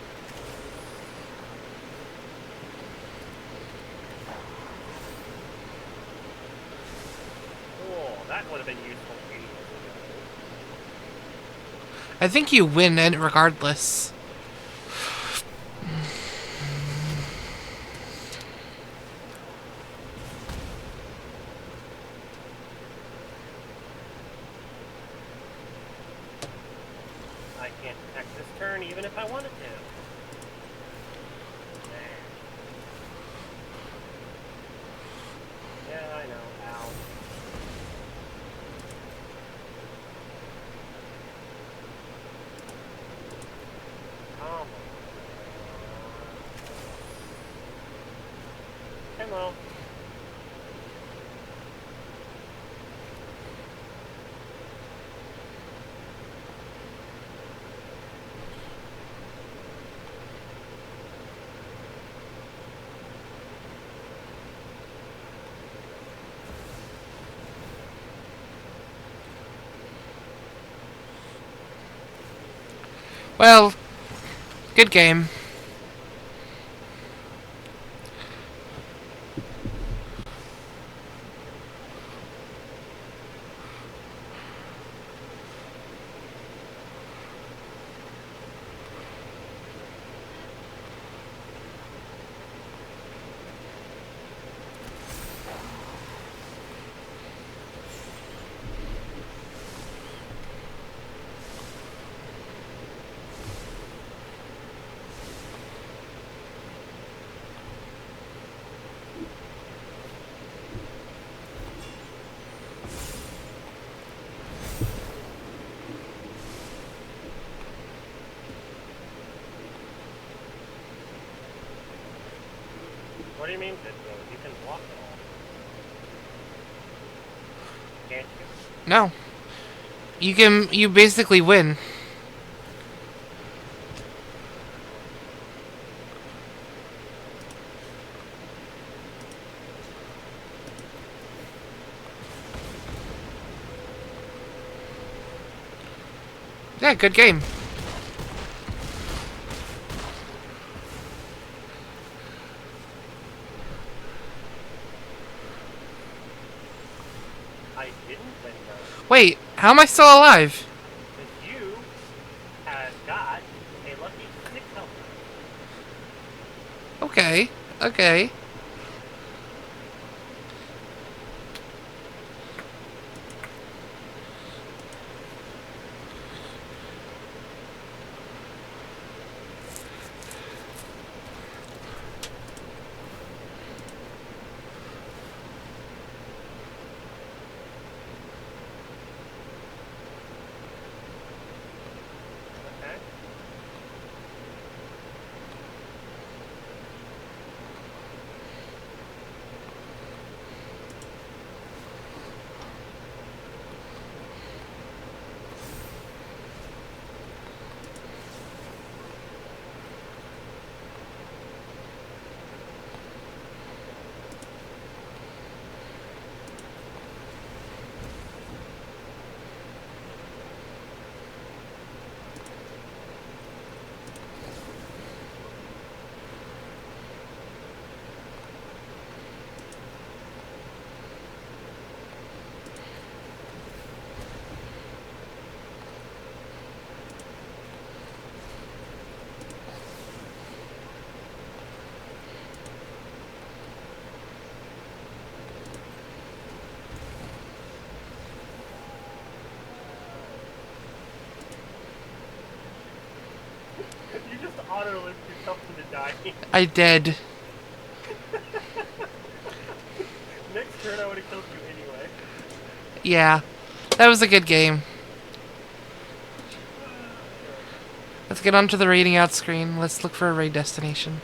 Cool. That would have been useful ages ago. I think you win it regardless. I can't attack this turn even if I wanted to. Nah. Yeah, I know. Ow. Come on. Hello. Well, good game. What do you mean, pit road? You can block it all. Can't you? No. You basically win. Yeah, good game. I didn't win though. Wait, how am I still alive? Because you had got a lucky 6 health. Okay, okay. auto-lift yourself into dying. I did. Next turn I would have killed you anyway. Yeah. That was a good game. Let's get onto the raiding out screen. Let's look for a raid destination.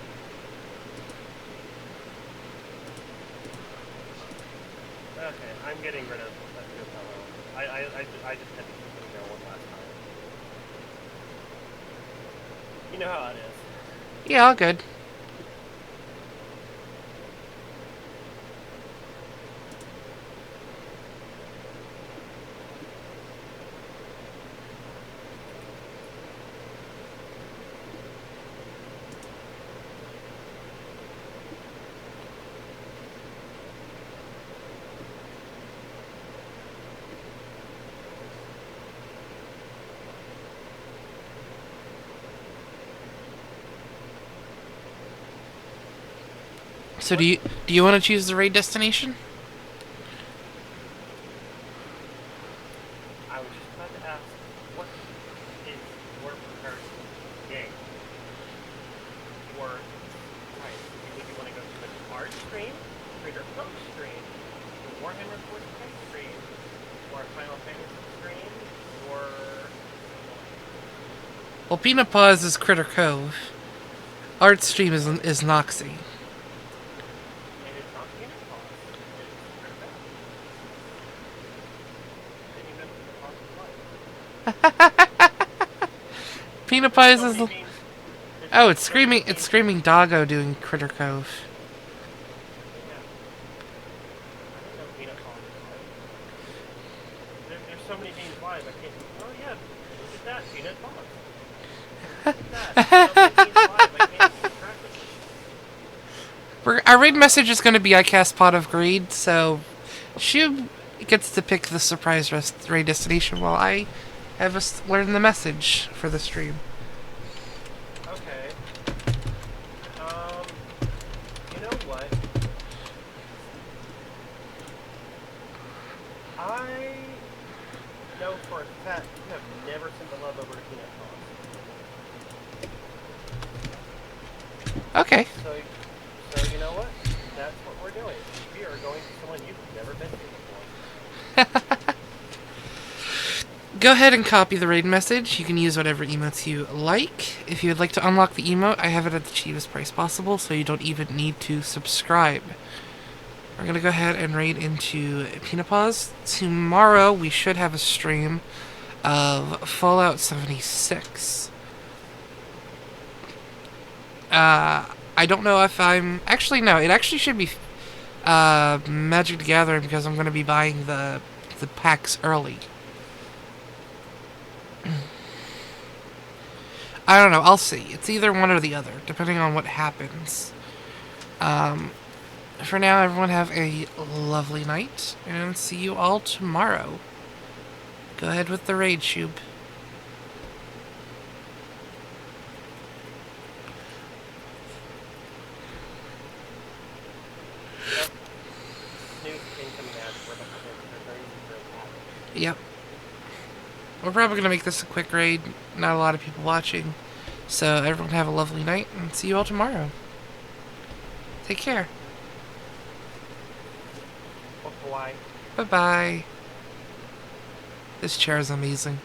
Okay, I'm getting rid of that good fellow. I just had to keep him there one last time. You know how it is. Yeah, all good. So do you want to choose the raid destination? I was just about to ask, what is your preferred game? Or, right, would you want to go to an art stream, Trader Coach stream, a Warhammer 40k stream, or a Final Fantasy stream, or... Well, Peanut Paws is Critter Cove. Art Stream is Noxie. And it's not Peanut Paws, it's Critter Coach. Didn't even know the Paws. Peanut Pies So is. many games- Oh, it's screaming. It's screaming Doggo doing Critter Cove. Yeah. I don't know Peanut Paws is live. There's so many games live, I can't... Oh yeah, look at that, Peanut Paws. Look at that. So many games live, I can't keep track of them. Our raid message is going to be I cast Pot of Greed, so Shub gets to pick the surprise raid destination while I have us learn the message for the stream. Okay. You know what? I know for a fact you have never sent the love over to Peanut Paws. Okay. So you know what? That's what we're doing. We are going to someone you've never been to before. Go ahead and copy the raid message. You can use whatever emotes you like. If you would like to unlock the emote, I have it at the cheapest price possible, so you don't even need to subscribe. We're going to go ahead and raid into Peanut Paws. Tomorrow, we should have a stream of Fallout 76. I don't know if I'm... Actually, no. It actually should be Magic the Gathering because I'm going to be buying the packs early. I don't know. I'll see. It's either one or the other, depending on what happens. For now, everyone have a lovely night, and see you all tomorrow. Go ahead with the raid, Shub. News incoming ads for the very happy. Yep. We're probably going to make this a quick raid. Not a lot of people watching. So everyone have a lovely night, and see you all tomorrow. Take care. Bye. Bye-bye. This chair is amazing.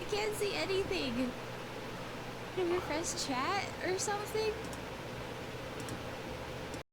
I can't see anything. Can you refresh chat or something?